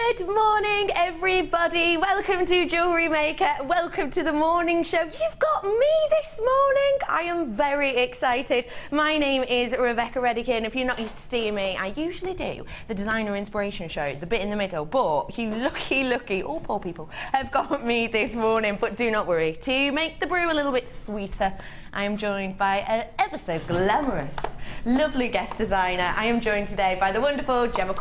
Good morning, everybody. Welcome to Jewellery Maker. Welcome to the morning show. You've got me this morning. I am very excited. My name is Rebecca Redican. If you're not used to seeing me, I usually do the designer inspiration show, the bit in the middle. But you lucky, all poor people, have got me this morning. But do not worry. To make the brew a little bit sweeter, I am joined by an ever so glamorous, lovely guest designer. I am joined today by the wonderful Gemma.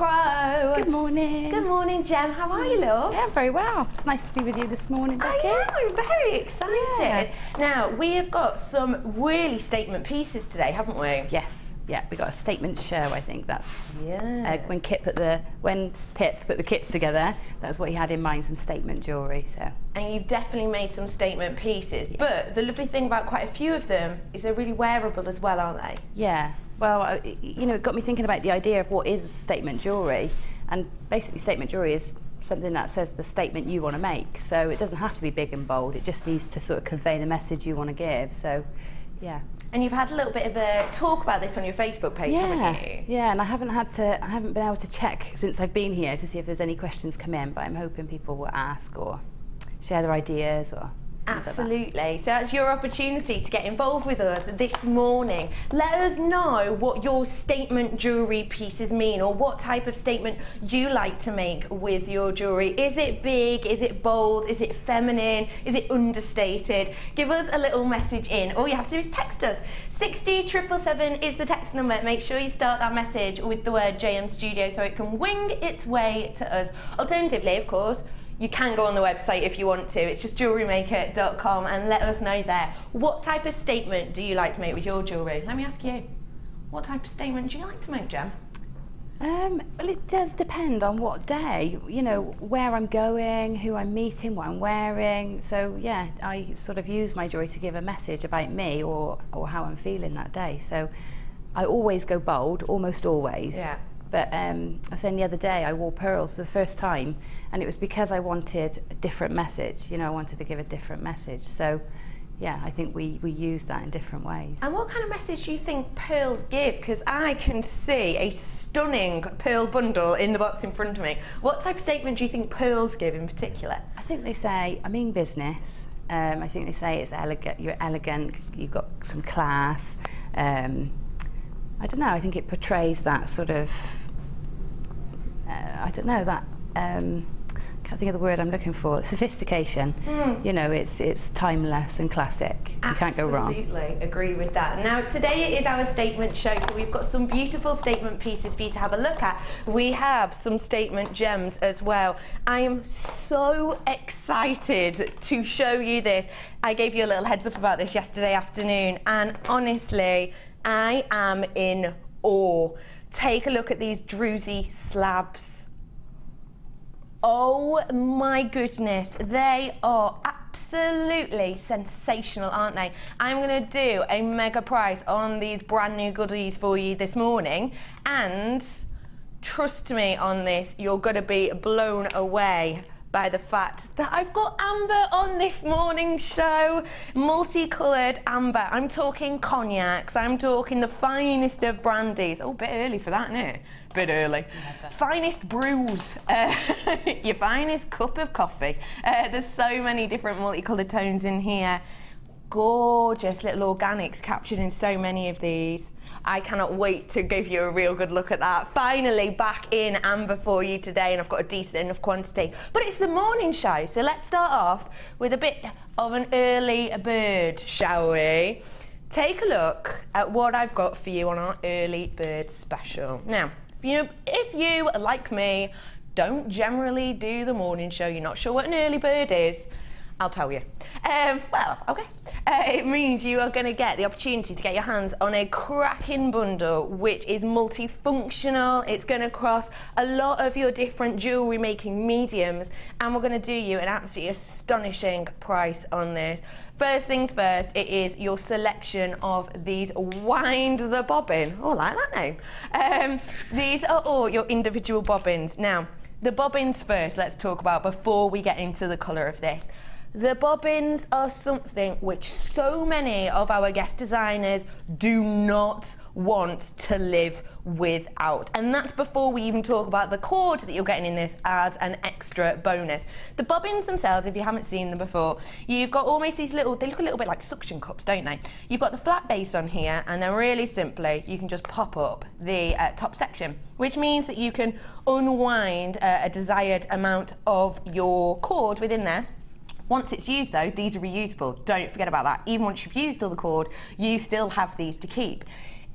Good morning. Good morning, Gem. How are you, love? Yeah, very well. It's nice to be with you this morning, Becky. I know, I'm very excited. Yeah. Now, we have got some really statement pieces today, haven't we? Yes. Yeah, we got a statement show. I think that's when Pip put the kits together. That's what he had in mind, some statement jewellery. So. And you've definitely made some statement pieces. Yeah. But the lovely thing about quite a few of them is they're really wearable as well, aren't they? Yeah. Well, you know, it got me thinking about the idea of what is statement jewellery, and basically statement jewellery is something that says the statement you want to make. So it doesn't have to be big and bold. It just needs to sort of convey the message you want to give. So, yeah. And you've had a little bit of a talk about this on your Facebook page, haven't you? Yeah, and I haven't been able to check since I've been here to see if there's any questions come in, but I'm hoping people will ask or share their ideas or absolutely. Like that. So that's your opportunity to get involved with us this morning. Let us know what your statement jewellery pieces mean, or what type of statement you like to make with your jewellery. Is it big? Is it bold? Is it feminine? Is it understated? Give us a little message in. All you have to do is text us. 60777 is the text number. Make sure you start that message with the word JM Studio so it can wing its way to us. Alternatively, of course, you can go on the website if you want to. It's just JewelleryMaker.com, and let us know there. What type of statement do you like to make with your jewellery? Let me ask you. What type of statement do you like to make, Gem? Well, it does depend on what day, you know, where I'm going, who I'm meeting, what I'm wearing. So yeah, I sort of use my jewellery to give a message about me or how I'm feeling that day. So I always go bold, almost always. Yeah. But I was saying the other day I wore pearls for the first time, and it was because I wanted a different message. You know, I wanted to give a different message. So yeah, I think we use that in different ways. And what kind of message do you think pearls give? Because I can see a stunning pearl bundle in the box in front of me. What type of statement do you think pearls give in particular? I think they say, I mean business. I think they say it's elegant, you're elegant, you've got some class. I don't know, I think it portrays that sort of, I don't know, that, can't think of the word I'm looking for, sophistication. You know, it's timeless and classic. You can't go wrong. Absolutely agree with that. Now, today it is our statement show, so we've got some beautiful statement pieces for you to have a look at. We have some statement gems as well. I am so excited to show you this. I gave you a little heads up about this yesterday afternoon, and honestly, I am in awe. Take a look at these Druzy slabs. Oh my goodness, they are absolutely sensational, aren't they? I'm going to do a mega price on these brand new goodies for you this morning, and trust me on this, you're going to be blown away by the fact that I've got amber on this morning show. Multicoloured amber. I'm talking cognacs, I'm talking the finest of brandies. Oh, a bit early for that, isn't it? Bit early. Finest brews, your finest cup of coffee. There's so many different multicoloured tones in here. Gorgeous little organics captured in so many of these. I cannot wait to give you a real good look at that. Finally back in amber for you today, and I've got a decent enough quantity. But it's the morning show, so let's start off with a bit of an early bird, shall we? Take a look at what I've got for you on our early bird special. Now, if you, like me, don't generally do the morning show, you're not sure what an early bird is, I'll tell you. Well, okay. It means you are going to get the opportunity to get your hands on a cracking bundle, which is multifunctional. It's going to cross a lot of your different jewellery making mediums, and we're going to do you an absolutely astonishing price on this. First things first, it is your selection of these Wind the Bobbin. Oh, I like that name. These are all your individual bobbins. Now, the bobbins first, let's talk about before we get into the colour of this. The bobbins are something which so many of our guest designers do not want to live without, and that's before we even talk about the cord that you're getting in this as an extra bonus. The bobbins themselves, if you haven't seen them before, you've got almost these little, they look a little bit like suction cups, don't they? You've got the flat base on here, and then really simply you can just pop up the top section, which means that you can unwind a desired amount of your cord within there. Once it's used though, these are reusable. Don't forget about that. Even once you've used all the cord, you still have these to keep.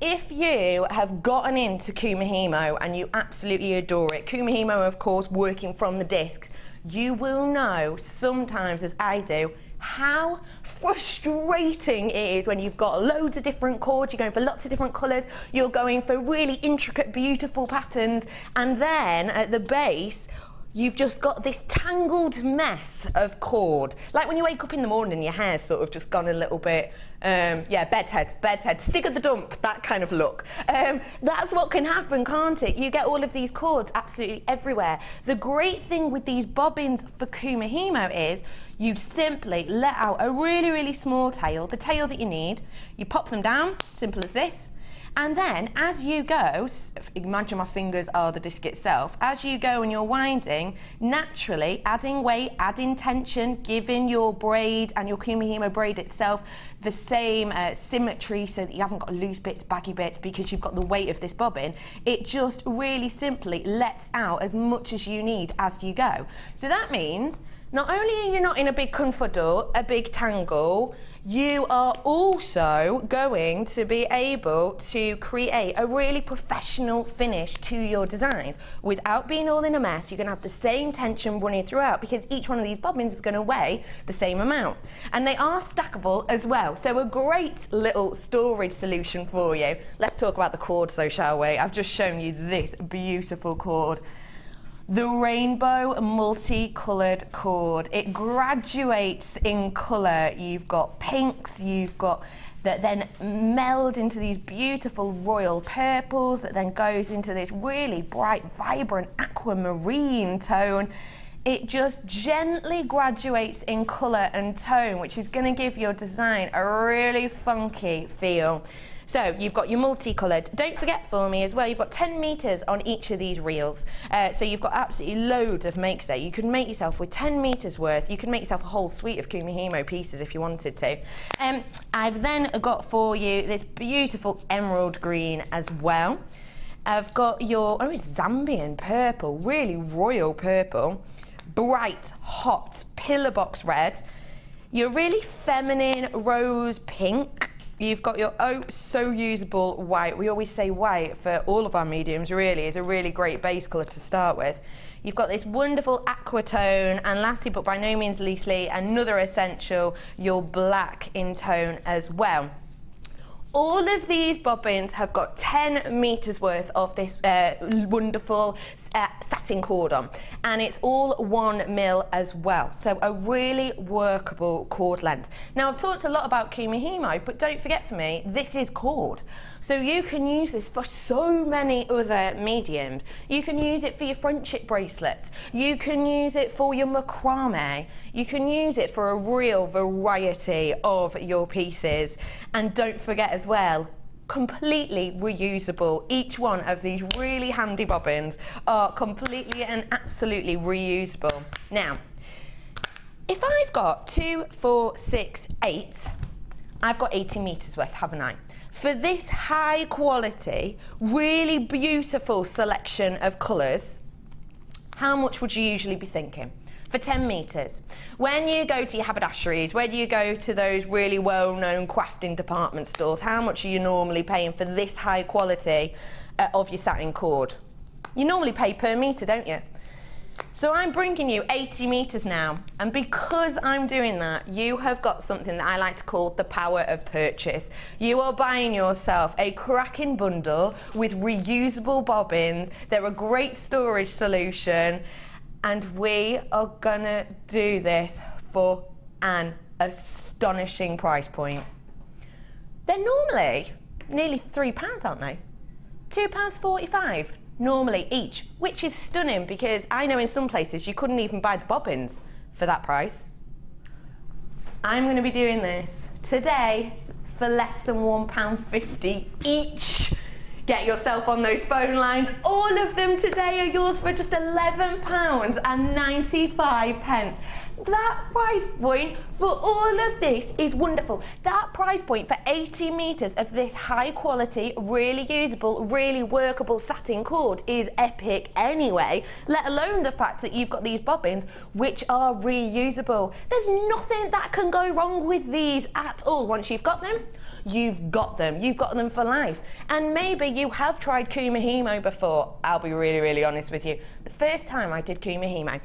If you have gotten into Kumihimo and you absolutely adore it, Kumihimo of course working from the discs, you will know sometimes, as I do, how frustrating it is when you've got loads of different cords, you're going for lots of different colours, you're going for really intricate, beautiful patterns, and then at the base, you've just got this tangled mess of cord. Like when you wake up in the morning and your hair's sort of just gone a little bit, yeah, bed's head, stick of the dump, that kind of look. That's what can happen, can't it? You get all of these cords absolutely everywhere. The great thing with these bobbins for Kumihimo is you simply let out a really, really small tail, the tail that you need, you pop them down, simple as this. And then as you go, imagine my fingers are the disc itself, as you go and you're winding, naturally adding weight, adding tension, giving your braid and your Kumihimo braid itself the same symmetry so that you haven't got loose bits, baggy bits, because you've got the weight of this bobbin, it just really simply lets out as much as you need as you go. So that means not only are you not in a big confuddle, a big tangle, you are also going to be able to create a really professional finish to your designs without being all in a mess. You're going to have the same tension running throughout because each one of these bobbins is going to weigh the same amount. And they are stackable as well, so a great little storage solution for you. Let's talk about the cord though, shall we? I've just shown you this beautiful cord. The rainbow multicoloured cord. It graduates in colour. You've got pinks, you've got that then meld into these beautiful royal purples that then goes into this really bright, vibrant aquamarine tone. It just gently graduates in colour and tone, which is going to give your design a really funky feel. So you've got your multicoloured. Don't forget for me as well, you've got 10 metres on each of these reels. So you've got absolutely loads of makes there. You can make yourself with 10 metres worth. You can make yourself a whole suite of Kumihimo pieces if you wanted to. I've then got for you this beautiful emerald green as well. I've got your, oh, it's Zambian purple, really royal purple. Bright, hot, pillar box red. Your really feminine rose pink. You've got your oh so usable white. We always say white for all of our mediums really is a really great base colour to start with. You've got this wonderful aqua tone, and lastly but by no means leastly, another essential, your black in tone as well. All of these bobbins have got 10 metres worth of this wonderful satin cord on, and it's all 1 mil as well, so a really workable cord length. Now I've talked a lot about Kumihimo, but don't forget for me, this is cord. So you can use this for so many other mediums. You can use it for your friendship bracelets, you can use it for your macrame, you can use it for a real variety of your pieces, and don't forget as well, completely reusable. Each one of these really handy bobbins are completely and absolutely reusable. Now, if I've got 2, 4, 6, 8, I've got 80 metres worth, haven't I? For this high quality, really beautiful selection of colours, how much would you usually be thinking? For 10 metres. When you go to your haberdasheries, when you go to those really well-known crafting department stores, how much are you normally paying for this high quality of your satin cord? You normally pay per metre, don't you? So I'm bringing you 80 metres now, and because I'm doing that, you have got something that I like to call the power of purchase. You are buying yourself a cracking bundle with reusable bobbins. They're a great storage solution, and we are gonna do this for an astonishing price point. They're normally nearly £3, aren't they? £2.45 normally each, which is stunning because I know in some places you couldn't even buy the bobbins for that price. I'm going to be doing this today for less than £1.50 each. Get yourself on those phone lines. All of them today are yours for just £11.95. That price point for all of this is wonderful. That price point for 80 metres of this high quality, really usable, really workable satin cord is epic anyway, let alone the fact that you've got these bobbins which are reusable. There's nothing that can go wrong with these at all. Once you've got them, you've got them. You've got them for life. And maybe you have tried Kumihimo before. I'll be really, really honest with you. The first time I did Kumihimo,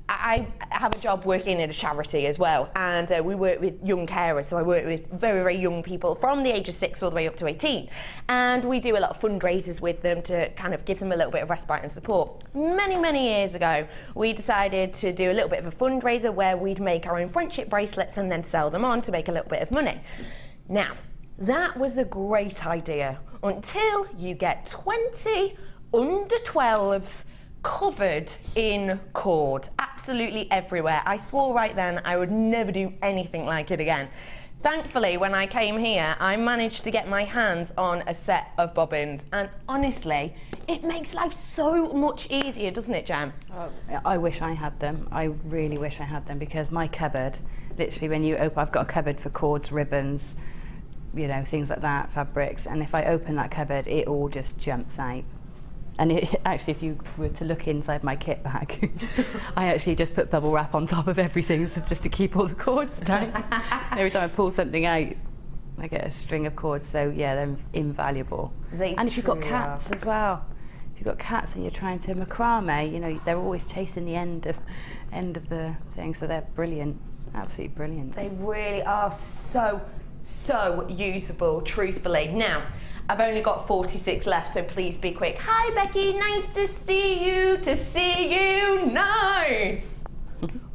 I have a job working in a charity as well, and we work with young carers, so I work with very, very young people from the age of 6 all the way up to 18, and we do a lot of fundraisers with them to kind of give them a little bit of respite and support. Many, many years ago, we decided to do a little bit of a fundraiser where we'd make our own friendship bracelets and then sell them on to make a little bit of money. Now, that was a great idea until you get 20 under 12s covered in cord, absolutely everywhere. I swore right then I would never do anything like it again. Thankfully, when I came here, I managed to get my hands on a set of bobbins, and honestly, it makes life so much easier, doesn't it, Gem? Oh, I wish I had them. I really wish I had them, because my cupboard, literally when you open, I've got a cupboard for cords, ribbons, you know, things like that, fabrics, and if I open that cupboard, it all just jumps out. And actually, if you were to look inside my kit bag, I actually just put bubble wrap on top of everything just to keep all the cords down. Every time I pull something out, I get a string of cords. So yeah, they're invaluable. And if you've got cats as well, if you've got cats and you're trying to macrame, you know, they're always chasing the end of the thing. So they're brilliant, absolutely brilliant. They really are so usable, truthfully. Now, I've only got 46 left, so please be quick. Hi, Becky, nice to see you, nice.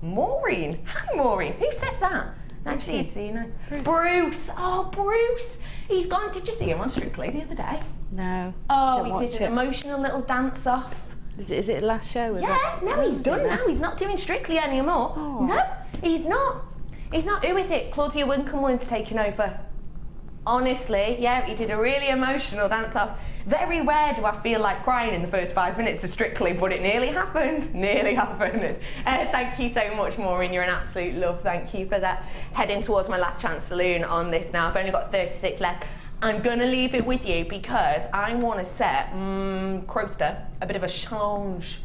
Maureen, hi, Maureen. Who says that? Nice to see you, nice. Bruce, oh, Bruce. He's gone, did you see him on Strictly the other day? No. Oh, he did an emotional little dance off. Is it the last show? Yeah, no, he's done now. He's not doing Strictly anymore. Oh. No, he's not. He's not. Who is it? Claudia Winkelman's taking over. Honestly, yeah, he did a really emotional dance off. Very rare do I feel like crying in the first 5 minutes to Strictly, but it nearly happened. Nearly happened. Thank you so much, Maureen. You're an absolute love. Thank you for that. Heading towards my last chance saloon on this now. I've only got 36 left. I'm going to leave it with you because I want to set Crowster a bit of a challenge.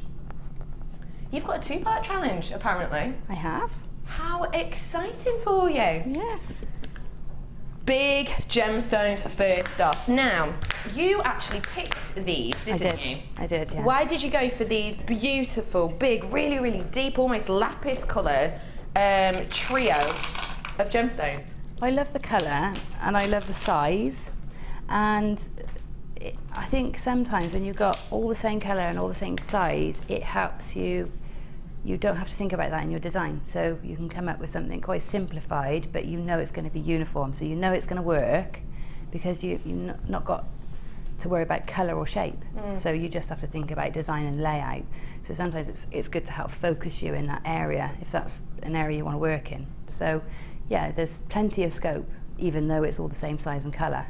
You've got a 2-part challenge, apparently. I have. How exciting for you. Yes. Big gemstones first off. Now, you actually picked these, didn't you? I did, yeah. Why did you go for these beautiful, big, really, really deep, almost lapis colour trio of gemstones? I love the colour and I love the size, and I think sometimes when you've got all the same colour and all the same size, it helps you. You don't have to think about that in your design, so you can come up with something quite simplified, but you know it's going to be uniform, so you know it's going to work because you've not got to worry about colour or shape. So you just have to think about design and layout. So sometimes it's good to help focus you in that area if that's an area you want to work in. So yeah, there's plenty of scope, even though it's all the same size and colour.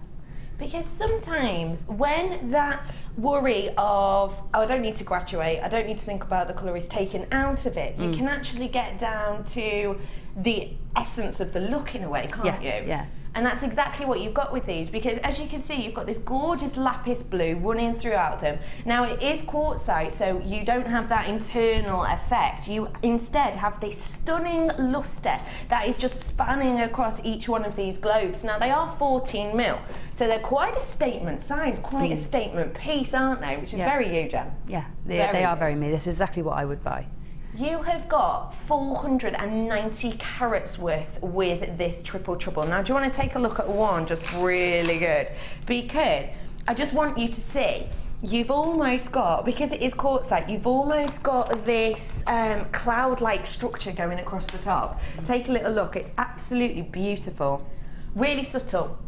Because sometimes when that worry of, oh, I don't need to graduate, I don't need to think about the colour is taken out of it, you can actually get down to the essence of the look in a way, can't you? Yeah. And that's exactly what you've got with these, because as you can see, you've got this gorgeous lapis blue running throughout them. Now it is quartzite, so you don't have that internal effect. You instead have this stunning lustre that is just spanning across each one of these globes. Now they are 14 mil, so they're quite a statement size, quite a statement piece, aren't they? Which is very you, Jem. Yeah, they are very me. This is exactly what I would buy. You have got 490 carats worth with this triple. Now, do you want to take a look at one just really good? Because I just want you to see, you've almost got, because it is quartzite, you've almost got this cloud-like structure going across the top. Take a little look, it's absolutely beautiful. Really subtle.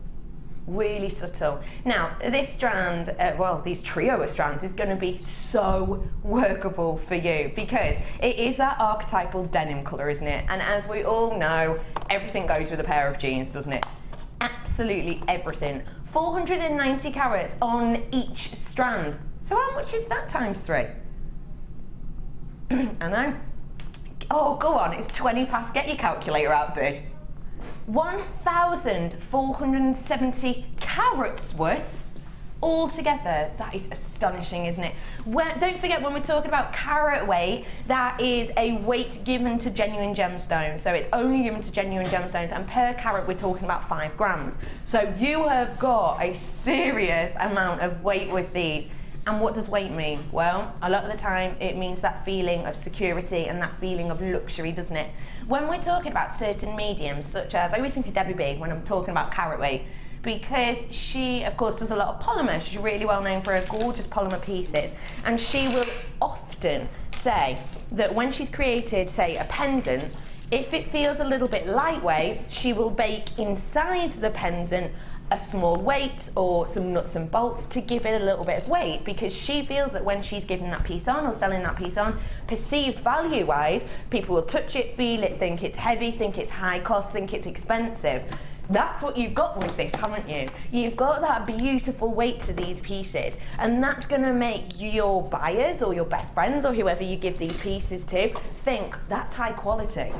really subtle. Now, this strand, well, these trio of strands is going to be so workable for you because it is that archetypal denim colour, isn't it? And as we all know, everything goes with a pair of jeans, doesn't it? Absolutely everything. 490 carats on each strand. So how much is that times 3? I know. Oh, go on, it's 20 past. Get your calculator out, Dee. 1,470 carats worth altogether. That is astonishing, isn't it? Don't forget, when we're talking about carat weight, that is a weight given to genuine gemstones. So it's only given to genuine gemstones, and per carat we're talking about 5 grams. So you have got a serious amount of weight with these. And what does weight mean? Well, a lot of the time it means that feeling of security and that feeling of luxury, doesn't it? When we're talking about certain mediums, such as, I always think of Debbie B when I'm talking about carat weight, because she, of course, does a lot of polymer. She's really well known for her gorgeous polymer pieces. And she will often say that when she's created, say, a pendant, if it feels a little bit lightweight, she will bake inside the pendant a small weight or some nuts and bolts to give it a little bit of weight, because she feels that when she's giving that piece on or selling that piece on, perceived value wise, people will touch it, feel it, think it's heavy, think it's high cost, think it's expensive. That's what you've got with this, haven't you? You've got that beautiful weight to these pieces, and that's going to make your buyers or your best friends or whoever you give these pieces to think that's high quality.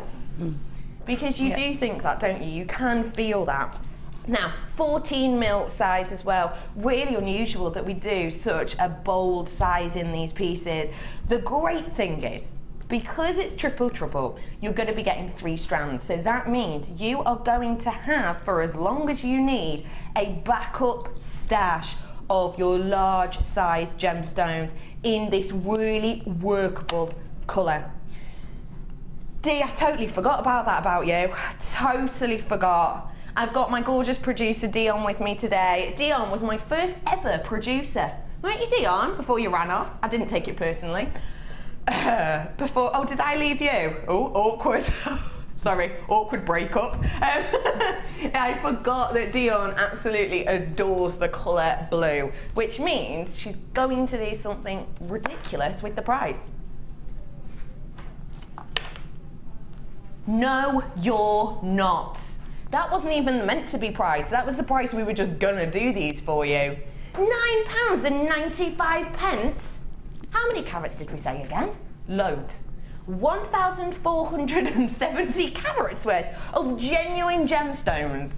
Because you do think that, don't you? You can feel that. Now, 14 mil size as well. Really unusual that we do such a bold size in these pieces. The great thing is, because it's triple, you're going to be getting 3 strands. So that means you are going to have, for as long as you need, a backup stash of your large size gemstones in this really workable colour. Dee, I totally forgot about that about you. Totally forgot. I've got my gorgeous producer Dion with me today. Dion was my first ever producer. Weren't you, Dion, before you ran off? I didn't take it personally. Oh, did I leave you? Oh, awkward. Sorry, awkward breakup. I forgot that Dion absolutely adores the colour blue, which means she's going to do something ridiculous with the price. No, you're not. That wasn't even meant to be priced. That was the price we were just gonna do these for you. £9.95. How many carats did we say again? Loads. 1,470 carats worth of genuine gemstones.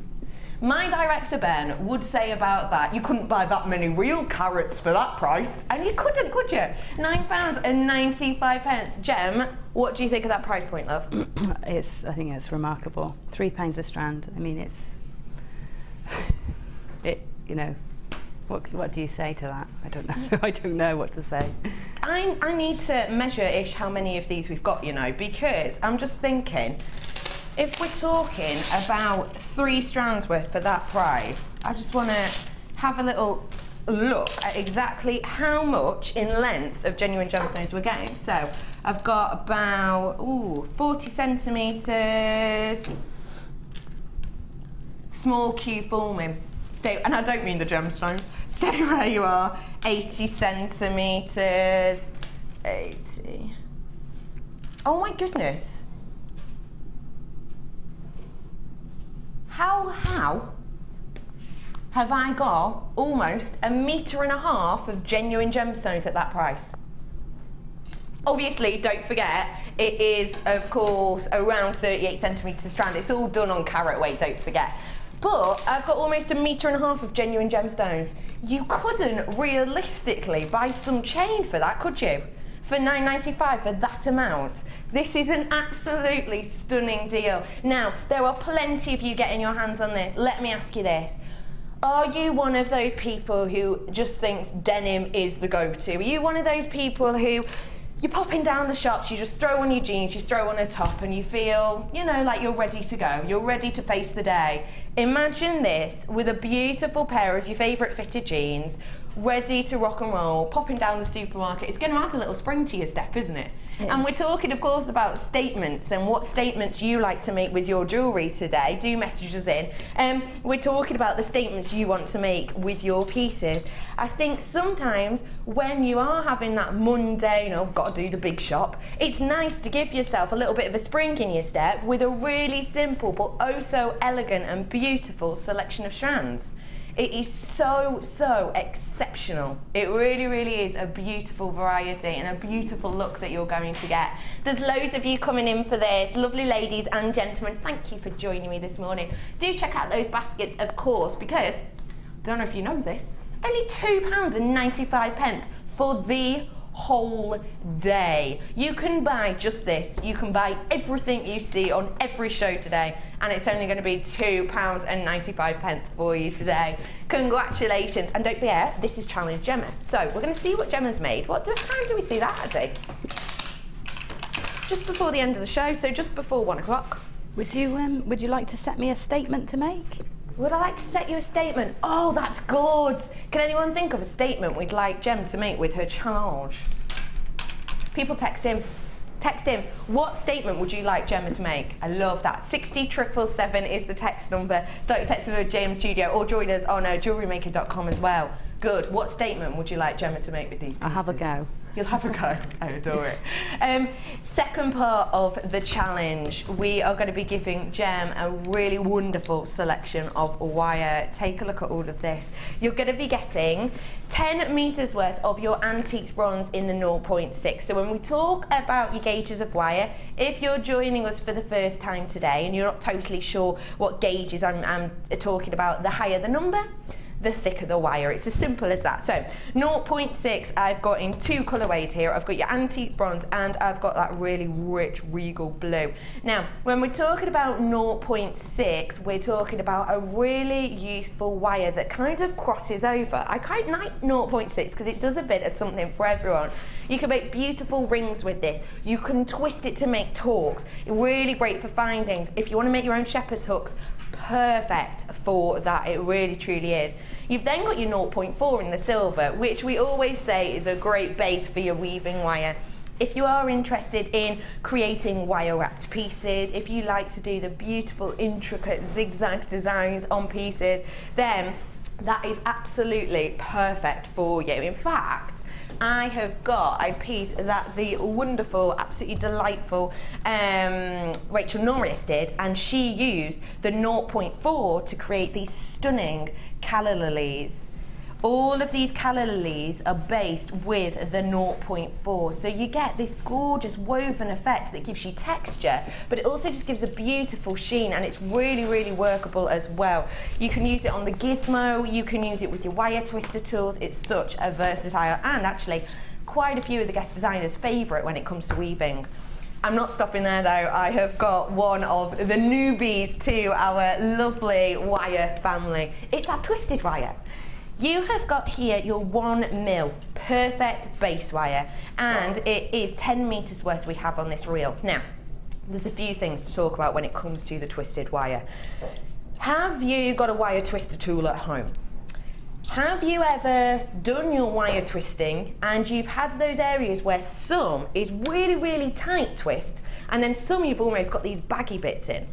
My director Ben would say about that, you couldn't buy that many real carats for that price. And you couldn't, could you? £9.95. Gem, what do you think of that price point, love? I think it's remarkable. £3 a strand. I mean, you know, what do you say to that? I don't know. I don't know what to say. I need to measure-ish how many of these we've got, you know, because I'm just thinking, if we're talking about 3 strands worth for that price, I just want to have a little look at exactly how much in length of genuine gemstones we're getting. So I've got about 40 centimetres, small Q forming. And I don't mean the gemstones. Stay where you are. 80 centimetres, 80. Oh my goodness. How have I got almost 1.5 meters of genuine gemstones at that price? Obviously, don't forget, it is, of course, around 38 centimetres a strand. It's all done on carat weight, don't forget. But I've got almost 1.5 meters of genuine gemstones. You couldn't realistically buy some chain for that, could you? For £9.95 for that amount. This is an absolutely stunning deal. Now, there are plenty of you getting your hands on this. Let me ask you this. Are you one of those people who just thinks denim is the go-to? Are you one of those people who you're popping down the shops, you just throw on your jeans, you throw on a top and you feel, you know, like you're ready to go. You're ready to face the day. Imagine this with a beautiful pair of your favourite fitted jeans, ready to rock and roll, popping down the supermarket. It's going to add a little spring to your step, isn't it? And we're talking, of course, about statements and what statements you like to make with your jewellery today. Do message us in. We're talking about the statements you want to make with your pieces. I think sometimes when you are having that mundane, oh, I've got to do the big shop, it's nice to give yourself a little bit of a spring in your step with a really simple but oh so elegant and beautiful selection of strands. It is so exceptional. It really, really is a beautiful variety and a beautiful look that you're going to get. There's loads of you coming in for this. Lovely ladies and gentlemen, thank you for joining me this morning. Do check out those baskets, of course, because, don't know if you know this, only £2.95 for the whole day. You can buy just this. You can buy everything you see on every show today, and it's only going to be £2.95 for you today. Congratulations. And don't forget, this is Challenge Gemma. So we're going to see what Gemma's made. What time do we see that at, Dee? Just before the end of the show, so just before 1 o'clock. Would you like to set me a statement to make? Would I like to set you a statement? Oh, that's good. Can anyone think of a statement we'd like Gem to make with her challenge? People text him. Text him. What statement would you like Gemma to make? I love that. 60777 is the text number. Start your text with JM Studio or join us on JewelleryMaker.com as well. Good. What statement would you like Gemma to make with these pieces? I'll have a go. You'll have a go. I adore it. Second part of the challenge, we are going to be giving Gem a really wonderful selection of wire. Take a look at all of this. You're going to be getting 10 meters worth of your antique bronze in the 0.6. So when we talk about your gauges of wire, if you're joining us for the first time today and you're not totally sure what gauges I'm talking about, the higher the number, the thicker the wire. It's as simple as that. So 0.6 I've got in two colorways here. I've got your antique bronze and I've got that really rich regal blue. Now when we're talking about 0.6, we're talking about a really useful wire that kind of crosses over. I quite like 0.6 because it does a bit of something for everyone. You can make beautiful rings with this. You can twist it to make torques. Really great for findings. If you want to make your own shepherd's hooks, perfect for that. It really truly is. You've then got your 0.4 in the silver, which we always say is a great base for your weaving wire. If you are interested in creating wire wrapped pieces, if you like to do the beautiful intricate zigzag designs on pieces, then that is absolutely perfect for you. In fact, I have got a piece that the wonderful, absolutely delightful Rachel Norris did, and she used the 0.4 to create these stunning Cala lilies. All of these Cala lilies are based with the 0.4, so you get this gorgeous woven effect that gives you texture, but it also just gives a beautiful sheen, and it's really, really workable as well. You can use it on the gizmo, you can use it with your wire twister tools. It's such a versatile, and actually quite a few of the guest designers' favourite when it comes to weaving. I'm not stopping there though. I have got one of the newbies to our lovely wire family. It's our twisted wire. You have got here your 1 mil perfect base wire, and it is 10 meters worth we have on this reel. Now, there's a few things to talk about when it comes to the twisted wire. Have you got a wire twister tool at home? Have you ever done your wire twisting and you've had those areas where some is really, really tight twist, and then some you've almost got these baggy bits in?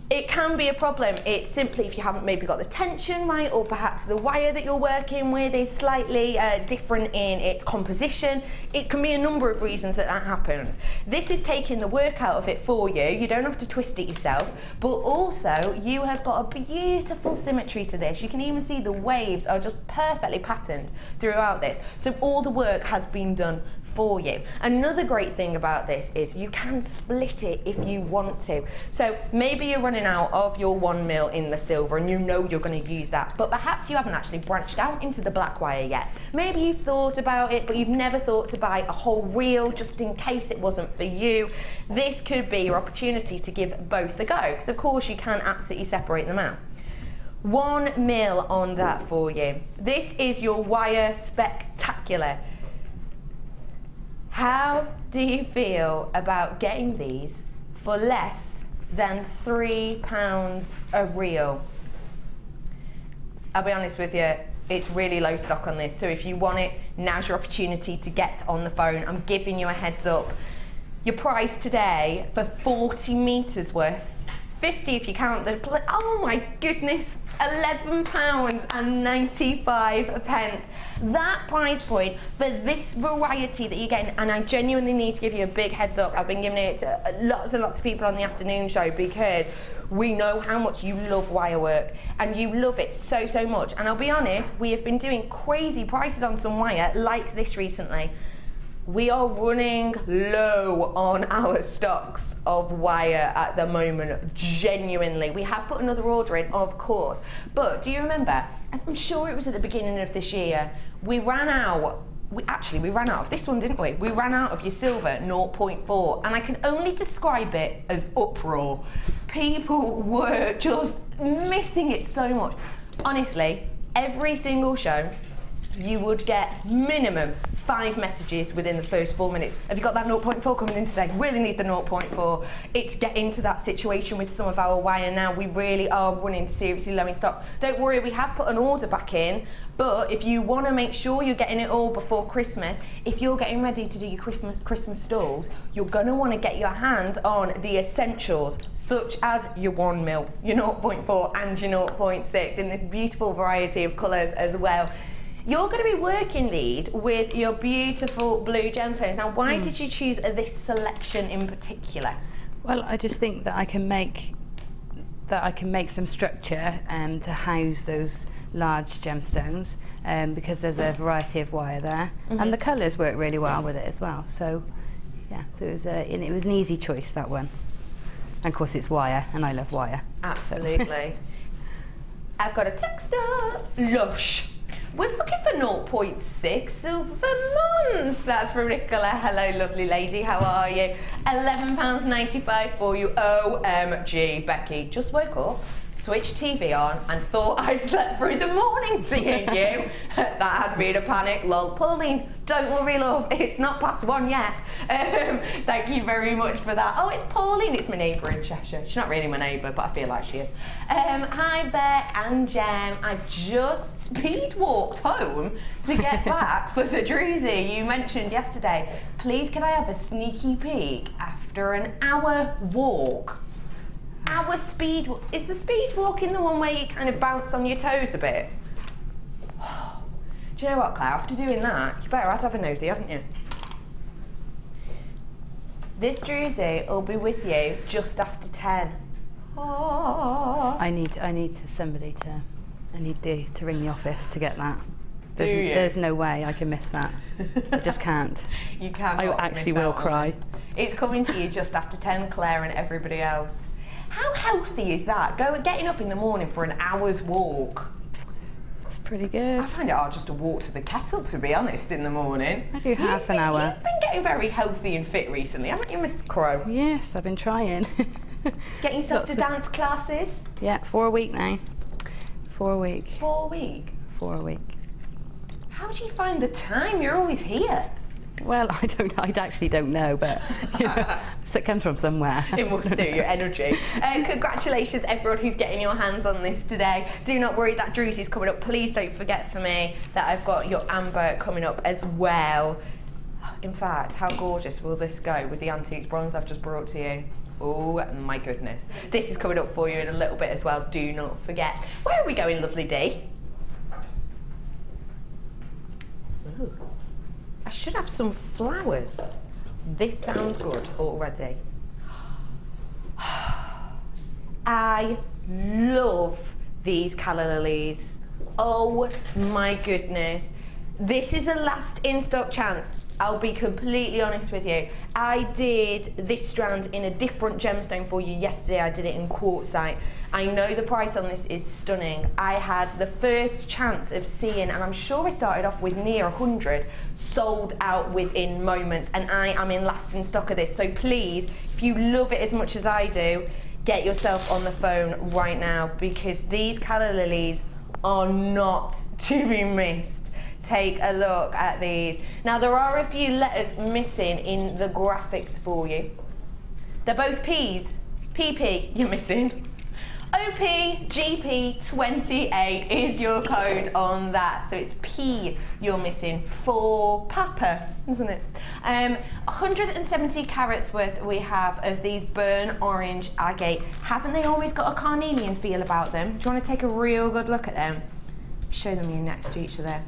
It can be a problem. It's simply if you haven't maybe got the tension right, or perhaps the wire that you're working with is slightly different in its composition. It can be a number of reasons that that happens. This is taking the work out of it for you. You don't have to twist it yourself, but also you have got a beautiful symmetry to this. You can even see the waves are just perfectly patterned throughout this. So all the work has been done for you. Another great thing about this is you can split it if you want to. So maybe you're running out of your 1 mil in the silver and you know you're going to use that, but perhaps you haven't actually branched out into the black wire yet. Maybe you've thought about it, but you've never thought to buy a whole reel just in case it wasn't for you. This could be your opportunity to give both a go, because of course you can absolutely separate them out. 1 mil on that for you. This is your wire spectacular. How do you feel about getting these for less than £3 a reel? I'll be honest with you, it's really low stock on this, so if you want it, now's your opportunity to get on the phone. I'm giving you a heads up. Your price today for 40 metres worth, 50 if you count the, oh my goodness, £11.95. That price point for this variety that you're getting, and I genuinely need to give you a big heads up. I've been giving it to lots and lots of people on the afternoon show because we know how much you love wire work and you love it so, so much. And I'll be honest, we have been doing crazy prices on some wire like this recently. We are running low on our stocks of wire at the moment, genuinely. We have put another order in, of course, but do you remember, I'm sure it was at the beginning of this year, we ran out, we ran out of this one, didn't we? We ran out of your silver 0.4, and I can only describe it as uproar. People were just missing it so much. Honestly, every single show, you would get minimum 5 messages within the first 4 minutes. Have you got that 0.4 coming in today? Really need the 0.4. It's getting to that situation with some of our wire now. We really are running seriously low in stock. Don't worry, we have put an order back in, but if you want to make sure you're getting it all before Christmas, if you're getting ready to do your Christmas stalls, you're going to want to get your hands on the essentials, such as your 1mm, your 0.4 and your 0.6 in this beautiful variety of colours as well. You're going to be working these with your beautiful blue gemstones. Now, why did you choose this selection in particular? Well, I just think that I can make some structure to house those large gemstones because there's a variety of wire there, and the colours work really well with it as well. So, yeah, it was an easy choice, that one. And of course, it's wire, and I love wire. Absolutely. I've got a texter, Lush. Was looking for 0.6 silver months. That's from Nicola. Hello, lovely lady. How are you? £11.95 for you. OMG, Becky. Just woke up, switched TV on, and thought I'd slept through the morning seeing you. That had been a panic. Lol. Pauline, don't worry, love. It's not past 1 yet. Thank you very much for that. Oh, it's Pauline. It's my neighbour in Cheshire. She's not really my neighbour, but I feel like she is. Hi, Beck and Gem. I've just speed walked home to get back for the Druzy you mentioned yesterday. Please, can I have a sneaky peek after an hour walk? Our speed walk. Is the speed walking the one where you kind of bounce on your toes a bit? Do you know what, Claire? After doing that, you better have a nosy, haven't you? This Druzy will be with you just after 10. Oh. I need to ring the office to get that. There's no way I can miss that. I just can't. You can't. I actually will cry. It's coming to you just after 10, Claire and everybody else. How healthy is that? Getting up in the morning for an hour's walk. It's pretty good. I find it hard just to walk to the kettle, to be honest, in the morning. I do half an hour. You've been getting very healthy and fit recently, haven't you, Mr. Crow? Yes, I've been trying. Getting yourself to dance classes? Yeah, 4 a week now. 4 a week. 4 a week? 4 a week. How do you find the time? You're always here. Well, I actually don't know, but you know, so it comes from somewhere. It must do, your energy. Congratulations everyone who's getting your hands on this today. Do not worry, that Druzy's coming up. Please don't forget for me that I've got your amber coming up as well. In fact, how gorgeous will this go with the antiques bronze I've just brought to you? Oh my goodness. This is coming up for you in a little bit as well, do not forget. Where are we going, lovely Dee? Ooh. I should have some flowers. This sounds good already. I love these calla lilies. Oh my goodness. This is a last in stock chance. I'll be completely honest with you. I did this strand in a different gemstone for you yesterday. I did it in quartzite. I know the price on this is stunning. I had the first chance of seeing, and I'm sure I started off with near 100, sold out within moments, and I am in last in stock of this. So please, if you love it as much as I do, get yourself on the phone right now, because these calla lilies are not to be missed. Take a look at these. Now there are a few letters missing in the graphics for you. They're both P's. PP you're missing. OPGP28 is your code on that. So it's P you're missing for Papa, isn't it? 170 carats worth we have of these burnt orange agate. Haven't they always got a carnelian feel about them? Do you want to take a real good look at them? Show them you next to each other.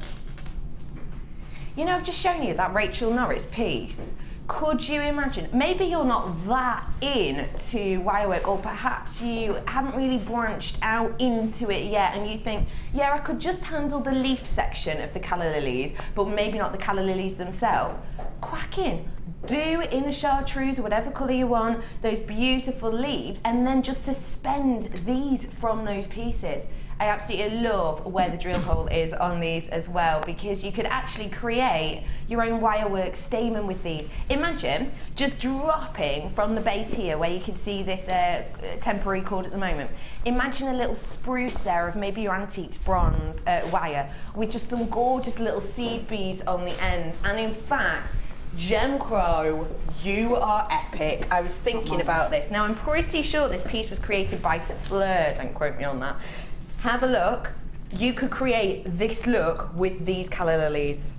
You know, I've just shown you that Rachel Norris piece. Could you imagine, maybe you're not that into wirework, or perhaps you haven't really branched out into it yet and you think, yeah, I could just handle the leaf section of the calla lilies, but maybe not the calla lilies themselves. Crack in, do in a chartreuse or whatever colour you want, those beautiful leaves, and then just suspend these from those pieces. I absolutely love where the drill hole is on these as well, because you could actually create your own wirework stamen with these. Imagine just dropping from the base here where you can see this temporary cord at the moment. Imagine a little spruce there of maybe your antiques bronze wire with just some gorgeous little seed beads on the end. And in fact, Gem Crow, you are epic. I was thinking about this. Now I'm pretty sure this piece was created by Fleur, don't quote me on that. Have a look. You could create this look with these calla lilies.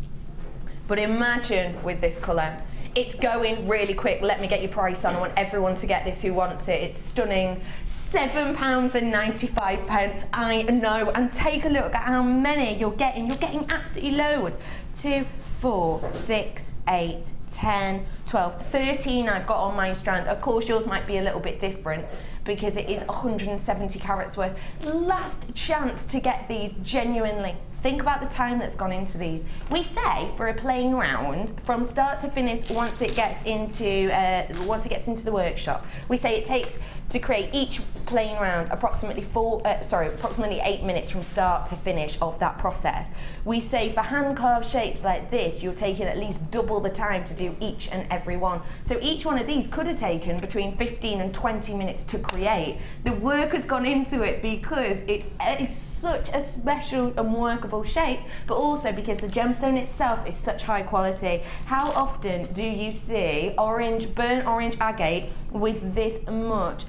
But imagine with this colour. It's going really quick. Let me get your price on. I want everyone to get this who wants it. It's stunning. £7.95. I know. And take a look at how many you're getting. You're getting absolutely loads. 2, 4, 6, 8, 10, 12, 13 I've got on my strand. Of course, yours might be a little bit different, because it is 170 carats worth. Last chance to get these genuinely. Think about the time that's gone into these. We say for a plain round, from start to finish, once it gets into the workshop, we say it takes to create each plain round approximately 8 minutes from start to finish of that process. We say for hand carved shapes like this, you're taking at least double the time to do each and every one. So each one of these could have taken between 15 and 20 minutes to create. The work has gone into it because it's such a special and workable shape, but also because the gemstone itself is such high quality. How often do you see burnt orange agate with this much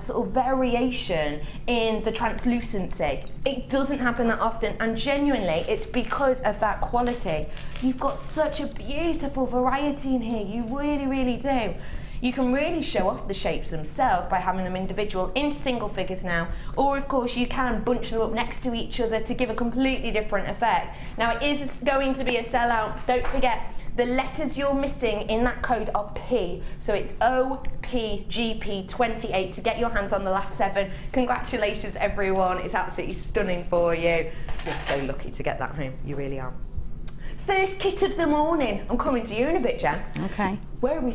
sort of variation in the translucency? It doesn't happen that often, and genuinely it's because of that quality. You've got such a beautiful variety in here, you really, really do. You can really show off the shapes themselves by having them individual into single figures now, or of course you can bunch them up next to each other to give a completely different effect. Now it is going to be a sellout. Don't forget, the letters you're missing in that code are P, so it's OPGP28 to get your hands on the last 7. Congratulations everyone, it's absolutely stunning for you. You're so lucky to get that home, you really are. First kit of the morning. I'm coming to you in a bit, Jen. Okay. Where are we?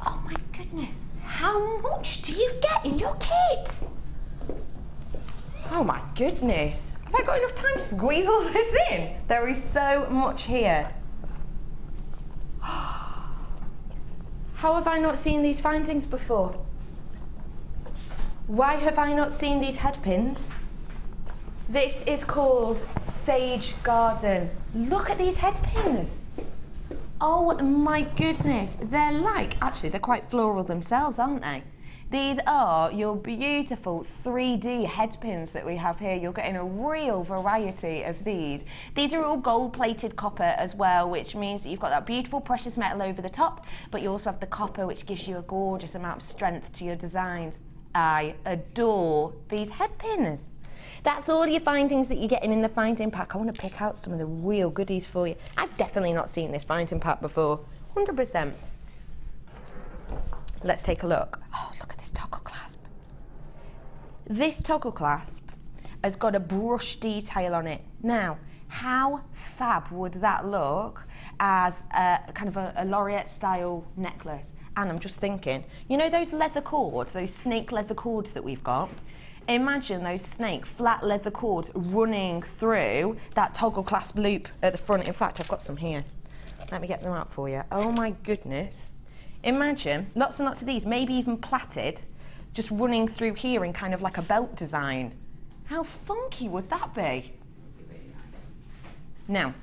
Oh my goodness, how much do you get in your kits? Oh my goodness, have I got enough time to squeeze all this in? There is so much here. How have I not seen these findings before? Why have I not seen these head pins? This is called Sage Garden. Look at these head pins. Oh my goodness, they're quite floral themselves, aren't they? These are your beautiful 3D head pins that we have here. You're getting a real variety of these. These are all gold-plated copper as well, which means that you've got that beautiful precious metal over the top, but you also have the copper, which gives you a gorgeous amount of strength to your designs. I adore these head pins. That's all your findings that you're getting in the finding pack. I want to pick out some of the real goodies for you. I've definitely not seen this finding pack before, 100%. Let's take a look. Oh, look at this toggle clasp. This toggle clasp has got a brush detail on it. Now, how fab would that look as a kind of a laureate style necklace? And I'm just thinking, you know those leather cords, those snake leather cords that we've got? Imagine those snake flat leather cords running through that toggle clasp loop at the front. In fact, I've got some here. Let me get them out for you. Oh my goodness. Imagine lots and lots of these, maybe even plaited, just running through here in kind of like a belt design. How funky would that be? Now,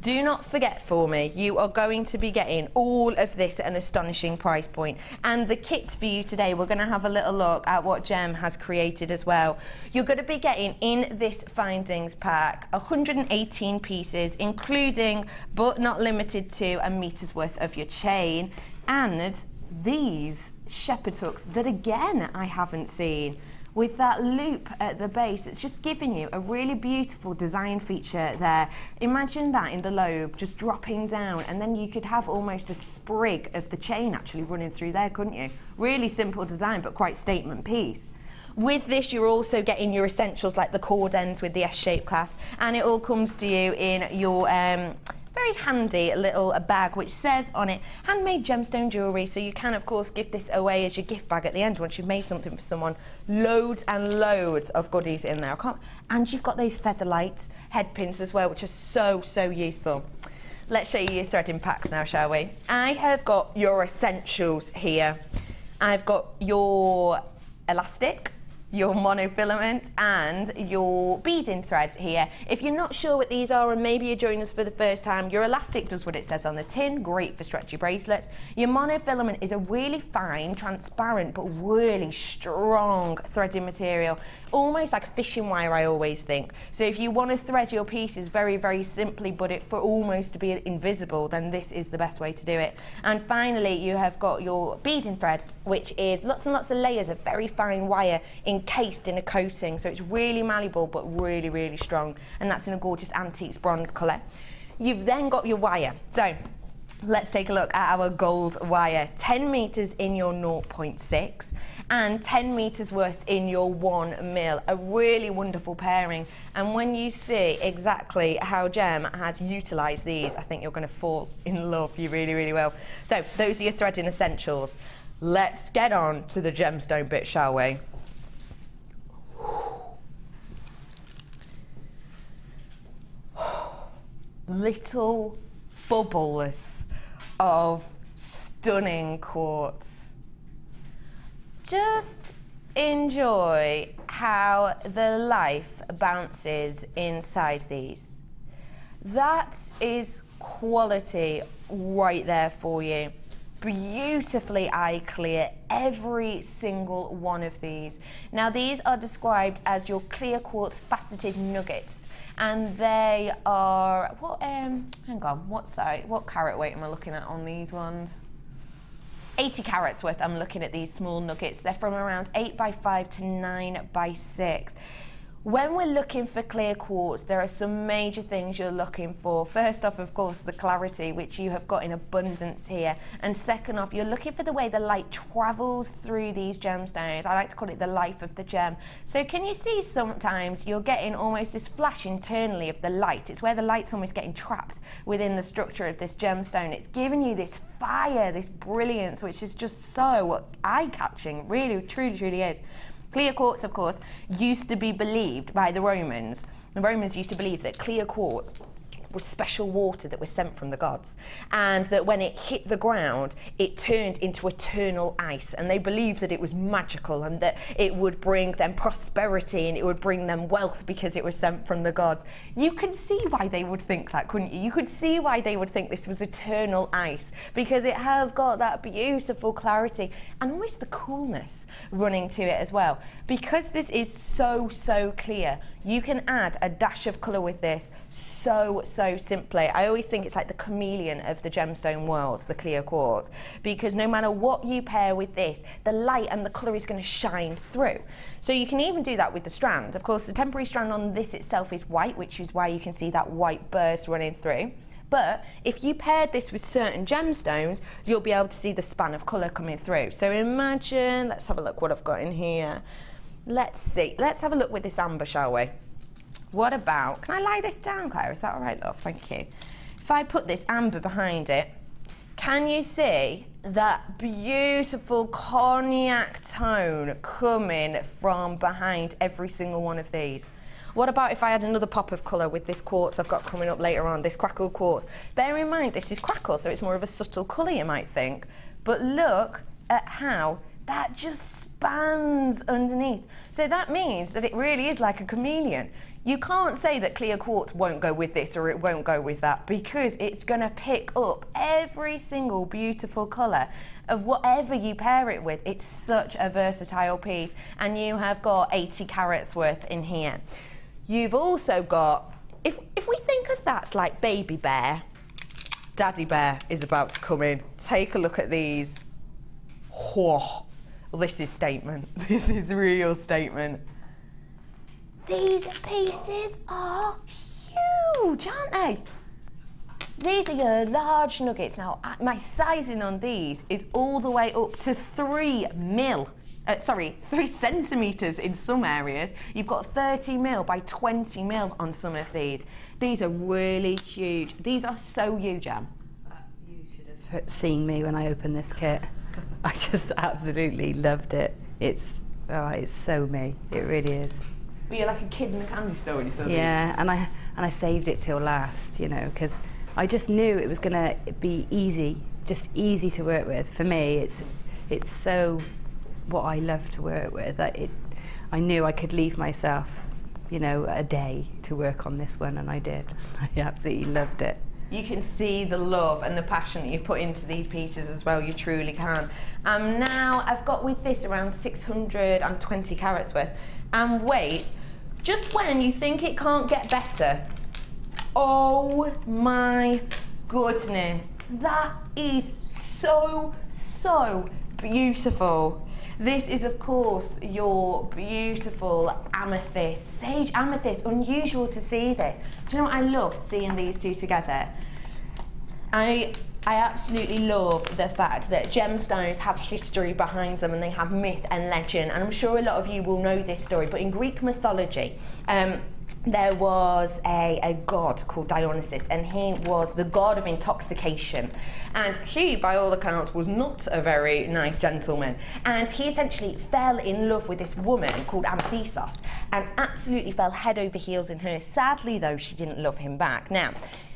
Do not forget for me, you are going to be getting all of this at an astonishing price point. And the kits for you today, we're going to have a little look at what Gem has created as well. You're going to be getting in this findings pack 118 pieces, including but not limited to a meter's worth of your chain, and these shepherd's hooks that again I haven't seen, with that loop at the base. It's just giving you a really beautiful design feature there. Imagine that in the lobe, just dropping down, and then you could have almost a sprig of the chain actually running through there, couldn't you? Really simple design, but quite statement piece. With this, you're also getting your essentials like the cord ends with the S-shaped clasp, and it all comes to you in your very handy little bag which says on it handmade gemstone jewellery, so you can of course give this away as your gift bag at the end once you've made something for someone. Loads and loads of goodies in there. And you've got those feather lights, head pins as well, which are so useful. Let's show you your threading packs now, shall we? I have got your essentials here. I've got your elastic, your monofilament and your beading threads here. If you're not sure what these are and maybe you're joining us for the first time, your elastic does what it says on the tin, great for stretchy bracelets. Your monofilament is a really fine, transparent but really strong threading material, almost like fishing wire, I always think. So if you want to thread your pieces very simply but it for almost to be invisible, then this is the best way to do it. And finally you have got your beading thread, which is lots and lots of layers of very fine wire encased in a coating, so it's really malleable but really strong, and that's in a gorgeous antiques bronze colour. You've then got your wire, so let's take a look at our gold wire. 10 meters in your 0.6 and 10 meters worth in your 1 mil. A really wonderful pairing, and when you see exactly how Gem has utilised these, I think you're going to fall in love. You really will. So those are your threading essentials. Let's get on to the gemstone bit, shall we? Little bubbles of stunning quartz. Just enjoy how the life bounces inside these. That is quality right there for you. Beautifully eye clear, every single one of these. Now these are described as your clear quartz faceted nuggets, and they are hang on, what carat weight am I looking at on these ones? 80 carats worth. I'm looking at these small nuggets. They're from around 8x5 to 9x6. When we're looking for clear quartz, there are some major things you're looking for. First off, of course, the clarity, which you have got in abundance here. And second off, you're looking for the way the light travels through these gemstones. I like to call it the life of the gem. So can you see sometimes you're getting almost this flash internally of the light? It's where the light's almost getting trapped within the structure of this gemstone. It's giving you this fire, this brilliance, which is just so eye-catching. Really, truly is. Clear quartz, of course, used to be believed by the Romans. The Romans used to believe that clear quartz was special water that was sent from the gods, and that when it hit the ground, it turned into eternal ice, and they believed that it was magical and that it would bring them prosperity and it would bring them wealth because it was sent from the gods. You could see why they would think that, couldn't you? You could see why they would think this was eternal ice, because it has got that beautiful clarity and almost the coolness running to it as well. Because this is so clear, you can add a dash of colour with this so simply. I always think it's like the chameleon of the gemstone world, the clear quartz, because no matter what you pair with this, the light and the colour is going to shine through. So you can even do that with the strand. Of course, the temporary strand on this itself is white, which is why you can see that white burst running through. But if you paired this with certain gemstones, you'll be able to see the span of colour coming through. So imagine, let's have a look what I've got in here. Let's see, let's have a look with this amber, shall we? What about, can I lie this down, Claire? Is that all right, love? Thank you. If I put this amber behind it, can you see that beautiful cognac tone coming from behind every single one of these? What about if I had another pop of colour with this quartz I've got coming up later on, this crackled quartz? Bear in mind, this is crackle, so it's more of a subtle colour, you might think. But look at how that just spans underneath. So that means that it really is like a chameleon. You can't say that clear quartz won't go with this or it won't go with that, because it's going to pick up every single beautiful colour of whatever you pair it with. It's such a versatile piece, and you have got 80 carats worth in here. You've also got, if we think of that's like baby bear, daddy bear is about to come in. Take a look at these. Oh, this is statement. This is real statement. These pieces are huge, aren't they? These are your large nuggets. Now, my sizing on these is all the way up to 3 centimetres in some areas. You've got 30 mil by 20 mil on some of these. These are really huge. These are so huge, Em. You should have seen me when I opened this kit. I just absolutely loved it. It's so me. It really is. Well, you're like a kid in a candy store when you saw these. Yeah, and I saved it till last, you know, because I just knew it was going to be easy, just easy to work with. For me, it's so what I love to work with. I knew I could leave myself, you know, a day to work on this one, and I did. I absolutely loved it. You can see the love and the passion that you've put into these pieces as well, you truly can. Now I've got with this around 620 carats worth. And wait, just when you think it can't get better, oh my goodness, that is so beautiful. This is, of course, your beautiful amethyst, sage amethyst. Unusual to see this. Do you know what I love seeing these two together? I absolutely love the fact that gemstones have history behind them, and they have myth and legend, and I'm sure a lot of you will know this story, but in Greek mythology, there was a god called Dionysus, and he was the god of intoxication. And he, by all accounts, was not a very nice gentleman. And he essentially fell in love with this woman called Amethyst, and absolutely fell head over heels in her. Sadly, though, she didn't love him back. Now,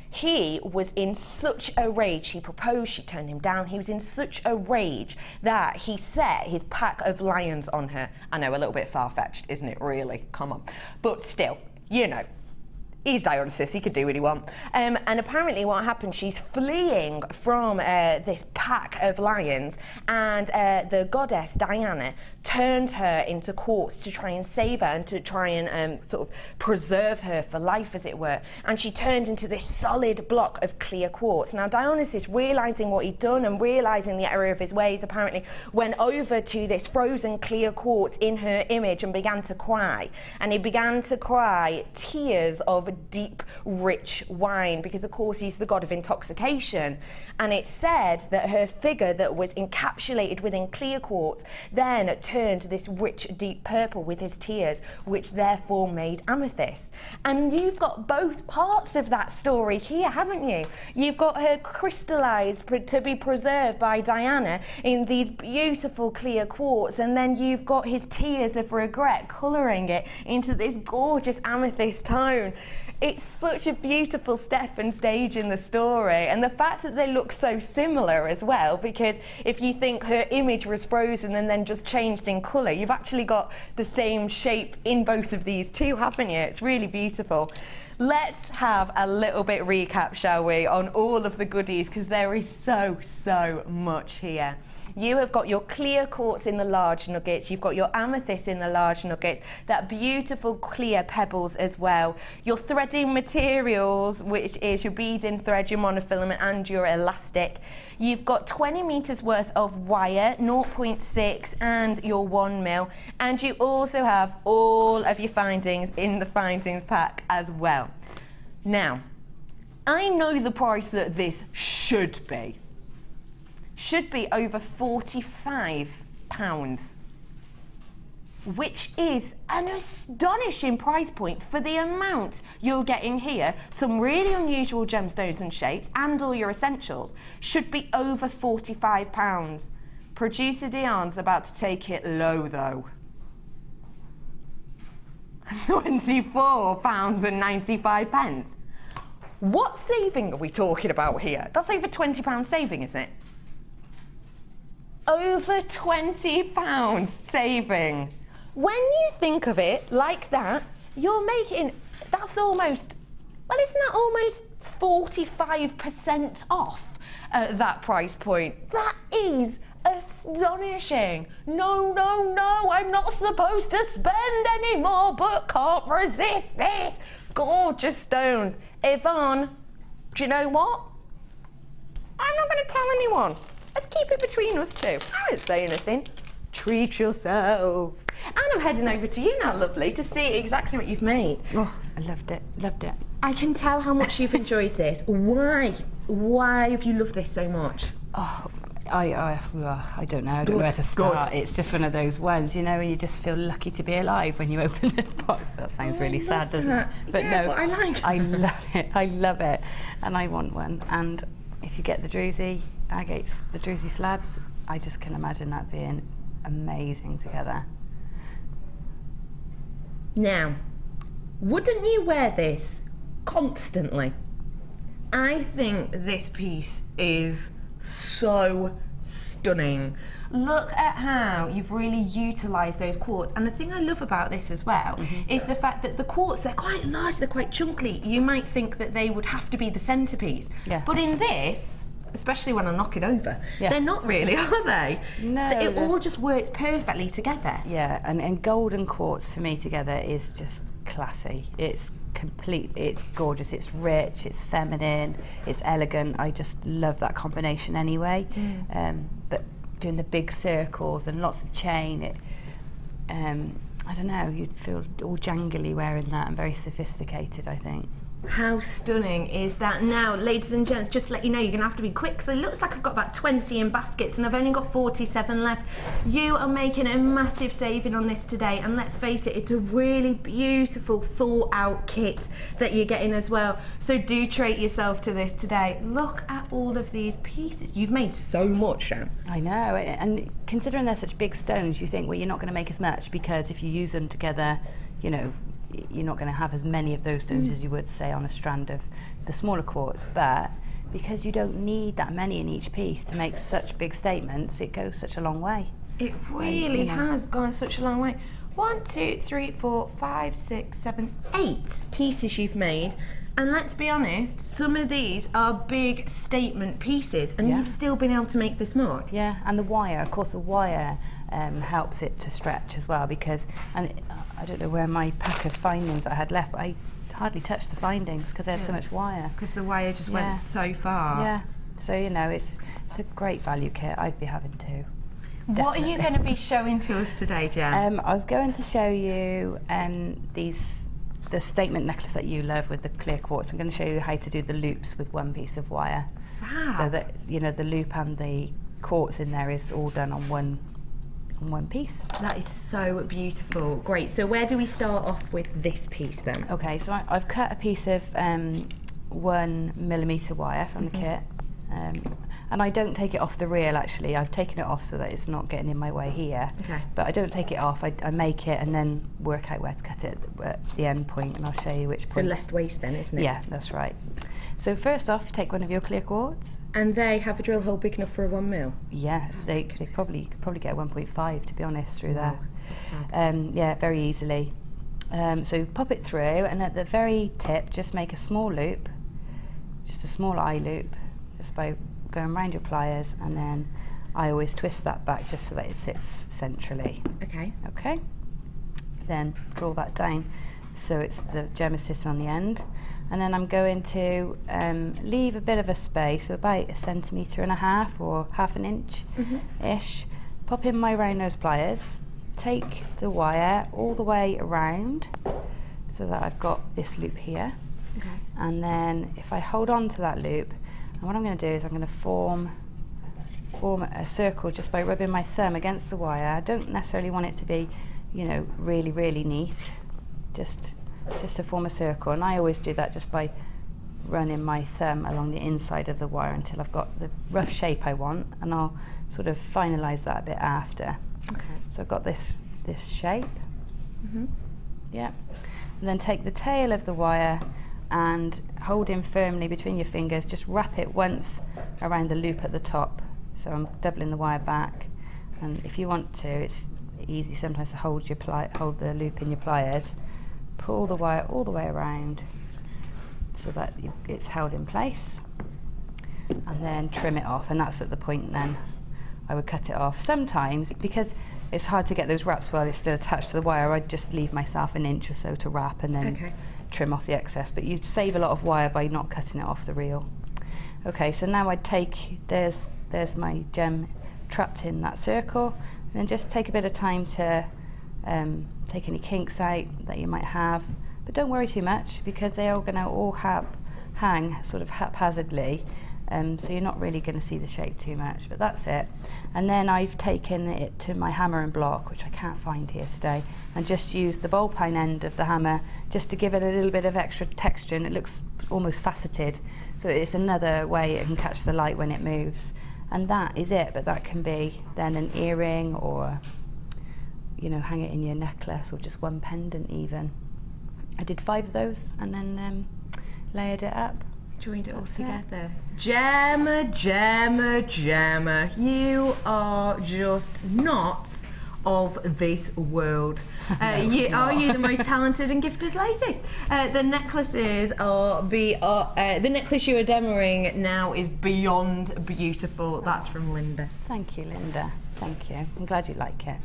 he was in such a rage. He proposed, she turned him down. He was in such a rage that he set his pack of lions on her. I know, a little bit far-fetched, isn't it, really? Come on. But still, you know, he's Dionysus, he could do what he wants. And apparently what happened, she's fleeing from this pack of lions, and the goddess Diana turned her into quartz to try and save her and to try and sort of preserve her for life, as it were. And she turned into this solid block of clear quartz. Now Dionysus, realising what he'd done and realising the error of his ways, apparently went over to this frozen clear quartz in her image and began to cry. And he began to cry tears of deep, rich wine, because of course he's the god of intoxication. And it said that her figure that was encapsulated within clear quartz then turned this rich, deep purple with his tears, which therefore made amethyst. And you've got both parts of that story here, haven't you? You've got her crystallized to be preserved by Diana in these beautiful clear quartz, and then you've got his tears of regret coloring it into this gorgeous amethyst tone. It's such a beautiful step and stage in the story, and the fact that they look so similar as well, because if you think her image was frozen and then just changed in colour, you've actually got the same shape in both of these two, haven't you? It's really beautiful. Let's have a little bit recap, shall we, on all of the goodies, because there is so much here. You have got your clear quartz in the large nuggets, you've got your amethyst in the large nuggets, that beautiful clear pebbles as well. Your threading materials, which is your beading thread, your monofilament and your elastic. You've got 20 metres worth of wire, 0.6 and your 1 mil. And you also have all of your findings in the findings pack as well. Now, I know the price that this should be over £45, which is an astonishing price point for the amount you're getting here. Some really unusual gemstones and shapes, and all your essentials should be over £45. Producer Dion's about to take it low though. £24.95. What saving are we talking about here? That's over £20 saving, isn't it? over £20 saving. When you think of it like that, you're making, that's almost, well, isn't that almost 45% off at that price point? That is astonishing. No, no, no, I'm not supposed to spend any more, but can't resist this. Gorgeous stones. Yvonne, do you know what? I'm not going to tell anyone. Let's keep it between us two. I won't say anything. Treat yourself. And I'm heading over to you now, lovely, to see exactly what you've made. Oh, I loved it, loved it. I can tell how much you've enjoyed this. Why? Why have you loved this so much? Oh, I don't know. I don't know where to start. It's just one of those ones, you know, where you just feel lucky to be alive when you open the box. That sounds really sad, doesn't it? But yeah, no, but I like it. I love it. I love it, and I want one. And if you get the Druzy agates, the Druzy slabs, I just can imagine that being amazing together. Now, wouldn't you wear this constantly? I think this piece is so stunning. Look at how you've really utilised those quartz. And the thing I love about this as well is the fact that the quartz, they're quite large, they're quite chunky. You might think that they would have to be the centrepiece. Yeah. But in this, especially when I knock it over, they're not really, are they? No. It all just works perfectly together. Yeah, and gold and quartz for me together is just classy. It's complete, it's gorgeous, it's rich, it's feminine, it's elegant. I just love that combination anyway. But doing the big circles and lots of chain, I don't know, you'd feel all jangly wearing that and very sophisticated, I think. How stunning is that? Now, ladies and gents, just to let you know, you're going to have to be quick because it looks like I've got about 20 in baskets and I've only got 47 left. You are making a massive saving on this today, and let's face it, it's a really beautiful, thought-out kit that you're getting as well. So do treat yourself to this today. Look at all of these pieces. You've made so much, Shan. I know, and considering they're such big stones, you think, well, you're not going to make as much because if you use them together, you know, you're not going to have as many of those stones as you would, say, on a strand of the smaller quartz. But because you don't need that many in each piece to make such big statements, it goes such a long way. It really has gone such a long way. 1, 2, 3, 4, 5, 6, 7, 8 pieces you've made. And let's be honest, some of these are big statement pieces, and you've still been able to make this much. Yeah, and the wire, of course, the wire helps it to stretch as well, because, and I don't know where my pack of findings I had left, but I hardly touched the findings because they had so much wire. Because the wire just went so far. Yeah, so you know, it's a great value kit. I'd be having two. Definitely. What are you going to be showing to us today, Jem? I was going to show you the statement necklace that you love with the clear quartz. I'm going to show you how to do the loops with one piece of wire. Fab. So that, you know, the loop and the quartz in there is all done on one piece. That is so beautiful. Great. So where do we start off with this piece then? Okay, so I've cut a piece of 1mm wire from the kit. And I don't take it off the reel, actually. I've taken it off so that it's not getting in my way here. Okay. But I don't take it off. I make it and then work out where to cut it at the end point, and I'll show you which point. So less waste then, isn't it? Yeah, that's right. So first off, take one of your clear quartz. And they have a drill hole big enough for a 1mm? Yeah, they probably, you could probably get a 1.5, to be honest, through there. That's fab. Yeah, very easily. So pop it through, and at the very tip, just make a small loop, just a small eye loop, just by going around your pliers, and then I always twist that back just so that it sits centrally. Okay. Okay. Then draw that down so it's the gem is sitting on the end, and then I'm going to leave a bit of a space, so about 1.5 centimetres or half an inch ish. Pop in my round nose pliers, take the wire all the way around so that I've got this loop here. Okay. And then if I hold on to that loop, and what I'm going to do is I'm going to form a circle just by rubbing my thumb against the wire. I don't necessarily want it to be, you know, really, really neat, just to form a circle. And I always do that just by running my thumb along the inside of the wire until I've got the rough shape I want, and I'll sort of finalise that a bit after. Okay. So I've got this shape. Yeah. And then take the tail of the wire and holding firmly between your fingers, just wrap it once around the loop at the top. So I'm doubling the wire back, And if you want to, it's easy sometimes to hold the loop in your pliers, pull the wire all the way around so that it's held in place, and then trim it off, and that's at the point then I would cut it off. Sometimes, because it's hard to get those wraps while it's still attached to the wire, I'd just leave myself an inch or so to wrap and then trim off the excess, but you'd save a lot of wire by not cutting it off the reel. Okay, so now I'd take, there's my gem trapped in that circle, and then just take a bit of time to take any kinks out that you might have, but don't worry too much because they are going to all hang sort of haphazardly, so you're not really going to see the shape too much, but that's it. And then I've taken it to my hammer and block, which I can't find here today, and just used the ball peen end of the hammer just to give it a little bit of extra texture, and it looks almost faceted, so it's another way it can catch the light when it moves. And that is it, but that can be then an earring, or you know, hang it in your necklace, or just one pendant even. I did 5 of those and then layered it up. Joined it all together. Gemma, Gemma, Gemma, you are just not of this world. Are you the most talented and gifted lady? The necklaces are the necklace you are demoing now is beyond beautiful. That's from Linda. Thank you, Linda. Thank you. I'm glad you like it.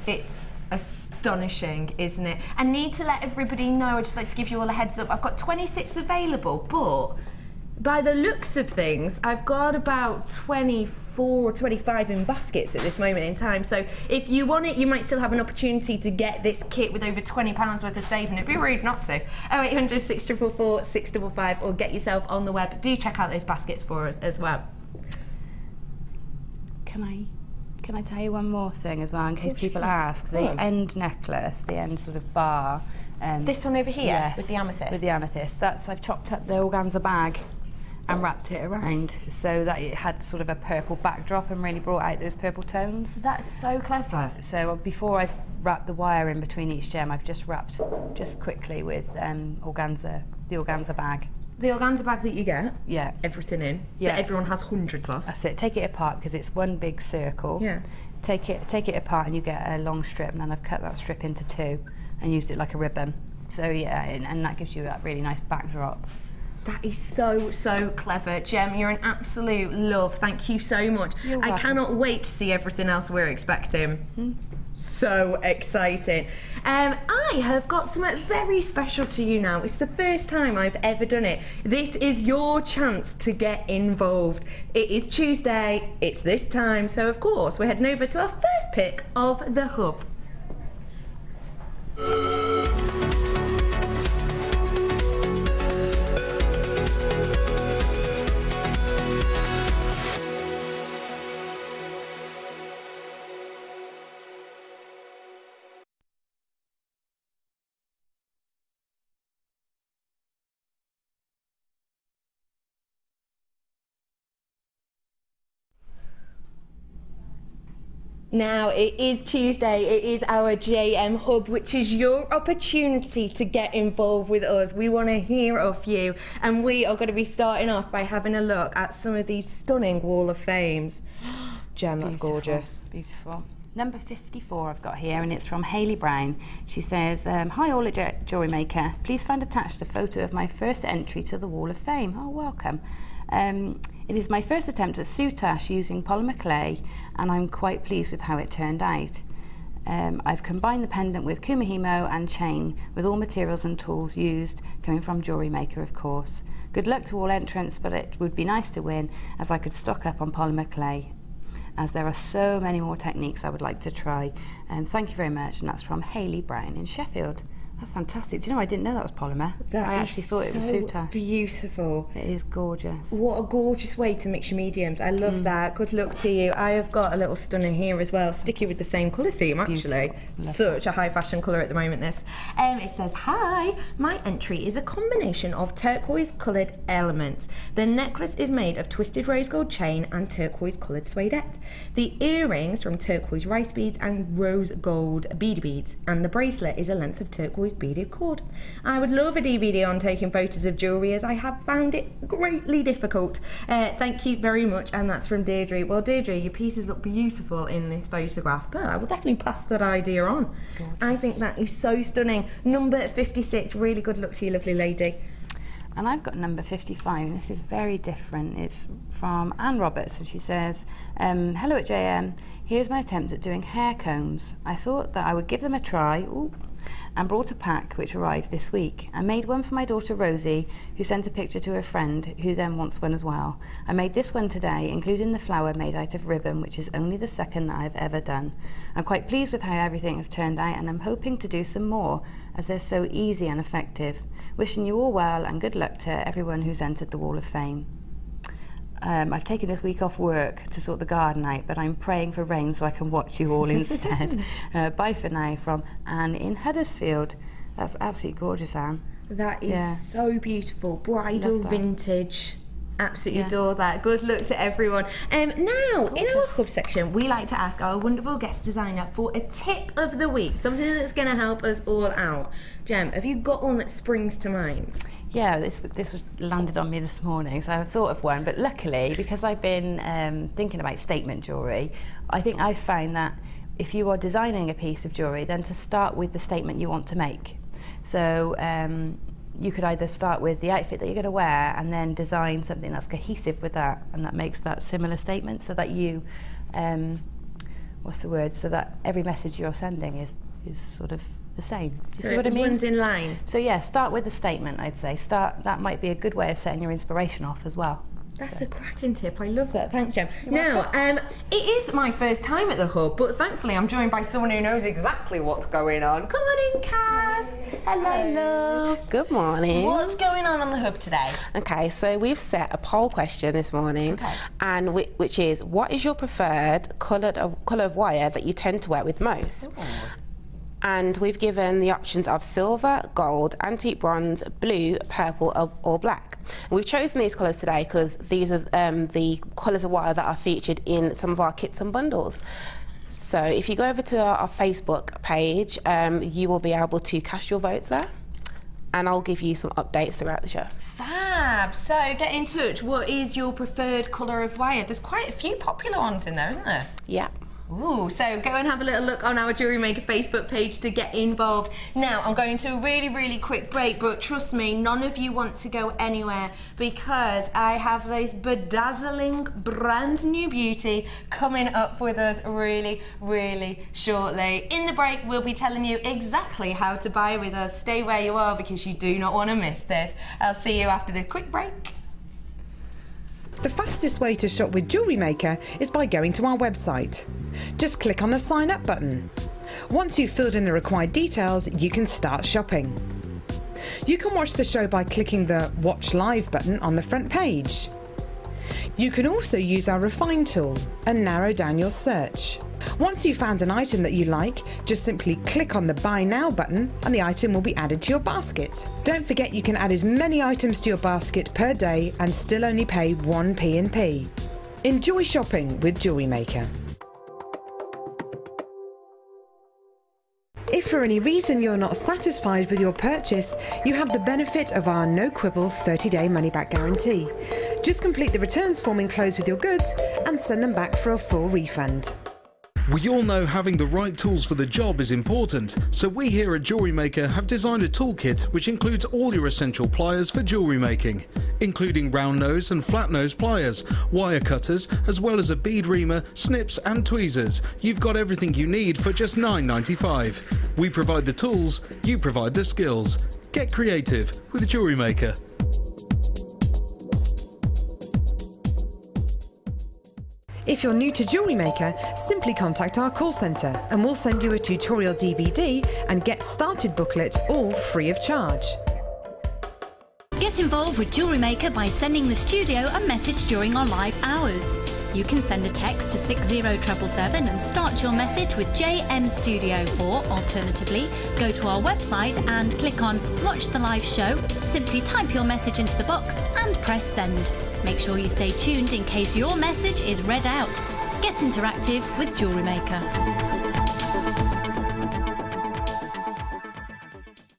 It's astonishing, isn't it? I need to let everybody know, I'd just like to give you all a heads up, I've got 26 available, but by the looks of things, I've got about 24 or 25 in baskets at this moment in time. So if you want it, you might still have an opportunity to get this kit with over £20 worth of saving. It'd be rude not to. 0800 644 655, or get yourself on the web. Do check out those baskets for us as well. Can I tell you one more thing as well, in case people ask? The end necklace, the end sort of bar. This one over here, yes, with the amethyst? With the amethyst. I've chopped up the organza bag and wrapped it around so that it had sort of a purple backdrop and really brought out those purple tones. That's so clever. So before I've wrapped the wire in between each gem, I've just wrapped just quickly with the organza bag. The organza bag that you get, yeah, everything in, that everyone has hundreds of. That's it. Take it apart because it's one big circle. Yeah. Take it apart and you get a long strip, and then I've cut that strip into 2 and used it like a ribbon. So yeah, and that gives you that really nice backdrop. That is so clever, Gem. You're an absolute love. Thank you so much. You're welcome. I cannot wait to see everything else we're expecting. So exciting. I have got something very special to you now. It's the first time I've ever done it. This is your chance to get involved. It is Tuesday, it's this time, so of course we're heading over to our first pick of the hub. Now, it is Tuesday, it is our JM Hub, which is your opportunity to get involved with us. We want to hear of you, and we are going to be starting off by having a look at some of these stunning Wall of Fames. Gem, that's gorgeous. Beautiful. Number 54 I've got here, and it's from Hayley Brown. She says, hi all at Jewellery Maker. Please find attached a photo of my first entry to the Wall of Fame. Oh, welcome. It is my first attempt at soutache using polymer clay, and I'm quite pleased with how it turned out. I've combined the pendant with kumihimo and chain, with all materials and tools used coming from Jewellery Maker, of course. Good luck to all entrants, but it would be nice to win, as I could stock up on polymer clay, as there are so many more techniques I would like to try. Thank you very much, and that's from Hayley Brown in Sheffield. That's fantastic. Do you know, I didn't know that was polymer. I actually thought it was soutache. Beautiful. It is gorgeous. What a gorgeous way to mix your mediums. I love that. Good luck to you. I have got a little stunner here as well, sticky with the same colour theme, actually. Such a high fashion colour at the moment, this. It says, hi, my entry is a combination of turquoise coloured elements. The necklace is made of twisted rose gold chain and turquoise coloured suedette. The earrings from turquoise rice beads and rose gold bead beads, and the bracelet is a length of turquoise with beaded cord. I would love a DVD on taking photos of jewellery, as I have found it greatly difficult. Thank you very much, and that's from Deirdre. Well, Deirdre, your pieces look beautiful in this photograph, but I will definitely pass that idea on. Gorgeous. I think that is so stunning. Number 56, really good luck to you, lovely lady. And I've got number 55, and this is very different. It's from Anne Roberts, and she says, hello at JM, here's my attempt at doing hair combs. I thought that I would give them a try, and brought a pack which arrived this week. I made one for my daughter Rosie, who sent a picture to her friend, who then wants one as well. I made this one today, including the flower made out of ribbon, which is only the second that I've ever done. I'm quite pleased with how everything has turned out, and I'm hoping to do some more, as they're so easy and effective. Wishing you all well, and good luck to everyone who's entered the Wall of Fame. I've taken this week off work to sort the garden out, but I'm praying for rain so I can watch you all instead. Bye for now, from Anne in Huddersfield. That's absolutely gorgeous, Anne. That is so beautiful. Bridal vintage. Absolutely adore that. Good luck to everyone. Now, in our hub section, we like to ask our wonderful guest designer for a tip of the week, something that's going to help us all out. Gem, have you got one that springs to mind? Yeah, this was landed on me this morning, so I thought of one, but luckily, because I've been thinking about statement jewellery, I think I've found that if you are designing a piece of jewellery, then to start with the statement you want to make. So you could either start with the outfit that you're going to wear and then design something that's cohesive with that, and that makes that similar statement, so that you, so that every message you're sending is sort of the same. You see what I mean? Everyone's in line. So yeah, start with the statement, I'd say. That might be a good way of setting your inspiration off as well. That's a cracking tip. I love that. Thanks, Gem. Now, it is my first time at the hub, but thankfully I'm joined by someone who knows exactly what's going on. Come on in, Cass. Hello, love. Good morning. What's going on the hub today? Okay, so we've set a poll question this morning, and which is, what is your preferred colour of wire that you tend to wear with most? Ooh. And we've given the options of silver, gold, antique bronze, blue, purple, or black. And we've chosen these colours today because these are the colours of wire that are featured in some of our kits and bundles. So if you go over to our Facebook page, you will be able to cast your votes there, and I'll give you some updates throughout the show. Fab. So get in touch. What is your preferred colour of wire? There's quite a few popular ones in there, isn't there? Yeah. Ooh, so go and have a little look on our Jewellery Maker Facebook page to get involved. Now, I'm going to a really, really quick break, but trust me, none of you want to go anywhere, because I have this bedazzling, brand new beauty coming up with us really, really shortly. In the break, we'll be telling you exactly how to buy with us. Stay where you are, because you do not want to miss this. I'll see you after this quick break. The fastest way to shop with Jewellery Maker is by going to our website. Just click on the sign up button. Once you've filled in the required details, you can start shopping. You can watch the show by clicking the Watch Live button on the front page. You can also use our Refine tool and narrow down your search. Once you've found an item that you like, just simply click on the Buy Now button and the item will be added to your basket. Don't forget you can add as many items to your basket per day and still only pay 1 P&P. Enjoy shopping with Jewellery Maker. If for any reason you're not satisfied with your purchase, you have the benefit of our no quibble 30-day money-back guarantee. Just complete the returns form enclosed with your goods and send them back for a full refund. We all know having the right tools for the job is important, so we here at Jewellery Maker have designed a toolkit which includes all your essential pliers for jewellery making, including round nose and flat nose pliers, wire cutters, as well as a bead reamer, snips and tweezers. You've got everything you need for just $9.95. We provide the tools, you provide the skills. Get creative with Jewellery Maker. If you're new to Jewellery Maker, simply contact our call centre and we'll send you a tutorial DVD and Get Started booklet, all free of charge. Get involved with Jewellery Maker by sending the studio a message during our live hours. You can send a text to 60777 and start your message with JM Studio, or alternatively, go to our website and click on Watch the Live Show, simply type your message into the box and press send. Make sure you stay tuned in case your message is read out. Get interactive with Jewellery Maker.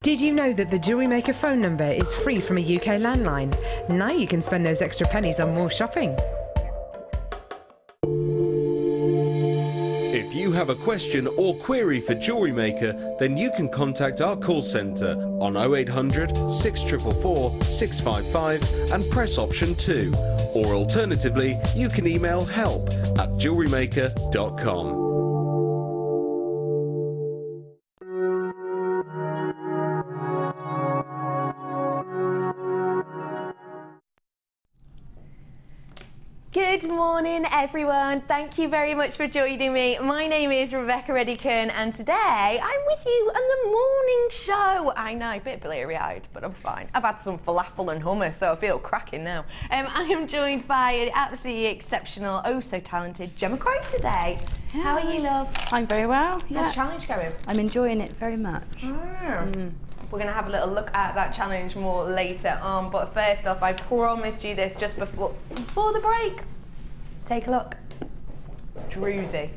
Did you know that the Jewellery Maker phone number is free from a UK landline? Now you can spend those extra pennies on more shopping. If you have a question or query for Jewellery Maker, then you can contact our call centre on 0800 644 655 and press option 2. Or alternatively, you can email help@jewellerymaker.com. Good morning, everyone. Thank you very much for joining me. My name is Rebecca Redican, and today I'm with you on the morning show. I know, a bit bleary-eyed, but I'm fine. I've had some falafel and hummus, so I feel cracking now. I am joined by an absolutely exceptional, oh so talented Gemma today. Yeah. How are you, love? I'm very well. How's Yeah. the challenge going? I'm enjoying it very much. We're going to have a little look at that challenge more later on, but first off, I promised you this just before the break. Take a look. Druzy.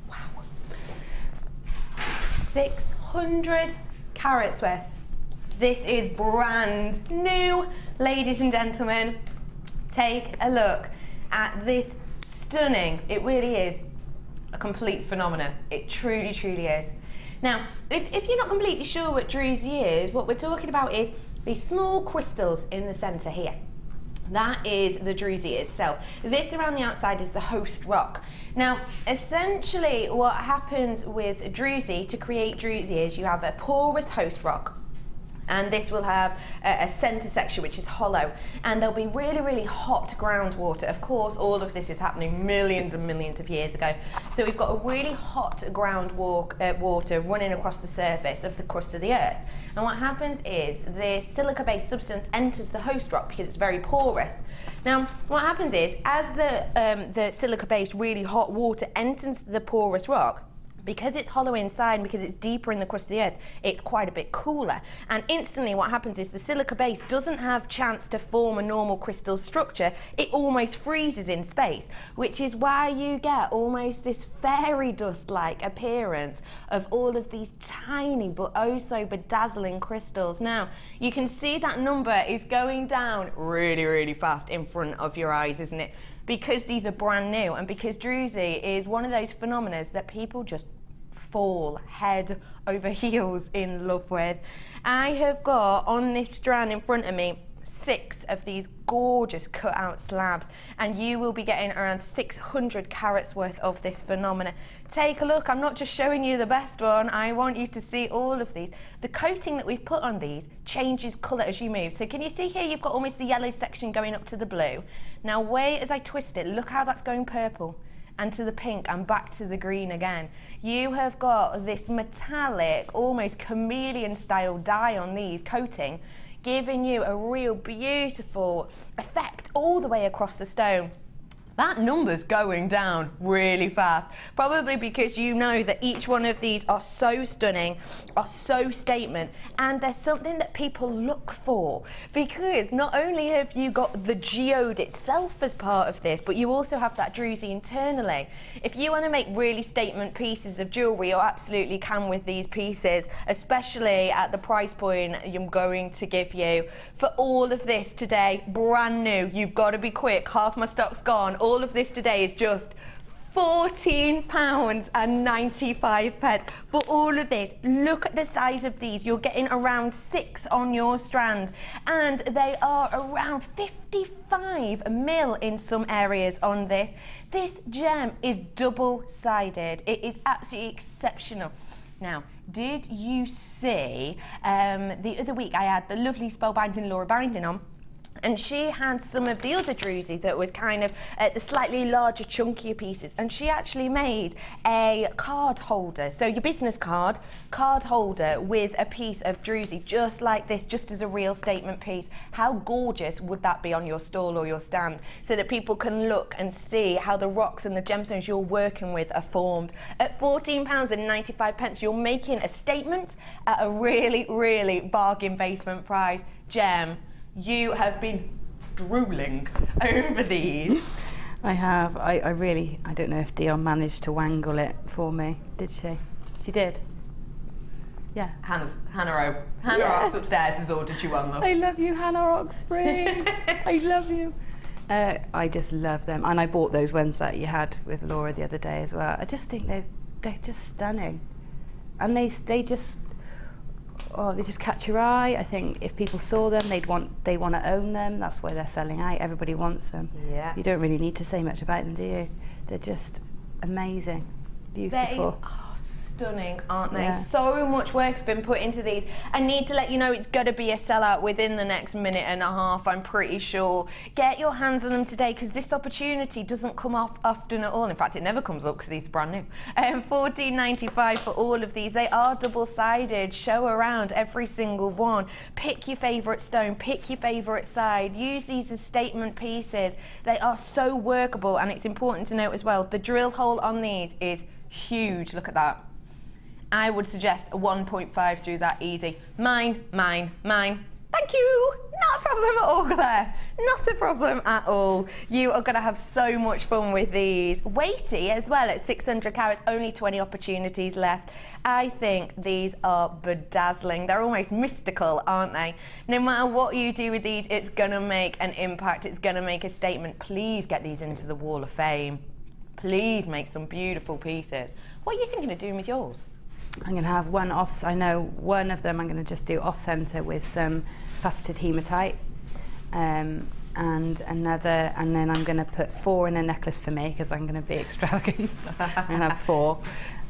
Wow. 600 carats worth. This is brand new, ladies and gentlemen. Take a look at this stunning, it really is a complete phenomenon. It truly, truly is. Now, if you're not completely sure what Druzy is, what we're talking about is these small crystals in the centre here. That is the Druzy itself. This around the outside is the host rock. Now, essentially what happens with Druzy, to create Druzy, is you have a porous host rock, and this will have a centre section which is hollow, and there'll be really, really hot groundwater. Of course, all of this is happening millions and millions of years ago. So we've got a really hot water running across the surface of the crust of the earth. And what happens is this silica-based substance enters the host rock because it's very porous. Now, what happens is, as the silica-based really hot water enters the porous rock, because it's hollow inside, because it's deeper in the crust of the earth, it's quite a bit cooler. And instantly what happens is the silica base doesn't have chance to form a normal crystal structure. It almost freezes in space, which is why you get almost this fairy dust-like appearance of all of these tiny but oh so bedazzling crystals. Now, you can see that number is going down really, really fast in front of your eyes, isn't it? Because these are brand new, and because Druzy is one of those phenomena that people just fall head over heels in love with. I have got on this strand in front of me 6 of these gorgeous cut out slabs, and you will be getting around 600 carats worth of this phenomena. Take a look. I'm not just showing you the best one, I want you to see all of these. The coating that we've put on these changes colour as you move. So can you see here, you've got almost the yellow section going up to the blue. Now wait as I twist it, look how that's going purple and to the pink and back to the green again. You have got this metallic, almost chameleon style dye on these coating, giving you a real beautiful effect all the way across the stone. That number's going down really fast, probably because you know that each one of these are so stunning, are so statement, and there's something that people look for, because not only have you got the geode itself as part of this, but you also have that Druzy internally. If you want to make really statement pieces of jewellery, you absolutely can with these pieces, especially at the price point I'm going to give you. For all of this today, brand new, you've got to be quick, half my stock's gone. All of this today is just £14.95 for all of this. Look at the size of these. You're getting around 6 on your strand, and they are around 55 mil in some areas on this. This gem is double-sided. It is absolutely exceptional. Now, did you see the other week I had the lovely spellbinding Laura Binding on? And she had some of the other Druzy that was kind of the slightly larger, chunkier pieces. And she actually made a card holder. So your business card holder with a piece of Druzy, just like this, just as a real statement piece. How gorgeous would that be on your stall or your stand? So that people can look and see how the rocks and the gemstones you're working with are formed. At £14.95, you're making a statement at a really, really bargain basement price. Gem, you have been drooling over these. I have. I don't know if Dion managed to wangle it for me. Did she? She did. Yeah. Hannah Rocks upstairs has ordered you one, love. I love you, Hannah Roxbury. I love you. I just love them, and I bought those ones that you had with Laura the other day as well. I just think they're just stunning, and they just catch your eye. I think if people saw them, they want to own them. That's why they're selling out. Everybody wants them. Yeah. You don't really need to say much about them, do you? They're just amazing, beautiful. They are stunning, aren't they? Yeah. So much work's been put into these. I need to let you know it's going to be a sellout within the next minute and a half, I'm pretty sure. Get your hands on them today, because this opportunity doesn't come off often at all. In fact, it never comes up because these are brand new. $14.95 for all of these. They are double-sided. Show around every single one. Pick your favourite stone, pick your favourite side. Use these as statement pieces. They are so workable, and it's important to note as well, the drill hole on these is huge. Look at that. I would suggest a 1.5 through that easy. Mine. Thank you. Not a problem at all, Claire. Not a problem at all. You are going to have so much fun with these. Weighty as well at 600 carats, only 20 opportunities left. I think these are bedazzling. They're almost mystical, aren't they? No matter what you do with these, it's going to make an impact. It's going to make a statement. Please get these into the Wall of Fame. Please make some beautiful pieces. What are you thinking of doing with yours? I'm going to have one off. I know one of them I'm going to just do off centre with some faceted hematite, and another, and then I'm going to put 4 in a necklace for me because I'm going to be extravagant. I'm going to have 4,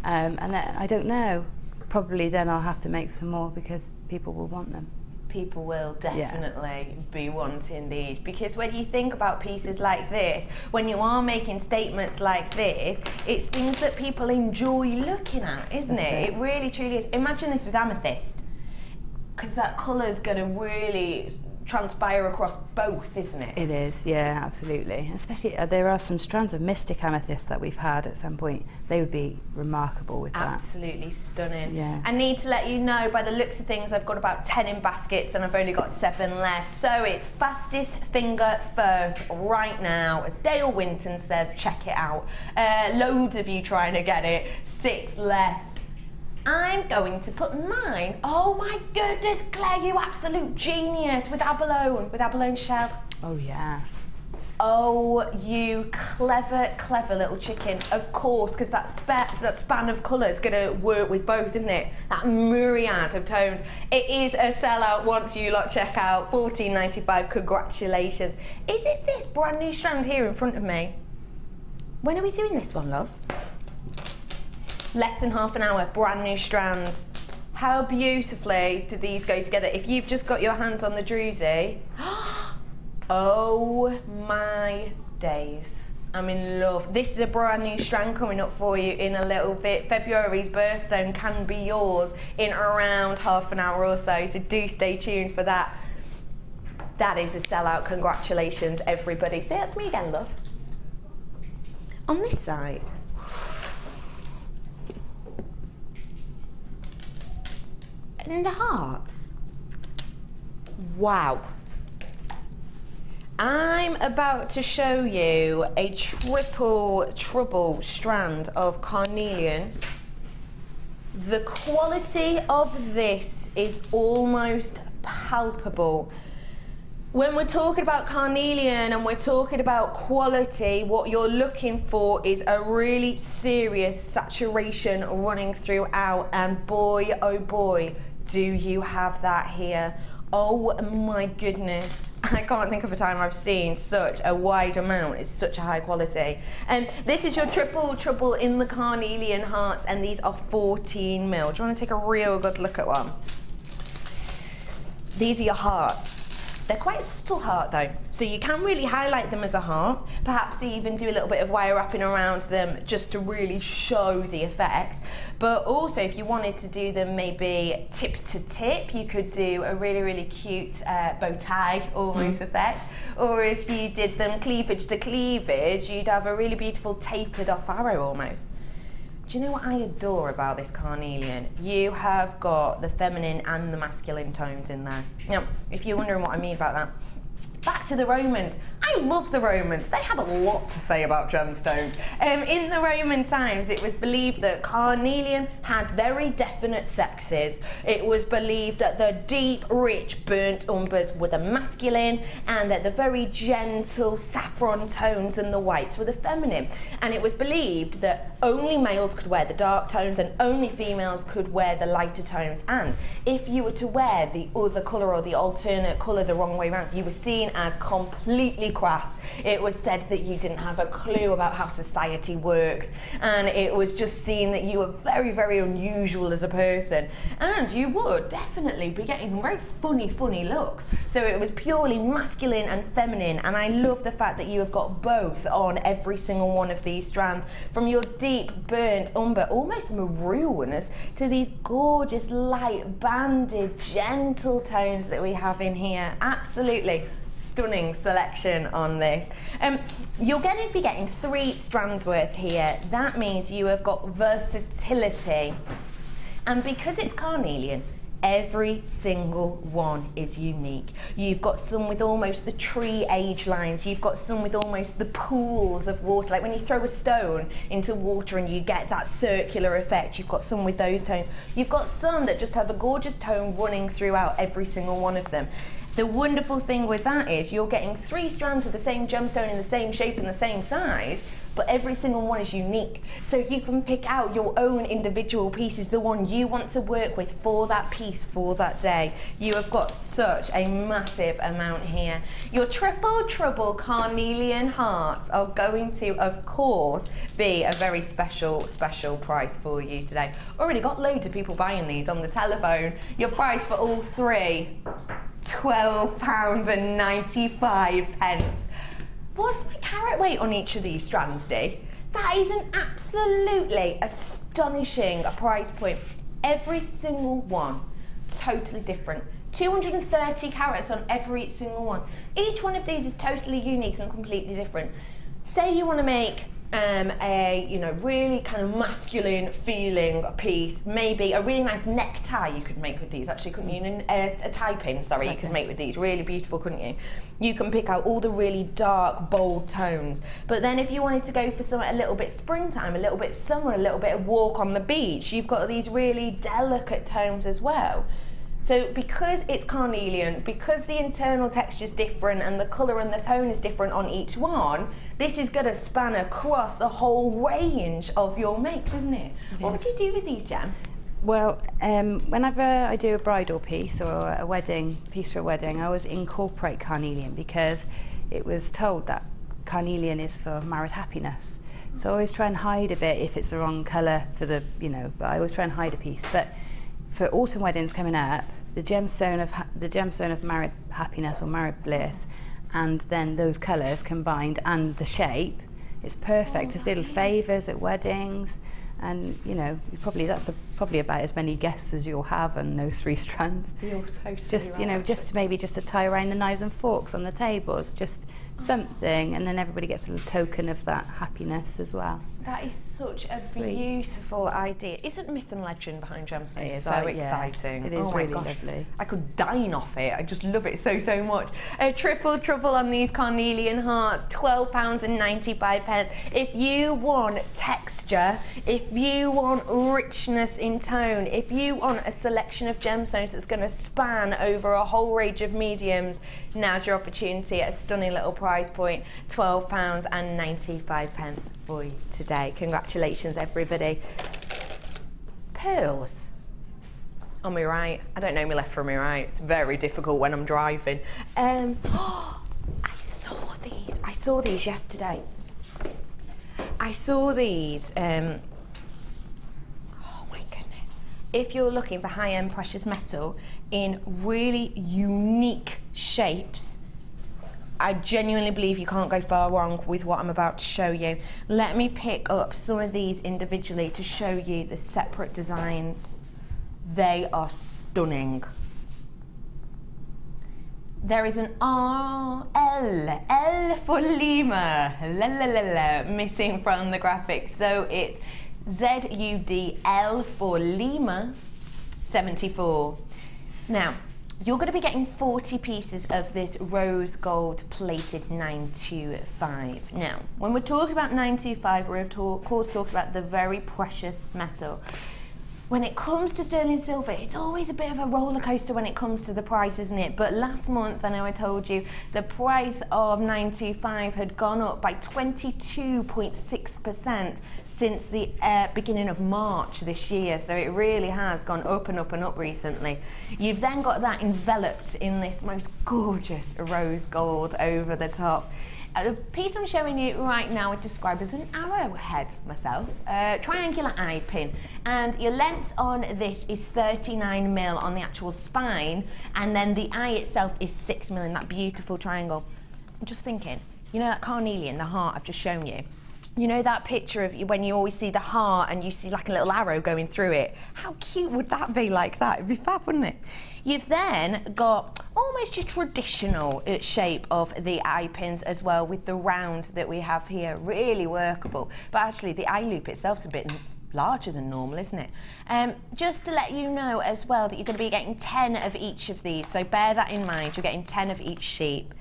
and then I don't know. Probably then I'll have to make some more because people will want them. People will definitely be wanting these, because when you think about pieces like this, when you are making statements like this, it's things that people enjoy looking at, isn't it? It really truly is. Imagine this with amethyst, because that colour's going to really transpire across both, isn't it? It is, yeah, absolutely. Especially there are some strands of mystic amethyst that we've had at some point. They would be remarkable with that. Absolutely stunning. Yeah. I need to let you know, by the looks of things, I've got about 10 in baskets and I've only got 7 left. So it's fastest finger first right now. As Dale Winton says, check it out. Loads of you trying to get it. 6 left. I'm going to put mine, oh my goodness, Claire, you absolute genius, with abalone shell. Oh yeah. Oh, you clever little chicken. Of course, because that span of colour is going to work with both, isn't it? That myriad of tones. It is a sellout once you lot check out. $14.95, congratulations. Is it this brand new strand here in front of me? When are we doing this one, love? Less than half an hour, brand new strands. How beautifully do these go together? If you've just got your hands on the Druzy, oh my days. I'm in love. This is a brand new strand coming up for you in a little bit. February's birth zone can be yours in around half an hour or so do stay tuned for that. That is a sellout. Congratulations, everybody. Say that to me again, love. On this side. And the hearts. Wow. I'm about to show you a triple trouble strand of Carnelian. The quality of this is almost palpable. When we're talking about Carnelian and we're talking about quality, what you're looking for is a really serious saturation running throughout, and boy, oh boy, do you have that here. Oh my goodness. I can't think of a time I've seen such a wide amount. It's such a high quality. And this is your triple trouble in the Carnelian hearts, and these are 14 mil. Do you want to take a real good look at one? These are your hearts. They're quite a subtle heart though, so you can really highlight them as a heart, perhaps even do a little bit of wire wrapping around them just to really show the effect. But also if you wanted to do them maybe tip to tip, you could do a really cute bow tie almost effect. Or if you did them cleavage to cleavage, you'd have a really beautiful tapered off arrow almost. Do you know what I adore about this Carnelian? You have got the feminine and the masculine tones in there. Now, if you're wondering what I mean about that, back to the Romans. I love the Romans. They had a lot to say about gemstones. In the Roman times, it was believed that carnelian had very definite sexes. It was believed that the deep, rich, burnt umbers were the masculine, and that the very gentle saffron tones and the whites were the feminine. And it was believed that only males could wear the dark tones and only females could wear the lighter tones. And if you were to wear the other colour or the alternate colour the wrong way around, you were seen as completely crass. It was said that you didn't have a clue about how society works, and it was just seen that you were very, very unusual as a person, and you would definitely be getting some very funny looks. So it was purely masculine and feminine, and I love the fact that you have got both on every single one of these strands, from your deep burnt umber, almost maroon, to these gorgeous light banded gentle tones that we have in here. Absolutely stunning selection on this. You're going to be getting 3 strands worth here. That means you have got versatility, and because it's carnelian, every single one is unique. You've got some with almost the tree age lines, you've got some with almost the pools of water, like when you throw a stone into water and you get that circular effect. You've got some with those tones. You've got some that just have a gorgeous tone running throughout every single one of them. The wonderful thing with that is you're getting 3 strands of the same gemstone in the same shape and the same size, but every single one is unique. So you can pick out your own individual pieces, the one you want to work with for that piece, for that day. You have got such a massive amount here. Your triple trouble carnelian hearts are going to, of course, be a very special price for you today. Already got loads of people buying these on the telephone. Your price for all 3, £12.95. What's my carat weight on each of these strands, Dee? That is an absolutely astonishing price point. Every single one totally different. 230 carats on every single one. Each one of these is totally unique and completely different. Say you want to make a really kind of masculine feeling piece, maybe a really nice necktie you could make with these, actually, couldn't you? A tie pin, sorry, you could make with these, really beautiful, couldn't you? You can pick out all the really dark, bold tones. But then if you wanted to go for something a little bit springtime, a little bit summer, a little bit of walk on the beach, you've got these really delicate tones as well. So because it's carnelian, because the internal texture is different and the colour and the tone is different on each one, this is going to span across a whole range of your makes, isn't it? What would you do with these, Gem? Well, whenever I do a bridal piece or a wedding piece for a wedding, I always incorporate carnelian, because it was told that carnelian is for married happiness. So I always try and hide a bit if it's the wrong colour for the, but I always try and hide a piece. But for autumn weddings coming up, the gemstone of married happiness or married bliss, and then those colours combined and the shape, it's perfect. It's little favours at weddings, and that's probably about as many guests as you'll have on those 3 strands. You're so just right. Just to tie around the knives and forks on the tables, just something, and then everybody gets a little token of that happiness as well. That is such a beautiful idea. Isn't myth and legend behind gemstones so exciting? It is really lovely. I could dine off it. I just love it so much. A triple trouble on these carnelian hearts, £12.95. If you want texture, if you want richness in tone, if you want a selection of gemstones that's going to span over a whole range of mediums, now's your opportunity at a stunning little price point, £12.95 for you today. Congratulations, everybody. Pearls on my right. I don't know my left from my right. It's very difficult when I'm driving. I saw these yesterday. I saw these. Oh my goodness. If you're looking for high-end precious metal in really unique shapes, I genuinely believe you can't go far wrong with what I'm about to show you. Let me pick up some of these individually to show you the separate designs. They are stunning. There is an L for Lima, missing from the graphics. So it's ZUDL for Lima 74. Now, you're going to be getting 40 pieces of this rose gold plated 925. Now, when we're talking about 925, we're of course talking about the very precious metal. When it comes to sterling silver, it's always a bit of a roller coaster when it comes to the price, isn't it? But last month, I know I told you, the price of 925 had gone up by 22.6% since the beginning of March this year. So it really has gone up and up and up recently. You've then got that enveloped in this most gorgeous rose gold over the top. The piece I'm showing you right now I describe as an arrowhead myself, triangular eye pin, and your length on this is 39mm on the actual spine, and then the eye itself is 6mm in that beautiful triangle. I'm just thinking, you know that carnelian, the heart I've just shown you? You know that picture of when you always see the heart and you see like a little arrow going through it? How cute would that be like that? It'd be fab, wouldn't it? You've then got almost your traditional shape of the eye pins as well, with the round that we have here, really workable. But actually the eye loop itself's a bit larger than normal, isn't it? Just to let you know as well that you're going to be getting 10 of each of these, so bear that in mind. You're getting 10 of each sheep.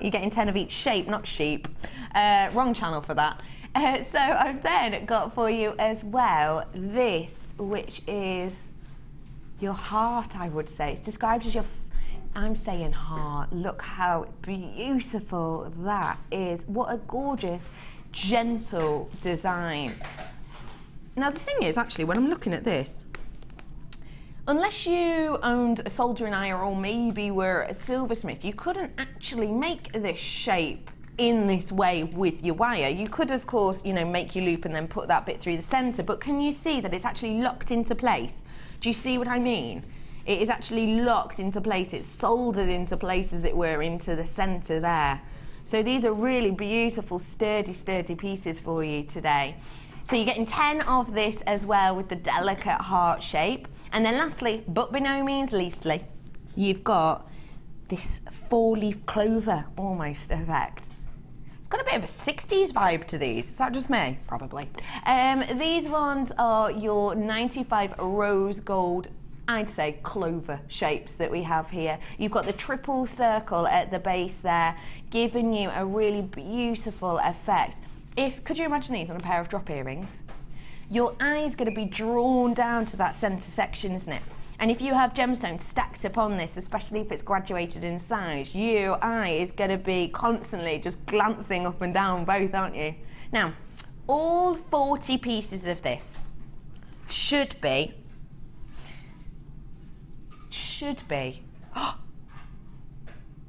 You're getting 10 of each shape, not sheep. Wrong channel for that. So I've then got for you as well this, which is your heart, I would say. It's described as your, I'm saying heart. Look how beautiful that is. What a gorgeous, gentle design. Now the thing is, actually, when I'm looking at this, unless you owned a soldering iron or maybe were a silversmith, you couldn't actually make this shape in this way with your wire. You could, of course, you know, make your loop and then put that bit through the center, but can you see that it's actually locked into place? Do you see what I mean? It is actually locked into place. It's soldered into place, as it were, into the center there. So these are really beautiful, sturdy pieces for you today. So you're getting 10 of this as well with the delicate heart shape. And then lastly, but by no means leastly, you've got this 4-leaf clover almost effect. It's got a bit of a 60s vibe to these. Is that just me? Probably. These ones are your 95 rose gold, I'd say, clover shapes that we have here. You've got the triple circle at the base there, giving you a really beautiful effect. Could you imagine these on a pair of drop earrings? Your eye is going to be drawn down to that center section, isn't it? And if you have gemstones stacked upon this, especially if it's graduated in size, your eye is going to be constantly just glancing up and down both, aren't you? Now, all 40 pieces of this should be,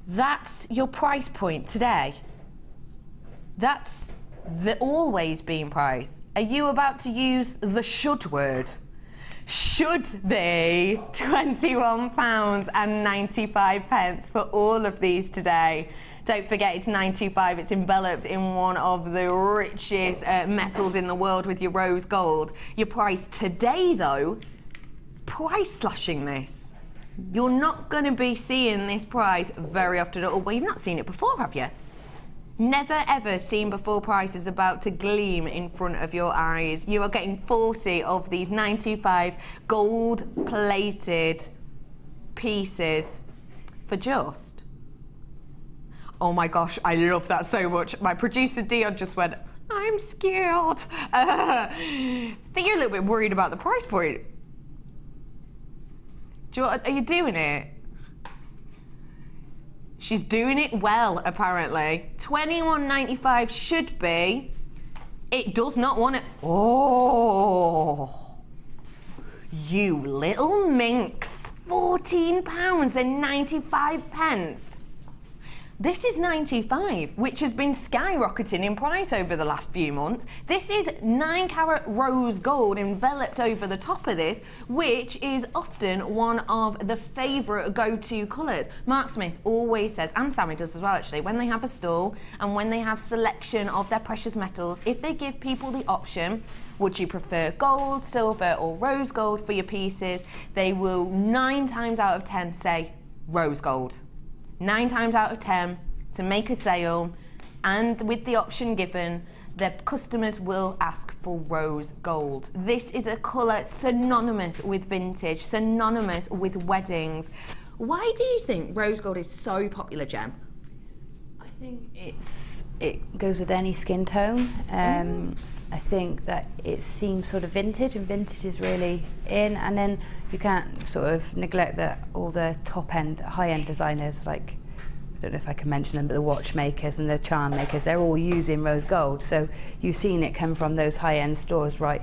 that's your price point today. That's the always being price. Are you about to use the should word? Should be £21.95 for all of these today. Don't forget, it's 925. It's enveloped in one of the richest metals in the world with your rose gold. Your price today, though, price slashing this. You're not going to be seeing this price very often at all. Well, you've not seen it before, have you? Never ever seen before prices about to gleam in front of your eyes. You are getting 40 of these 925 gold plated pieces for just, oh my gosh, I love that so much. My producer Dion just went, I'm scared. I think you're a little bit worried about the price point. Are you doing it? She's doing it well, apparently. $21.95 should be. It does not want it. Oh, you little minx. £14.95. This is 925, which has been skyrocketing in price over the last few months. This is 9-carat rose gold enveloped over the top of this, which is often one of the favourite go-to colours. Mark Smith always says, and Sammy does as well actually, when they have a stall and when they have selection of their precious metals, if they give people the option, would you prefer gold, silver or rose gold for your pieces, they will 9 times out of 10 say rose gold. 9 times out of 10 to make a sale, and with the option given, the customers will ask for rose gold. This is a colour synonymous with vintage, synonymous with weddings. Why do you think rose gold is so popular, Gem? I think it goes with any skin tone. I think that it seems sort of vintage, and vintage is really in, and then you can't sort of neglect that all the top-end, high-end designers, like, I don't know if I can mention them, but the watchmakers and the charm makers, they're all using rose gold. So you've seen it come from those high-end stores right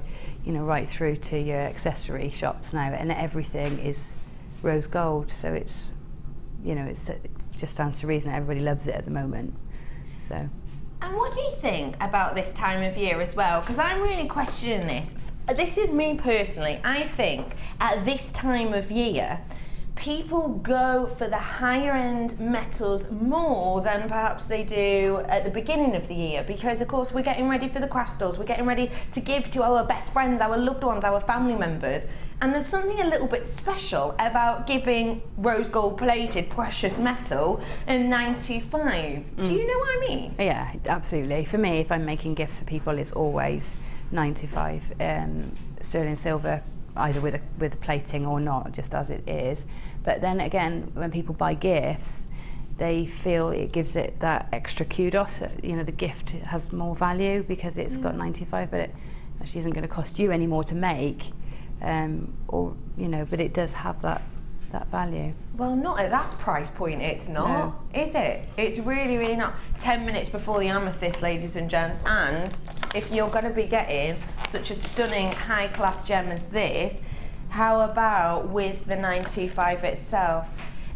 through to your accessory shops now, and everything is rose gold. So it's, it just stands to reason that everybody loves it at the moment. So. And what do you think about this time of year as well? Because I'm really questioning this. This is me personally. I think at this time of year, people go for the higher end metals more than perhaps they do at the beginning of the year, because of course we're getting ready for the craft stores, we're getting ready to give to our best friends, our loved ones, our family members. And there's something a little bit special about giving rose gold plated precious metal in 925. Do you know what I mean? Yeah, absolutely. For me, if I'm making gifts for people, it's always 925 sterling silver, either with a plating or not, just as it is. But then again, when people buy gifts, they feel it gives it that extra kudos. The gift has more value because it's got 95, but it actually isn't going to cost you any more to make. But it does have that value. Well, not at that price point, it's not, no. Is it? It's really, really not. 10 minutes before the amethyst, ladies and gents, and if you're going to be getting such a stunning high-class gem as this, how about with the 925 itself?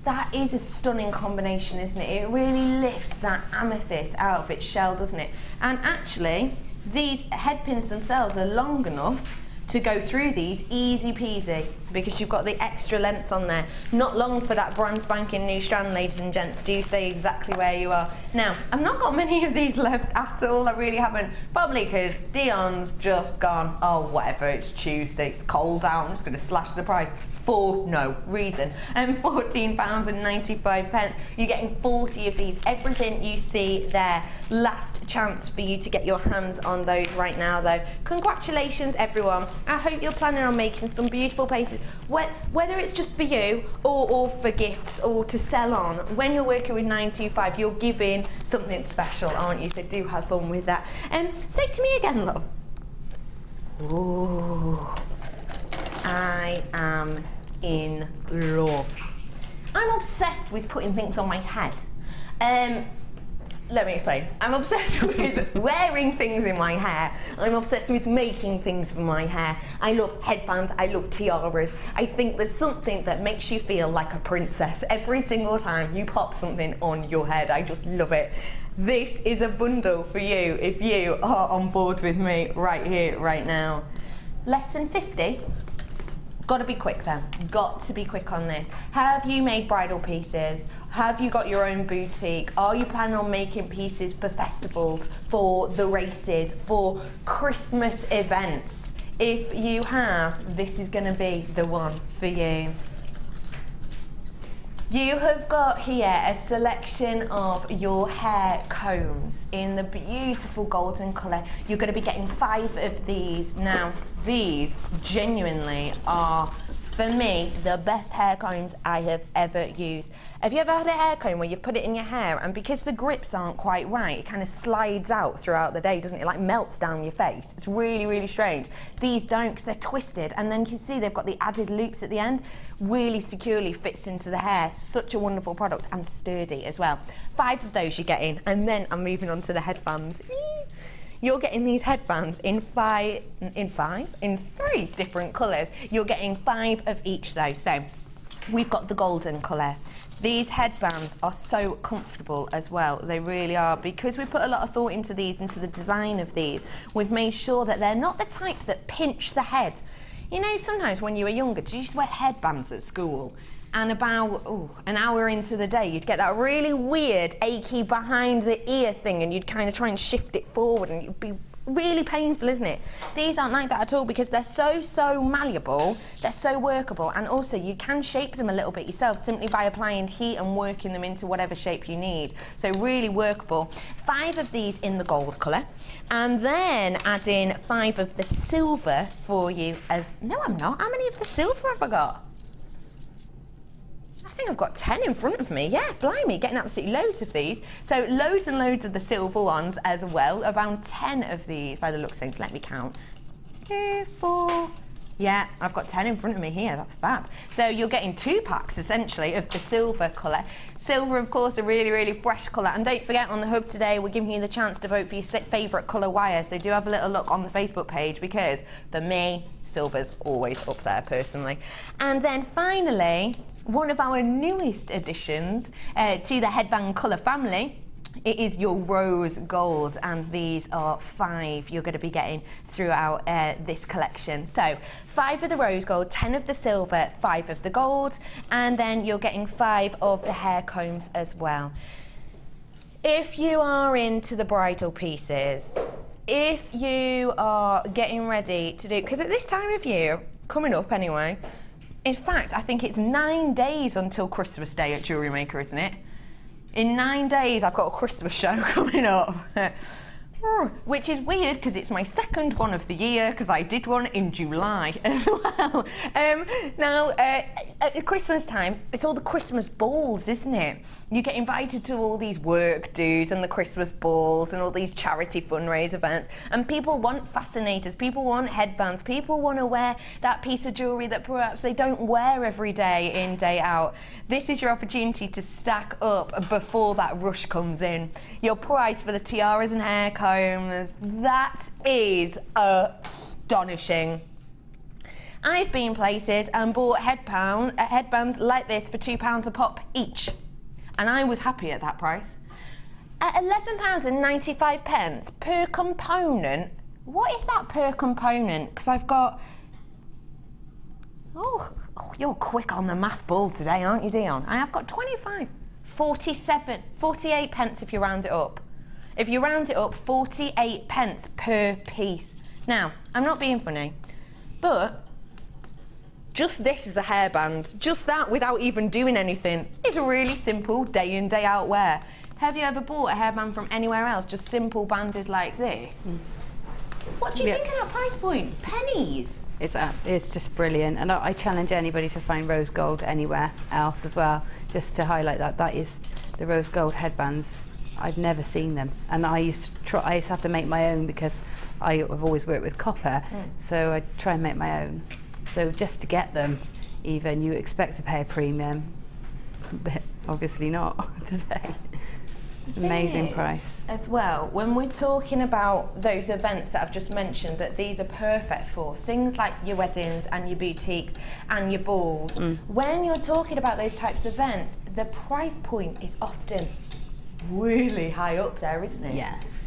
That is a stunning combination, isn't it? It really lifts that amethyst out of its shell, doesn't it? And actually, these head pins themselves are long enough to go through these easy peasy, because you've got the extra length on there. Not long for that brand spanking new strand, ladies and gents. Do stay exactly where you are. Now, I've not got many of these left at all. I really haven't. Probably because Dion's just gone, oh, whatever, it's Tuesday, it's cold out, I'm just going to slash the price. For no reason. And £14.95. You're getting 40 of these. Everything you see there. Last chance for you to get your hands on those right now, though. Congratulations, everyone. I hope you're planning on making some beautiful pieces, whether it's just for you or for gifts or to sell on. When you're working with 925, you're giving something special, aren't you? So do have fun with that. Say to me again, love. Ooh. I am in love. I'm obsessed with putting things on my head. Let me explain. I'm obsessed with wearing things in my hair. I'm obsessed with making things for my hair. I love headbands, I love tiaras. I think there's something that makes you feel like a princess every single time you pop something on your head. I just love it. This is a bundle for you if you are on board with me right here, right now. Less than 50? Got to be quick then. Got to be quick on this. Have you made bridal pieces? Have you got your own boutique? Are you planning on making pieces for festivals, for the races, for Christmas events? If you have, this is going to be the one for you. You have got here a selection of your hair combs in the beautiful golden colour. You're going to be getting 5 of these. Now, these genuinely are, for me, the best hair combs I have ever used. Have you ever had a hair comb where you've put it in your hair and because the grips aren't quite right, it kind of slides out throughout the day, doesn't it? It like melts down your face. It's really, really strange. These don't, because they're twisted, and then you can see they've got the added loops at the end. Really securely fits into the hair. Such a wonderful product, and sturdy as well. 5 of those you're getting, and then I'm moving on to the headbands. You're getting these headbands in 3 different colours. You're getting 5 of each though. So we've got the golden colour. These headbands are so comfortable as well. They really are. Because we put a lot of thought into these, into the design of these, we've made sure that they're not the type that pinch the head. You know, sometimes when you were younger, did you used to wear headbands at school? And about an hour into the day, you'd get that really weird, achy behind the ear thing, and you'd kind of try and shift it forward, and you'd be really painful, isn't it? These aren't like that at all because they're so malleable, they're so workable, and also you can shape them a little bit yourself simply by applying heat and working them into whatever shape you need. So really workable. 5 of these in the gold colour, and then add in 5 of the silver for you as, no I'm not, how many of the silver have I got? I think I've got 10 in front of me. Yeah, blimey, getting absolutely loads of these. So loads and loads of the silver ones as well. Around 10 of these by the looks of things. Let me count. 2, 4. Yeah, I've got 10 in front of me here. That's fab. So you're getting 2 packs essentially of the silver colour. Silver, of course, a really fresh colour. And don't forget, on the hub today, we're giving you the chance to vote for your favourite colour wire. So do have a little look on the Facebook page because for me, silver's always up there personally. And then finally, one of our newest additions to the headband colour family, it is your rose gold, and these are 5 you're going to be getting throughout this collection. So 5 of the rose gold, 10 of the silver, 5 of the gold, and then you're getting 5 of the hair combs as well. If you are into the bridal pieces, if you are getting ready to do, because at this time of year, coming up anyway, in fact, I think it's 9 days until Christmas Day at Jewellery Maker, isn't it? In 9 days, I've got a Christmas show coming up. Which is weird because it's my 2nd one of the year because I did one in July as well. Now, at Christmas time, it's all the Christmas balls, isn't it? You get invited to all these work do's and the Christmas balls and all these charity fundraise events, and people want fascinators, people want headbands, people want to wear that piece of jewellery that perhaps they don't wear every day in, day out. This is your opportunity to stack up before that rush comes in. Your price for the tiaras and hair combs, that is astonishing. I've been places and bought headbands like this for £2 a pop each, and I was happy at that price. At £11.95 per component. What is that per component? Because I've got, oh, you're quick on the math ball today, aren't you, Dion? I have got 25, 47, 48 pence if you round it up. If you round it up, 48 pence per piece. Now, I'm not being funny, but just this is a hairband. Just that, without even doing anything, is a really simple day in, day out wear. Have you ever bought a hairband from anywhere else, just simple banded like this? What do you think of that price point? Pennies. It's just brilliant, and I challenge anybody to find rose gold anywhere else as well, just to highlight that. That is the rose gold headbands. I've never seen them, and I used to have to make my own because I've always worked with copper, so I try and make my own. So just to get them, even, you expect to pay a premium, but obviously not today. Amazing price. As well, when we're talking about those events that I've just mentioned that these are perfect for, things like your weddings and your boutiques and your balls, when you're talking about those types of events, the price point is often really high up there, isn't it?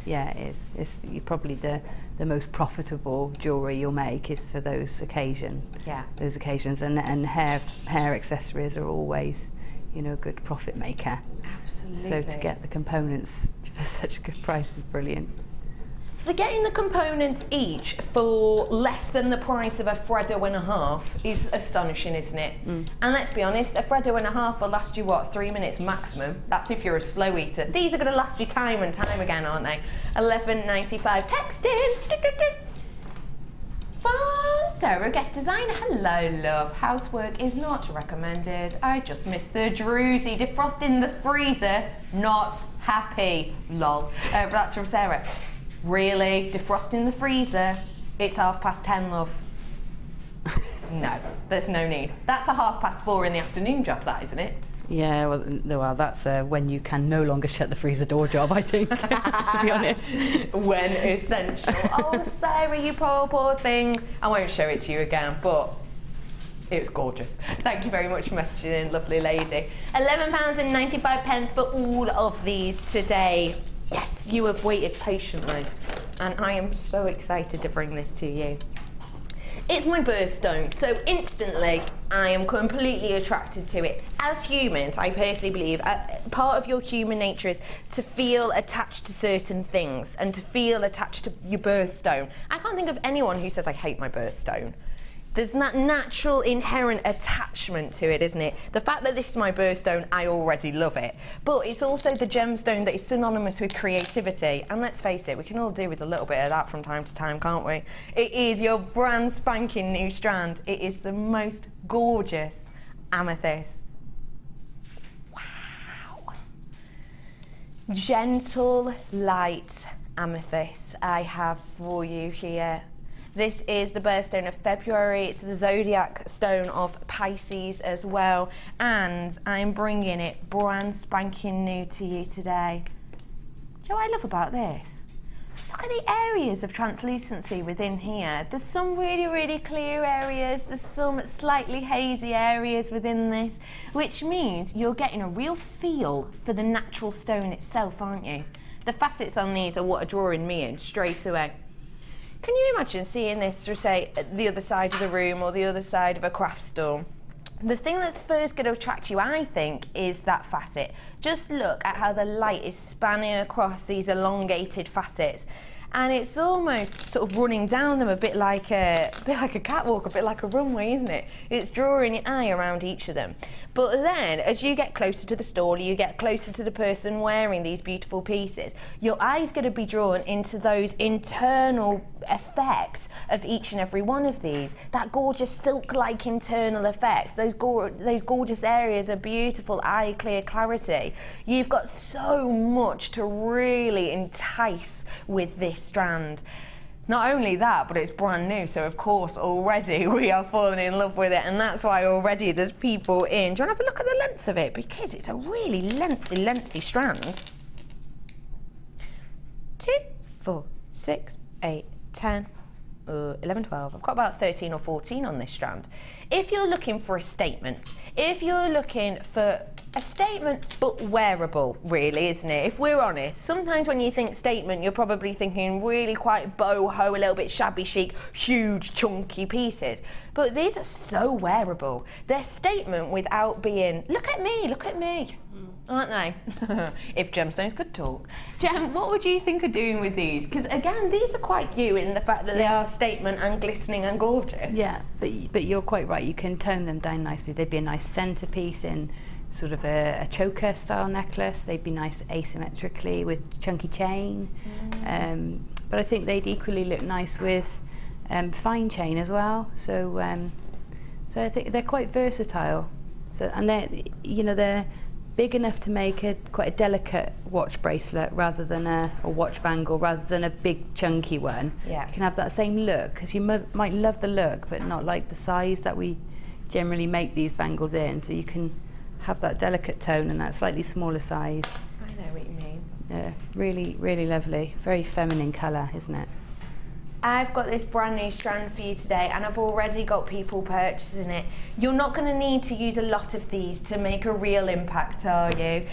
Yeah, it is. It's probably the most profitable jewellery you'll make is for those occasions. Yeah. Those occasions, and hair accessories are always, you know, a good profit maker. Absolutely. So to get the components for such a good price is brilliant. For getting the components each for less than the price of a Freddo and a half is astonishing, isn't it? And let's be honest, a Freddo and a half will last you, what, 3 minutes maximum? That's if you're a slow eater. These are going to last you time and time again, aren't they? £11.95. Text in! From Sarah, guest designer. Hello, love. Housework is not recommended. I just missed the Druzy. Defrost in the freezer. Not happy. Lol. But that's from Sarah. Really? Defrost in the freezer? It's 10:30, love. No, there's no need. That's a 4:30 in the afternoon job, that, isn't it? Yeah, well that's when you can no longer shut the freezer door job, I think, to be honest. When essential. Oh, Sarah, you poor thing. I won't show it to you again, but it was gorgeous. Thank you very much for messaging in, lovely lady. £11.95 for all of these today. Yes, you have waited patiently, and I am so excited to bring this to you. It's my birthstone, so instantly I am completely attracted to it. As humans, I personally believe part of your human nature is to feel attached to certain things and to feel attached to your birthstone. I can't think of anyone who says, I hate my birthstone. There's that natural inherent attachment to it, isn't it? The fact that this is my birthstone, I already love it. But it's also the gemstone that is synonymous with creativity. And let's face it, we can all do with a little bit of that from time to time, can't we? It is your brand spanking new strand. It is the most gorgeous amethyst. Wow. Gentle, light amethyst I have for you here. This is the birthstone of February. It's the zodiac stone of Pisces as well. And I'm bringing it brand spanking new to you today. Do you know what I love about this? Look at the areas of translucency within here. There's some really, really clear areas. There's some slightly hazy areas within this, which means you're getting a real feel for the natural stone itself, aren't you? The facets on these are what are drawing me in straight away. Can you imagine seeing this, for say, at the other side of the room or the other side of a craft store? The thing that's first going to attract you, I think, is that facet. Just look at how the light is spanning across these elongated facets. And it's almost sort of running down them a bit like a catwalk, a bit like a runway, isn't it? It's drawing your eye around each of them. But then, as you get closer to the store, you get closer to the person wearing these beautiful pieces, your eye's going to be drawn into those internal effects of each and every one of these. That gorgeous silk-like internal effect, those gorgeous areas of beautiful eye clear clarity. You've got so much to really entice with this strand. Not only that, but it's brand new, so of course already we are falling in love with it, and that's why already there's people in. Do you want to have a look at the length of it? Because it's a really lengthy strand. 2, 4, 6, 8, 10, 11, 12. I've got about 13 or 14 on this strand. If you're looking for a statement, if you're looking for a statement but wearable, really, isn't it? If we're honest, sometimes when you think statement, you're probably thinking really quite boho, a little bit shabby chic, huge chunky pieces. But these are so wearable. They're statement without being, look at me, aren't they? If gemstones could talk. Gem, what would you think of doing with these? Because again, these are quite you in the fact that they are statement and glistening and gorgeous. Yeah, but you're quite right. You can tone them down nicely. They'd be a nice centerpiece in sort of a choker style necklace. They'd be nice asymmetrically with chunky chain. But I think they'd equally look nice with fine chain as well. So I think they're quite versatile. So, and they're big enough to make quite a delicate watch bracelet rather than a watch bangle, rather than a big chunky one. Yeah. You can have that same look, because you might love the look but not like the size that we generally make these bangles in. So you can have that delicate tone and that slightly smaller size. I know what you mean. Yeah, really, really lovely. Very feminine colour, isn't it? I've got this brand new strand for you today, and I've already got people purchasing it. You're not going to need to use a lot of these to make a real impact, are you?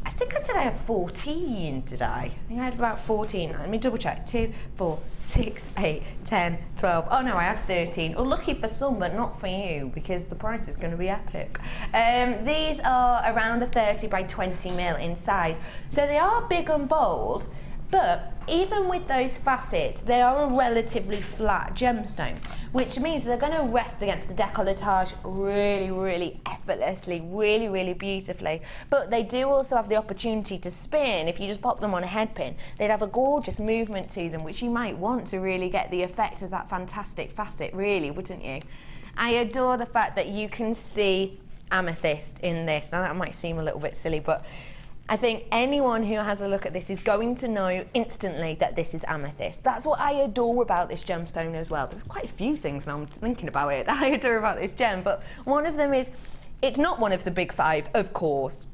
I think I said I had 14, did I? I think I had about 14. Let me double check. 2, 4, 6, 8, 10, 12. Oh no, I had 13. Oh, lucky for some, but not for you, because the price is going to be epic. These are around a 30 by 20 mil in size. So they are big and bold, but even with those facets, they are a relatively flat gemstone, which means they're going to rest against the décolletage really, really effortlessly, really, really beautifully. But they do also have the opportunity to spin. If you just pop them on a head pin, they'd have a gorgeous movement to them, which you might want to really get the effect of that fantastic facet, really, wouldn't you? I adore the fact that you can see amethyst in this. Now that might seem a little bit silly, but I think anyone who has a look at this is going to know instantly that this is amethyst. That's what I adore about this gemstone as well. There's quite a few things now I'm thinking about it that I adore about this gem, but one of them is, it's not one of the big 5, of course,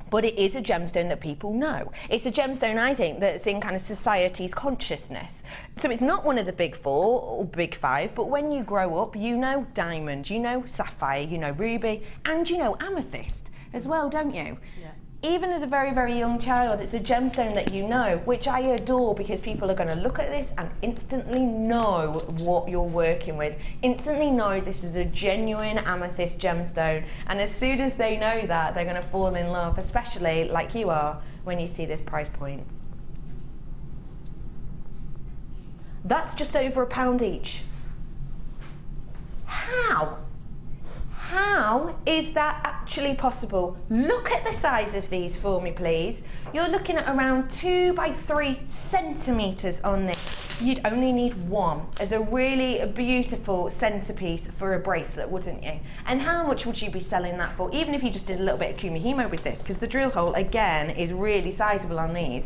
but it is a gemstone that people know. It's a gemstone, I think, that's in kind of society's consciousness. So it's not one of the big 4 or big 5, but when you grow up, you know diamond, you know sapphire, you know ruby, and you know amethyst as well, don't you? Yeah. even as a very, very young child, it's a gemstone that you know, which I adore because people are going to look at this and instantly know what you're working with, instantly know this is a genuine amethyst gemstone, and as soon as they know that, they're going to fall in love, especially like you are when you see this price point. That's just over £1 each. How? How is that actually possible? Look at the size of these for me, please. You're looking at around 2 by 3 centimetres on this. You'd only need one as a really beautiful centerpiece for a bracelet, wouldn't you? And how much would you be selling that for, even if you just did a little bit of kumihimo with this? Because the drill hole, again, is really sizable on these.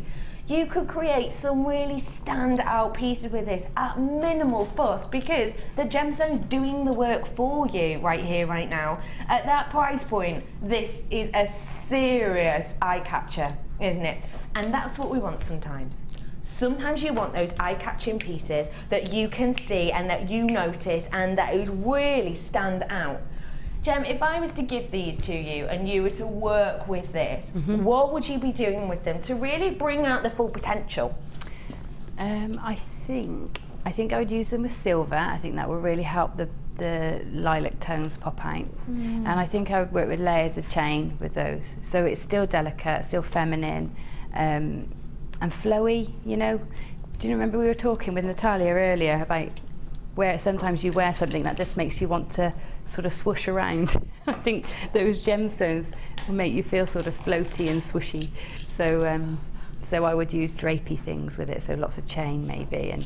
You could create some really standout pieces with this at minimal fuss because the gemstone's doing the work for you right here, right now. At that price point, this is a serious eye catcher, isn't it? And that's what we want sometimes. Sometimes you want those eye-catching pieces that you can see and that you notice and that would really stand out. Gem, if I was to give these to you and you were to work with this, what would you be doing with them to really bring out the full potential? I think I would use them with silver. I think that will really help the lilac tones pop out. And I think I would work with layers of chain with those. So it's still delicate, still feminine, and flowy, you know. Do you remember we were talking with Natalia earlier about where sometimes you wear something that just makes you want to sort of swoosh around? I think those gemstones will make you feel sort of floaty and swooshy. So so I would use drapey things with it, so lots of chain maybe, and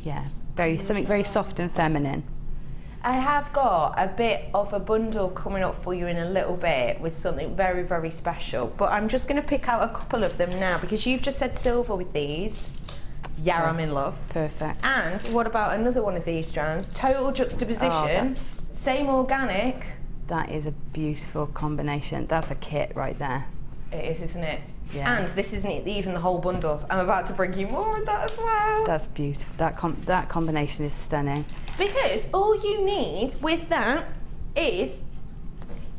yeah, something very soft and feminine. I have got a bit of a bundle coming up for you in a little bit with something very, very special, but I'm just going to pick out a couple of them now because you've just said silver with these. Yeah, I'm in love. Perfect. And what about another one of these strands? Total juxtaposition, same organic. That is a beautiful combination. That's a kit right there. It is, isn't it? Yeah. And this isn't even the whole bundle. I'm about to bring you more of that as well. That's beautiful. That combination is stunning. Because all you need with that is,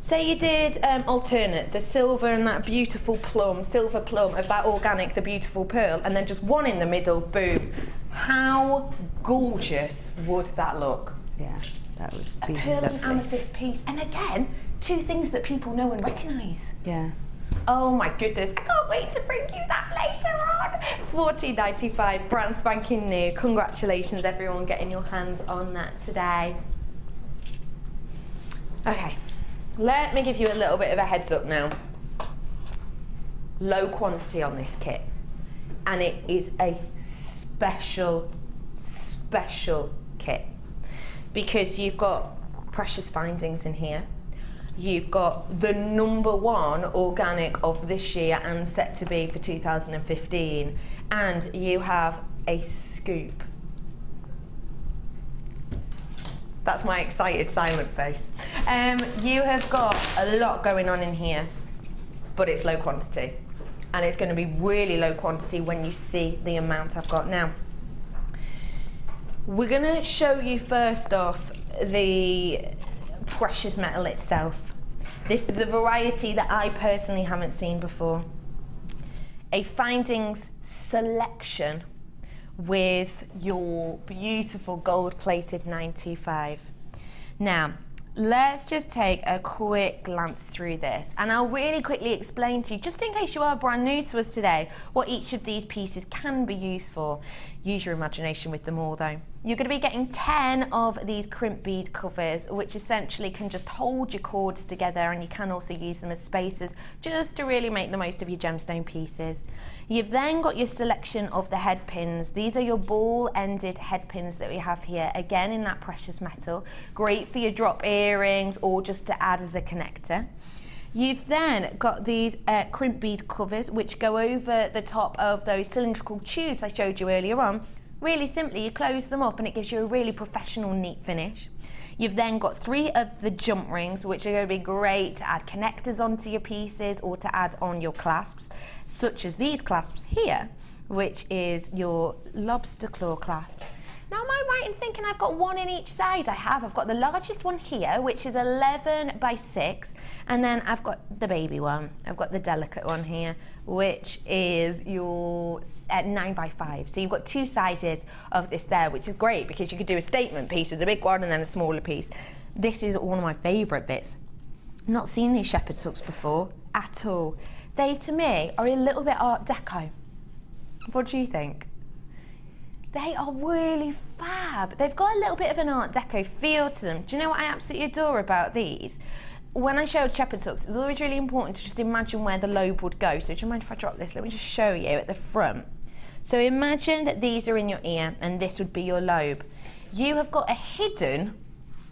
say you did alternate, the silver and that beautiful plum, silver plum of that organic, the beautiful pearl, and then just one in the middle, boom. How gorgeous would that look? Yeah, that would be a pearl lovely. and amethyst piece. And again, two things that people know and recognise. Yeah. Oh my goodness, I can't wait to bring you that later on. $14.95, brand spanking new. Congratulations everyone getting your hands on that today. Okay, let me give you a little bit of a heads up now. Low quantity on this kit, and it is a special kit because you've got precious findings in here. You've got the #1 organic of this year and set to be for 2015, and you have a scoop. That's my excited silent face. You have got a lot going on in here, but it's low quantity, and it's going to be really low quantity when you see the amount I've got now. We're going to show you first off the precious metal itself. This is a variety that I personally haven't seen before. A findings selection with your beautiful gold-plated 925. Now, let's just take a quick glance through this, and I'll really quickly explain to you, just in case you are brand new to us today, what each of these pieces can be used for. Use your imagination with them all though. You're going to be getting 10 of these crimp bead covers, which essentially can just hold your cords together, and you can also use them as spacers just to really make the most of your gemstone pieces. You've then got your selection of the head pins. These are your ball-ended head pins that we have here, again in that precious metal. Great for your drop earrings or just to add as a connector. You've then got these crimp bead covers which go over the top of those cylindrical tubes I showed you earlier on. Really simply, you close them up and it gives you a really professional, neat finish. You've then got 3 of the jump rings, which are going to be great to add connectors onto your pieces or to add on your clasps, such as these clasps here, which is your lobster claw clasp. Now, am I right in thinking I've got one in each size? I have. I've got the largest one here, which is 11 by 6, and then I've got the baby one. I've got the delicate one here, which is your 9 by 5. So you've got 2 sizes of this there, which is great because you could do a statement piece with the big one and then a smaller piece. This is one of my favourite bits. Not seen these shepherd's hooks before at all. They, to me, are a little bit Art Deco. What do you think? They are really fab. They've got a little bit of an Art Deco feel to them. Do you know what I absolutely adore about these? When I showed shepherd's hooks, it's always really important to just imagine where the lobe would go. So do you mind if I drop this? Let me just show you at the front. So imagine that these are in your ear and this would be your lobe. You have got a hidden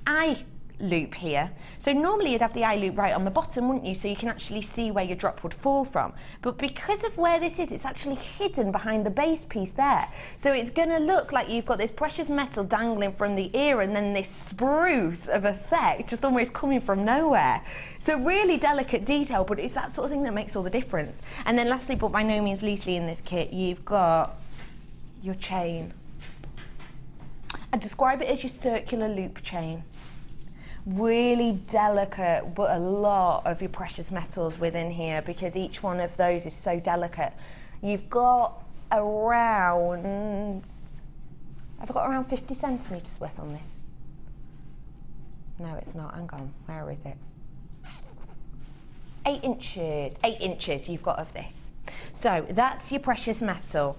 eye loop here. So normally you'd have the eye loop right on the bottom, wouldn't you? So you can actually see where your drop would fall from. But because of where this is, it's actually hidden behind the base piece there. So it's going to look like you've got this precious metal dangling from the ear and then this spruce of effect just almost coming from nowhere. So really delicate detail, but it's that sort of thing that makes all the difference. And then lastly, but by no means leastly in this kit, you've got your chain. I describe it as your circular loop chain. Really delicate, but a lot of your precious metals within here because each one of those is so delicate. You've got around, I've got around 50 centimetres worth on this. No, it's not, hang on, where is it? 8 inches, 8 inches you've got of this. So that's your precious metal.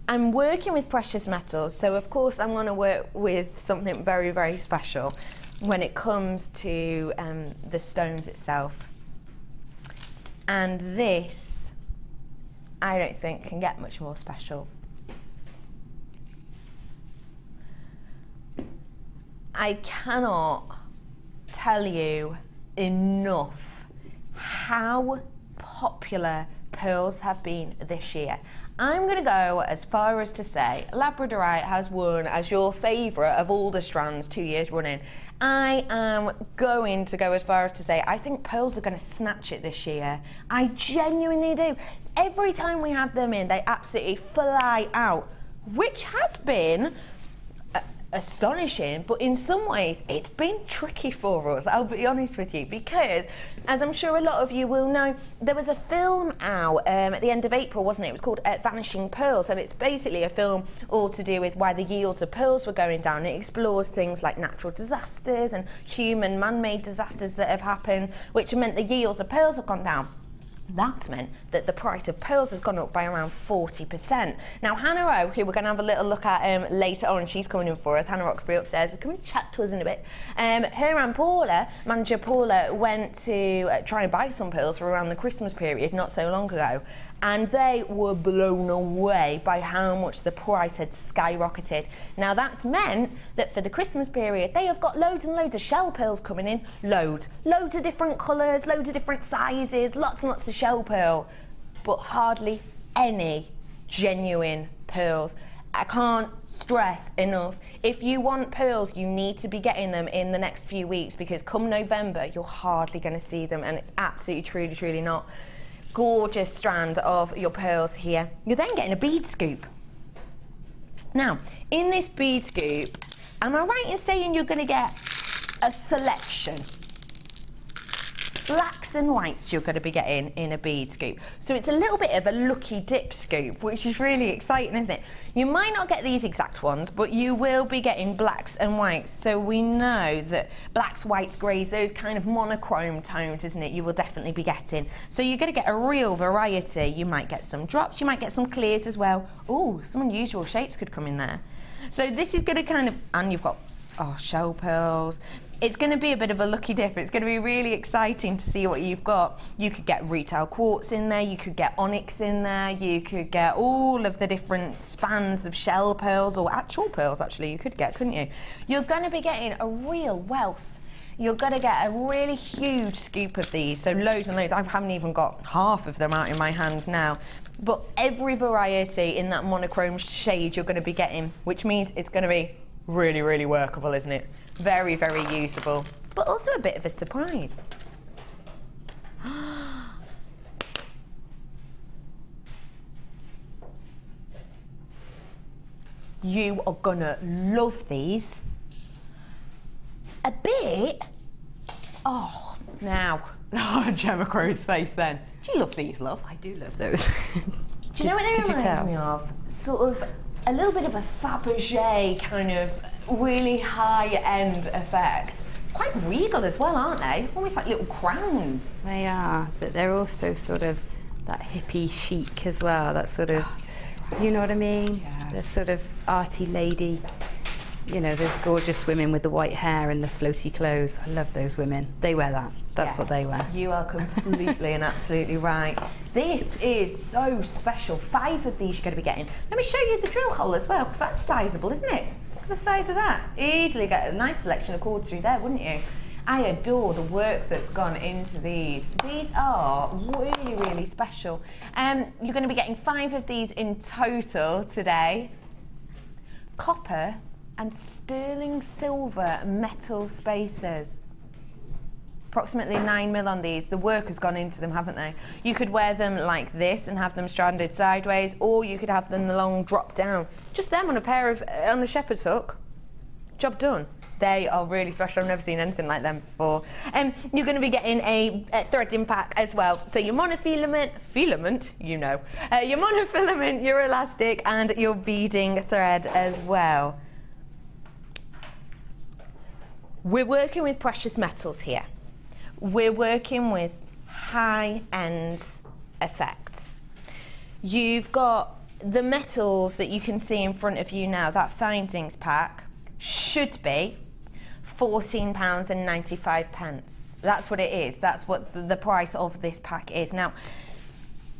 I'm working with precious metals, so of course I'm going to work with something very, very special when it comes to the stones itself. And this, I don't think can get much more special. I cannot tell you enough how popular pearls have been this year. I'm going to go as far as to say Labradorite has won as your favourite of all the strands 2 years running. I am going to go as far as to say I think pearls are going to snatch it this year. I genuinely do. Every time we have them in, they absolutely fly out, which has been astonishing, but in some ways it's been tricky for us, I'll be honest with you, because as I'm sure a lot of you will know, there was a film out at the end of April, wasn't it? It was called Vanishing Pearls, and it's basically a film all to do with why the yields of pearls were going down. It explores things like natural disasters and human man-made disasters that have happened, which meant the yields of pearls have gone down. That's meant that the price of pearls has gone up by around 40%. Now, Hannah O, who we're going to have a little look at later on, she's coming in for us, Hannah Roxbury upstairs, come and chat to us in a bit. Her and Paula, manager Paula, went to try and buy some pearls for around the Christmas period not so long ago, and they were blown away by how much the price had skyrocketed. Now, that's meant that for the Christmas period, they have got loads and loads of shell pearls coming in, loads of different colours, loads of different sizes, lots and lots of shell pearl, but hardly any genuine pearls. I can't stress enough, if you want pearls, you need to be getting them in the next few weeks, because come November, you're hardly going to see them, and it's absolutely, truly, truly not. Gorgeous strand of your pearls here. You're then getting a bead scoop. Now, in this bead scoop, am I right in saying you're going to get a selection? Blacks and whites you're going to be getting in a bead scoop. So it's a little bit of a lucky dip scoop, which is really exciting, isn't it? You might not get these exact ones, but you will be getting blacks and whites. So we know that blacks, whites, greys, those kind of monochrome tones, isn't it, you will definitely be getting. So you're going to get a real variety. You might get some drops, you might get some clears as well. Oh, some unusual shapes could come in there. So this is going to kind of, and you've got, oh, shell pearls. It's going to be a bit of a lucky dip. It's going to be really exciting to see what you've got. You could get Rutile Quartz in there, you could get onyx in there, you could get all of the different spans of shell pearls, or actual pearls actually you could get, couldn't you? You're going to be getting a real wealth. You're going to get a really huge scoop of these, so loads and loads. I haven't even got half of them out in my hands now. But every variety in that monochrome shade you're going to be getting, which means it's going to be really, really workable, isn't it? Very, very usable, but also a bit of a surprise. You are gonna love these. A bit. Oh, now. Oh, Gemma Crow's face then. Do you love these, love? I do love those. Do you know what they remind me of? Sort of a little bit of a Fabergé kind of really high-end effect. Quite regal as well, aren't they? Almost like little crowns. They are, but they're also sort of that hippie chic as well. That sort of, you know what I mean? Yeah. The sort of arty lady. You know, those gorgeous women with the white hair and the floaty clothes. I love those women. They wear that. That's what they wear. You are completely and absolutely right. This is so special. 5 of these you're going to be getting. Let me show you the drill hole as well, because that's sizable, isn't it? Look at the size of that. Easily get a nice selection of cords through there, wouldn't you? I adore the work that's gone into these. These are really, really special. You're going to be getting 5 of these in total today. Copper and sterling silver metal spacers. Approximately 9mm on these. The work has gone into them, haven't they? You could wear them like this and have them stranded sideways, or you could have them the long drop down. Just them on a pair of, on a shepherd's hook. Job done. They are really special. I've never seen anything like them before. You're going to be getting a threading pack as well. So your monofilament, you know, your monofilament, your elastic, and your beading thread as well. We're working with precious metals here. We're working with high-end effects. You've got the metals that you can see in front of you now. That findings pack should be £14.95. That's what it is. That's what the price of this pack is. Now,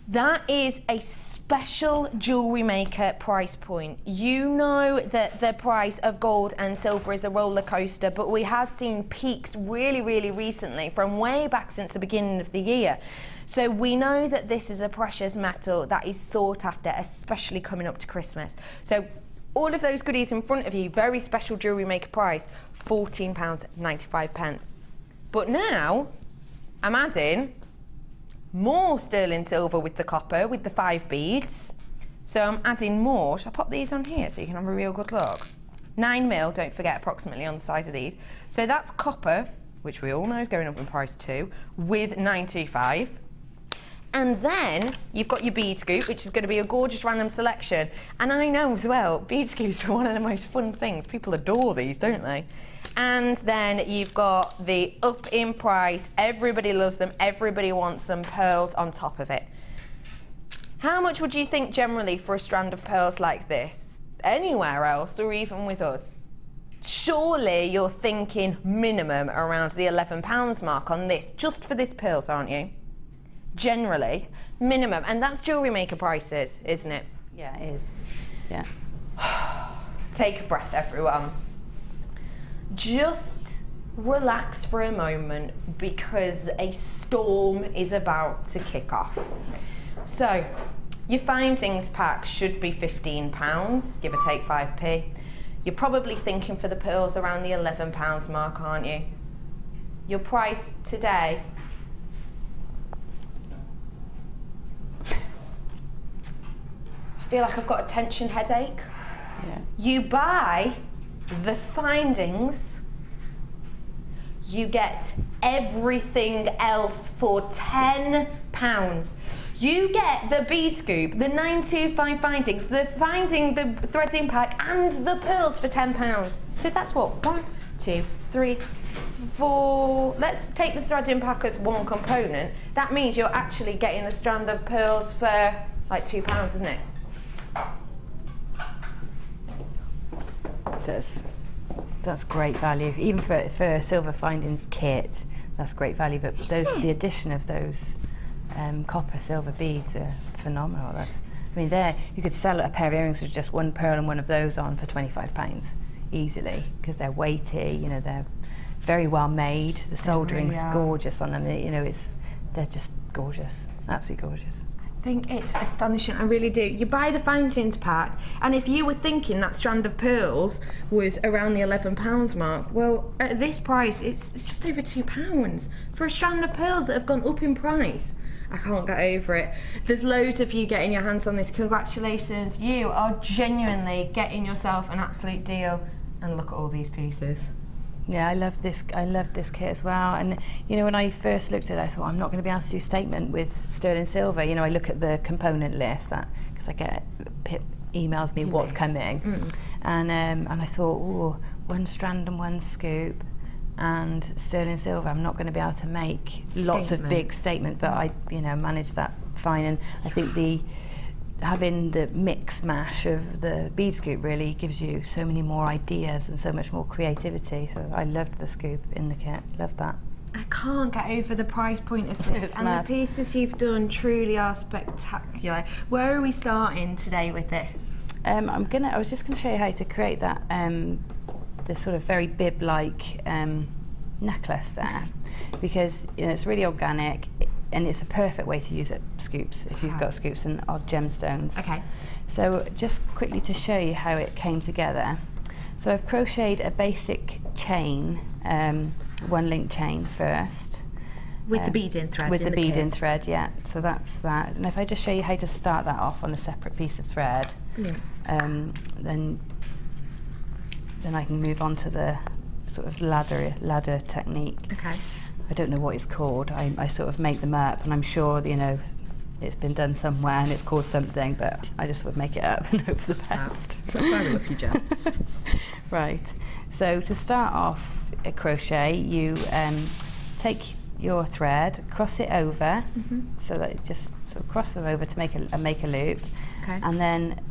that is a special Jewellery Maker price point. You know that the price of gold and silver is a roller coaster, but we have seen peaks really, really recently from way back since the beginning of the year. So we know that this is a precious metal that is sought after, especially coming up to Christmas. So all of those goodies in front of you, very special Jewellery Maker price, £14.95. But now I'm adding more sterling silver with the copper, with the 5 beads. So I'm adding more. Shall I pop these on here so you can have a real good look? 9mm, don't forget, approximately on the size of these. So that's copper, which we all know is going up in price too, with 925. And then you've got your bead scoop, which is going to be a gorgeous random selection. And I know as well, bead scoops are one of the most fun things. People adore these, don't they? And then you've got the up in price, everybody loves them, everybody wants them, pearls on top of it. How much would you think generally for a strand of pearls like this? Anywhere else, or even with us? Surely you're thinking minimum around the £11 mark on this, just for this pearls, aren't you? Generally, minimum, and that's Jewellery Maker prices, isn't it? Yeah, it is. Yeah. Take a breath, everyone. Just relax for a moment because a storm is about to kick off. So, your findings pack should be £15, give or take 5p. You're probably thinking for the pearls around the £11 mark, aren't you? Your price today, I feel like I've got a tension headache. Yeah. You buy the findings, you get everything else for £10. You get the bead scoop, the 925 findings, the threading pack, and the pearls for £10. So that's what, 1, 2, 3, 4. Let's take the threading pack as one component. That means you're actually getting a strand of pearls for like £2, isn't it? That's great value, even for a silver findings kit. That's great value. But the addition of those copper silver beads are phenomenal. I mean, you could sell a pair of earrings with just one pearl and one of those on for £25 easily, because they're weighty. You know, they're very well made. The soldering's gorgeous on them. You know, they're just gorgeous, absolutely gorgeous. I think it's astonishing, I really do. You buy the findings pack, and if you were thinking that strand of pearls was around the £11 mark, well, at this price, it's just over £2 for a strand of pearls that have gone up in price. I can't get over it. There's loads of you getting your hands on this. Congratulations, you are genuinely getting yourself an absolute deal. And look at all these pieces. Yeah, I love this kit as well. And you know, when I first looked at it, I thought I'm not going to be able to do statement with sterling silver. You know, I look at the component list because I get emails me what's coming, and I thought, oh, 1 strand and 1 scoop, and sterling silver. I'm not going to be able to make lots of big statements, but I, you know, managed that fine. And I think having the mix mash of the bead scoop really gives you so many more ideas and so much more creativity. So I loved the scoop in the kit. Loved that. I can't get over the price point of this, and the pieces you've done truly are spectacular. Where are we starting today with this? I was just going to show you how to create that this sort of very bib-like necklace there, because you know, it's really organic and it's a perfect way to use it scoops if you've got scoops and odd gemstones. Okay. So just quickly to show you how it came together. So I've crocheted a basic chain, 1 link chain first. With the bead-in thread. With the bead-in thread, yeah. So that's that. And if I just show you how to start that off on a separate piece of thread, then I can move on to the sort of ladder technique. Okay. I don't know what it's called. I sort of make them up, and I'm sure, you know, it's been done somewhere and it's called something, but I just sort of make it up and hope for the best. That's very lucky, Jen. Right. So to start off a crochet, you take your thread, cross it over, so that it just sort of cross them over to make a loop, and then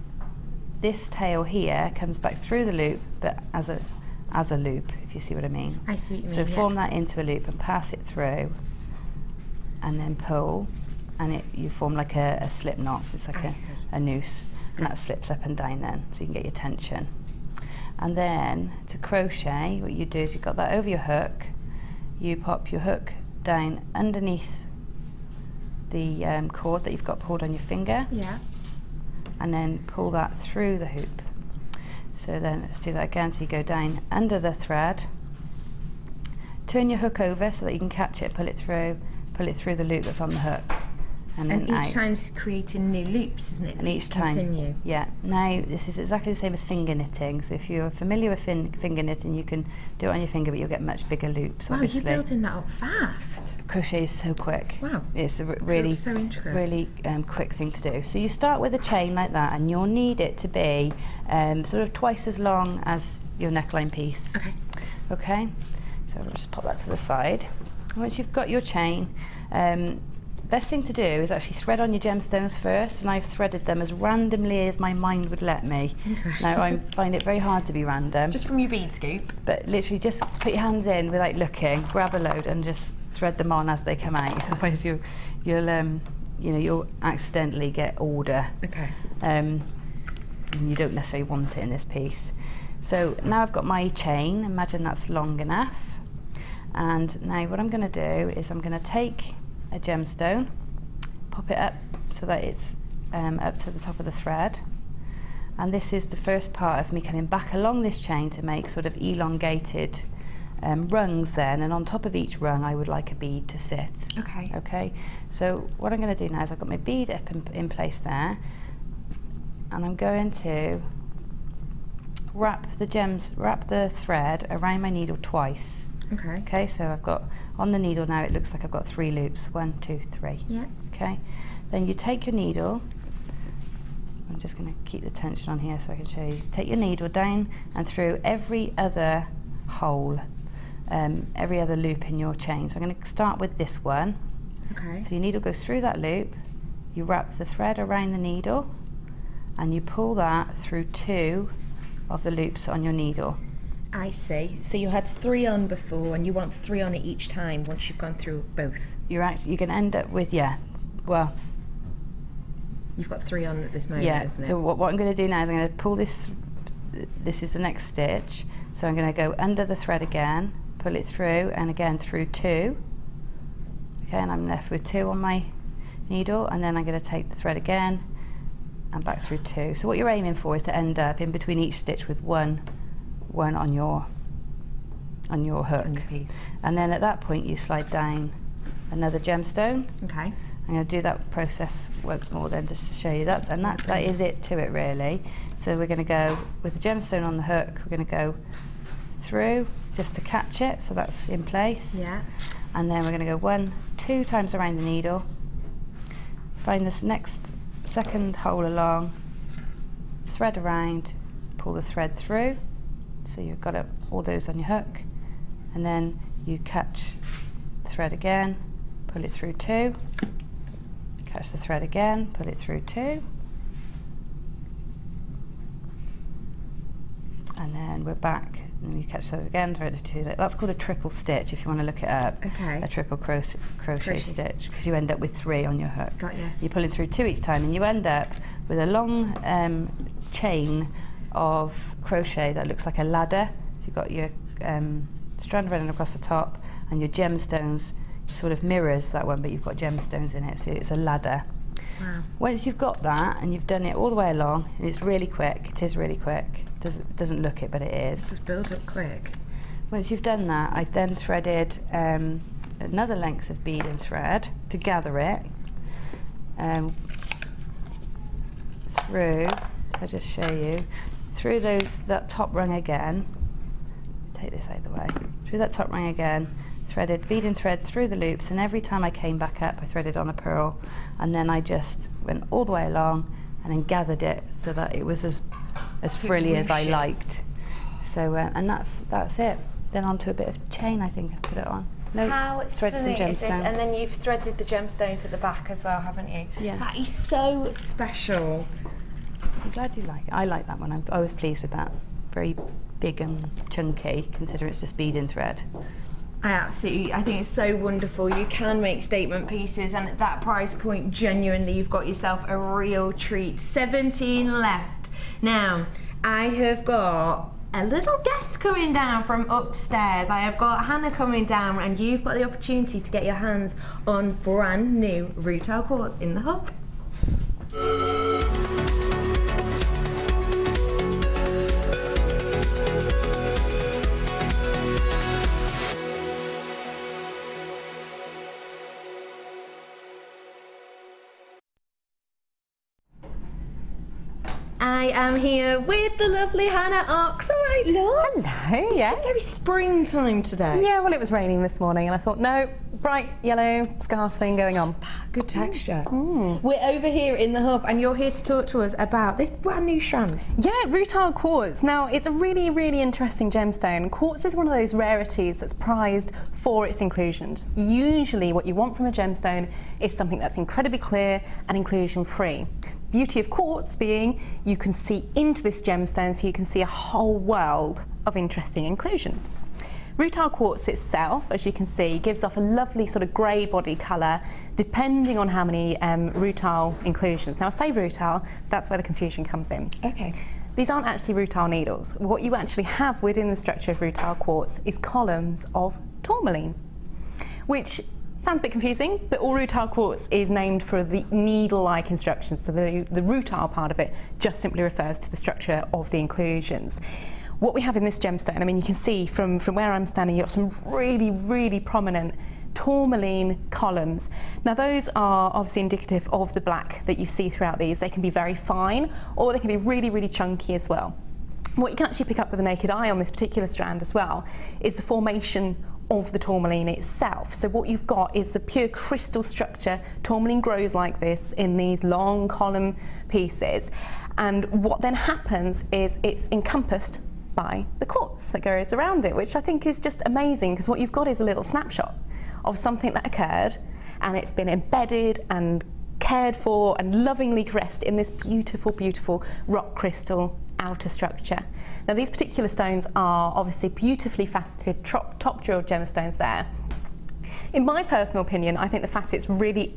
this tail here comes back through the loop, but as a loop, if you see what I mean. I see what you mean. So form that into a loop and pass it through, and then pull, and you form like a slip knot. It's like a noose, and that slips up and down then, so you can get your tension. And then to crochet, what you do is you've got that over your hook, you pop your hook down underneath the cord that you've got pulled on your finger, and then pull that through the hoop. So then let's do that again. So you go down under the thread, turn your hook over so that you can catch it, pull it through the loop that's on the hook, and then each time's creating new loops, isn't it? And each time, continue. Yeah. Now this is exactly the same as finger knitting. So if you're familiar with finger knitting, you can do it on your finger, but you'll get much bigger loops. Wow, obviously. you're building that up fast. Crochet is so quick. Wow. It's a really quick thing to do. So you start with a chain like that, and you'll need it to be sort of twice as long as your neckline piece. Okay. Okay. So we'll just pop that to the side. Once you've got your chain, best thing to do is actually thread on your gemstones first, and I've threaded them as randomly as my mind would let me. Okay. Now I find it very hard to be random. Just from your bead scoop? But literally just put your hands in without looking, grab a load and just thread them on as they come out. Otherwise you'll accidentally get order. Okay. And you don't necessarily want it in this piece. So now I've got my chain, imagine that's long enough. And now what I'm going to do is I'm going to take a gemstone, pop it up so that it's up to the top of the thread, and this is the first part of me coming back along this chain to make sort of elongated rungs then, and on top of each rung I would like a bead to sit. Okay. Okay, so what I'm going to do now is I've got my bead up in place there, and I'm going to wrap the thread around my needle twice. Okay. Okay, so I've got on the needle now, it looks like I've got 3 loops. 1, 2, 3. Yeah. Okay. Then you take your needle. I'm just going to keep the tension on here so I can show you. Take your needle down and through every other hole, every other loop in your chain. So I'm going to start with this one. Okay. So your needle goes through that loop. You wrap the thread around the needle, and you pull that through 2 of the loops on your needle. I see. So you had 3 on before, and you want 3 on it each time once you've gone through both. You can end up with, well, you've got 3 on at this moment, isn't it? So what I'm going to do now is I'm going to pull this. This is the next stitch. So I'm going to go under the thread again, pull it through, and again through 2. Okay, and I'm left with 2 on my needle, and then I'm going to take the thread again and back through 2. So what you're aiming for is to end up in between each stitch with one on your hook, and then at that point you slide down another gemstone. Okay. I'm going to do that process once more then just to show you that is it to it really. So we're going to go with the gemstone on the hook, we're going to go through just to catch it, so that's in place. Yeah. And then we're going to go 1, 2 times around the needle, find this next second hole along, thread around, pull the thread through, so you've got all those on your hook, and then you catch the thread again, pull it through 2, catch the thread again, pull it through 2, and then we're back, and you catch that again, thread it 2. That's called a triple stitch if you want to look it up. Okay. A triple crochet stitch, because you end up with 3 on your hook. Got you. You're pulling through 2 each time, and you end up with a long chain of crochet that looks like a ladder. So you've got your strand running across the top, and your gemstones sort of mirrors that one, but you've got gemstones in it, so it's a ladder. Wow. Once you've got that and you've done it all the way along, and it's really quick, it is really quick, doesn't look it, but it is. It just builds up quick. Once you've done that, I then threaded another length of bead and thread to gather it through, I'll just show you, through that top rung again, take this out of the way, through that top rung again, threaded bead and thread through the loops, and every time I came back up I threaded on a purl, and then I just went all the way along and then gathered it so that it was as frilly as I liked. So and that's it. Then onto a bit of chain, I think I've put it on. No, How stunning is this? And then you've threaded the gemstones at the back as well, haven't you? Yeah. That is so special. I'm glad you like it. I like that one. I was pleased with that. Very big and chunky, considering it's just bead and thread. I think it's so wonderful. You can make statement pieces, and at that price point, genuinely, you've got yourself a real treat. 17 left. Now, I have got a little guest coming down from upstairs. I have got Hannah coming down, and you've got the opportunity to get your hands on brand new Rutile Quartz in the hub. I am here with the lovely Hannah Ox. All right, love. Hello, yeah. It's very springtime today. Yeah, well, it was raining this morning, and I thought, no, bright yellow scarf thing going on. Good texture. We're over here in the hub, and you're here to talk to us about this brand new strand. Yeah, Rutile Quartz. Now, it's a really, really interesting gemstone. Quartz is one of those rarities that's prized for its inclusions. Usually, what you want from a gemstone is something that's incredibly clear and inclusion-free. Beauty of quartz being you can see into this gemstone, so you can see a whole world of interesting inclusions. Rutile Quartz itself, as you can see, gives off a lovely sort of grey body colour depending on how many rutile inclusions. Now I say rutile, that's where the confusion comes in. Okay. These aren't actually rutile needles. What you actually have within the structure of Rutile Quartz is columns of tourmaline, which sounds a bit confusing, but all Rutile Quartz is named for the needle-like instructions, so the rutile part of it just simply refers to the structure of the inclusions. What we have in this gemstone, I mean, you can see from where I'm standing, you've got some really, really prominent tourmaline columns. Now those are obviously indicative of the black that you see throughout these. They can be very fine, or they can be really, really chunky as well. What you can actually pick up with the naked eye on this particular strand as well is the formation of the tourmaline itself. So what you've got is the pure crystal structure. Tourmaline grows like this in these long column pieces, and what then happens is it's encompassed by the quartz that goes around it, which I think is just amazing, because what you've got is a little snapshot of something that occurred, and it's been embedded and cared for and lovingly caressed in this beautiful, beautiful rock crystal outer structure. Now these particular stones are obviously beautifully faceted top drilled gemstones there. In my personal opinion, I think the facets really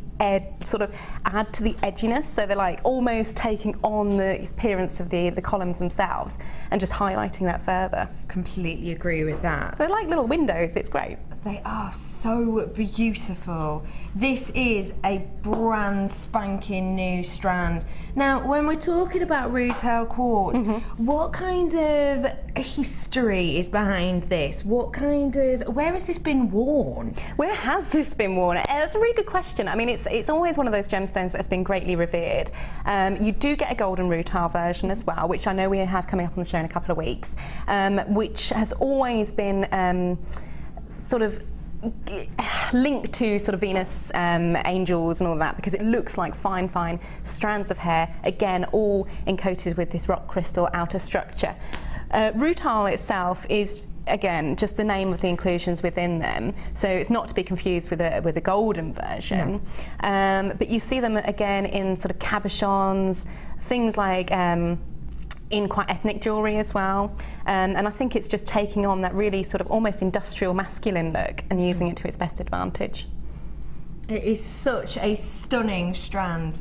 sort of add to the edginess, so they're like almost taking on the appearance of the columns themselves and just highlighting that further. Completely agree with that. They're like little windows, it's great. They are so beautiful. This is a brand spanking new strand. Now, when we're talking about Rutile Quartz, what kind of history is behind this? Where has this been worn? Where has this been worn? That's a really good question. I mean, it's always one of those gemstones that's been greatly revered. You do get a golden rutile version as well, which I know we have coming up on the show in a couple of weeks, which has always been sort of linked to sort of Venus angels and all that, because it looks like fine strands of hair, again all encoded with this rock crystal outer structure. Rutile itself is, again, just the name of the inclusions within them, so it's not to be confused with a golden version. No. But you see them again in sort of cabochons, things like in quite ethnic jewellery as well, and I think it's just taking on that really sort of almost industrial masculine look and using it to its best advantage. It is such a stunning strand.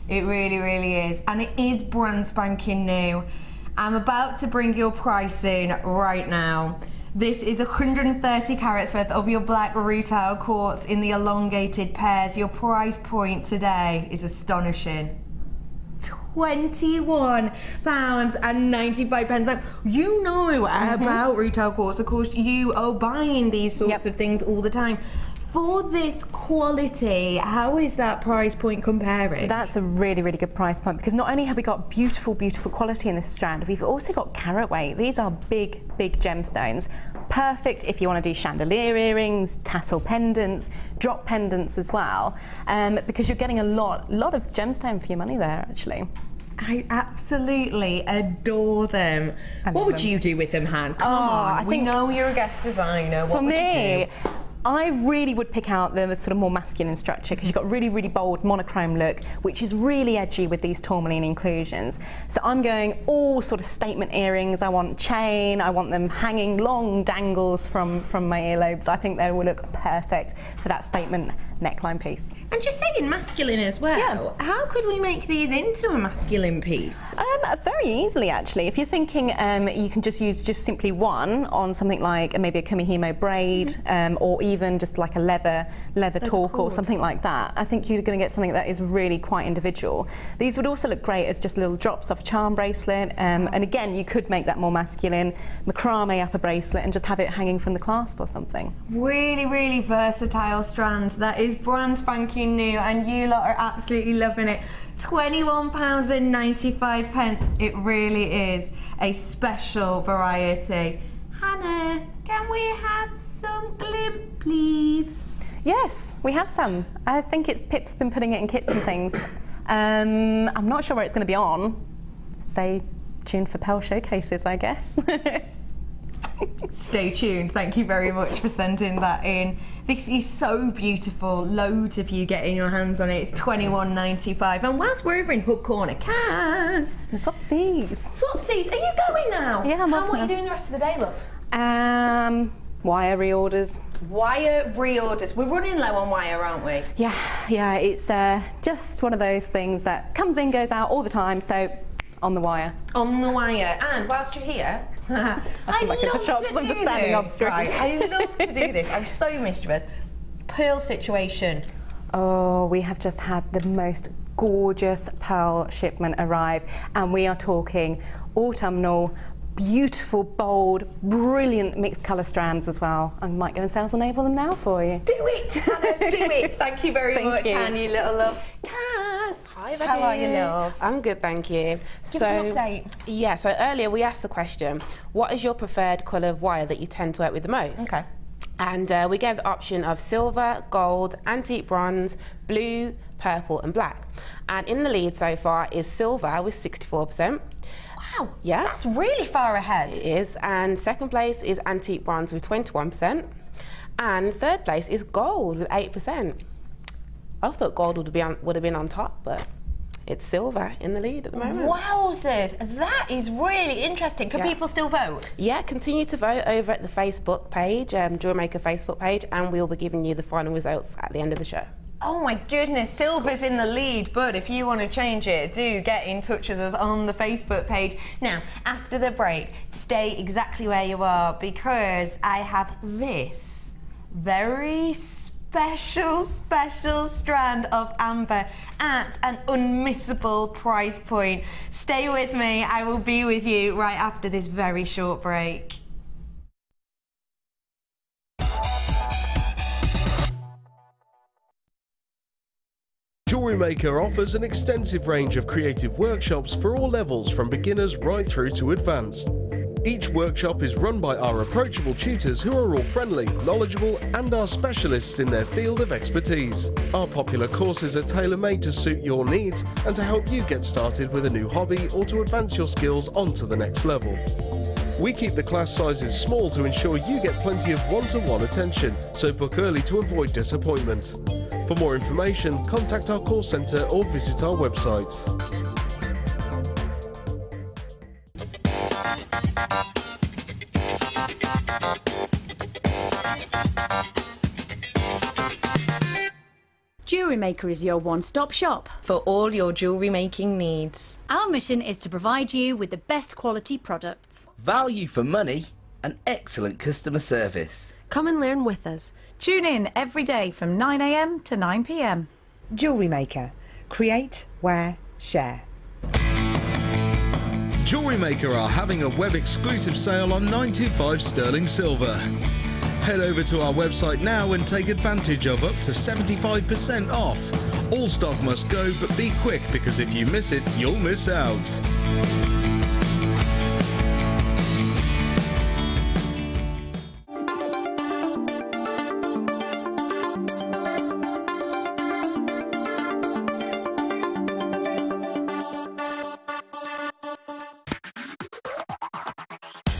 It really, really is, and it is brand spanking new. I'm about to bring your price in right now. This is 130 carats worth of your black Rutile Quartz in the elongated pairs. Your price point today is astonishing. £21.95. Like, you know about Rutile Quartz, of course. You are buying these sorts of things all the time. For this quality, how is that price point comparing? That's a really, really good price point, because not only have we got beautiful quality in this strand, we've also got carat weight. These are big gemstones. Perfect if you want to do chandelier earrings, tassel pendants, drop pendants as well, because you're getting a lot of gemstone for your money there, actually. I absolutely adore them. What would you do with them, Han? Come on, we know you're a guest designer. What would you do? I really would pick out the sort of more masculine structure, because you've got really, really bold monochrome look, which is really edgy with these tourmaline inclusions. So I'm going all sort of statement earrings. I want chain, I want them hanging long dangles from my earlobes. I think they will look perfect for that statement neckline piece. And just saying masculine as well. Yeah. How could we make these into a masculine piece? Very easily, actually. If you're thinking you can just use simply one on something like maybe a kumihimo braid, or even just like a leather torque or something like that. I think you're going to get something that is really quite individual. These would also look great as just little drops off a charm bracelet, and again, you could make that more masculine, macrame up a bracelet and just have it hanging from the clasp or something. Really, really versatile strand. That is brand spanking new, and you lot are absolutely loving it. £21.95. It really is a special variety. Hannah, can we have some glib, please? Yes, we have some. I think Pip's been putting it in kits and things. I'm not sure where it's going to be on. Stay tuned for Pearl showcases, I guess. Stay tuned. Thank you very much for sending that in. This is so beautiful. Loads of you getting your hands on it. It's £21.95. And whilst we're over in Hook Corner, Cass. Swapsies. Swapsies. Are you going now? Yeah, I'm off. What are you doing the rest of the day, love? Wire reorders. Wire reorders. We're running low on wire, aren't we? Yeah. It's just one of those things that comes in, goes out all the time. So on the wire. On the wire. And whilst you're here, I love to do this. Right. I love to do this. I'm so mischievous. Pearl situation. Oh, we have just had the most gorgeous pearl shipment arrive, and we are talking autumnal, beautiful, bold, brilliant mixed colour strands as well. I might go and sales enable them now for you. Do it, Hannah, do it. Thank you very much, Hannah, you little love. Cass. Hi, Becky. How are you, love? I'm good, thank you. Give us an update. Yeah, so earlier we asked the question, what is your preferred colour of wire that you tend to work with the most? Okay. And we gave the option of silver, gold, antique bronze, blue, purple and black. And in the lead so far is silver with 64%. Wow, yeah, that's really far ahead. It is. And second place is antique bronze with 21%. And third place is gold with 8%. I thought gold would have been on top, but it's silver in the lead at the moment. Wowzers, that is really interesting. Can people still vote? Yeah, continue to vote over at the Facebook page, JewelleryMaker Facebook page, and we'll be giving you the final results at the end of the show. Oh my goodness, silver's in the lead, but if you want to change it, do get in touch with us on the Facebook page. Now, after the break, stay exactly where you are, because I have this very special strand of amber at an unmissable price point. Stay with me, I will be with you right after this very short break. Jewellery Maker offers an extensive range of creative workshops for all levels, from beginners right through to advanced. Each workshop is run by our approachable tutors who are all friendly, knowledgeable and are specialists in their field of expertise. Our popular courses are tailor-made to suit your needs and to help you get started with a new hobby or to advance your skills onto the next level. We keep the class sizes small to ensure you get plenty of one-to-one attention, so book early to avoid disappointment. For more information, contact our call centre or visit our website. Jewellery Maker is your one-stop shop for all your jewellery making needs. Our mission is to provide you with the best quality products, value for money and excellent customer service. Come and learn with us. Tune in every day from 9 AM to 9 PM. Jewellery Maker. Create, wear, share. Jewellery Maker are having a web exclusive sale on 925 sterling silver. Head over to our website now and take advantage of up to 75% off. All stock must go, but be quick, because if you miss it, you'll miss out.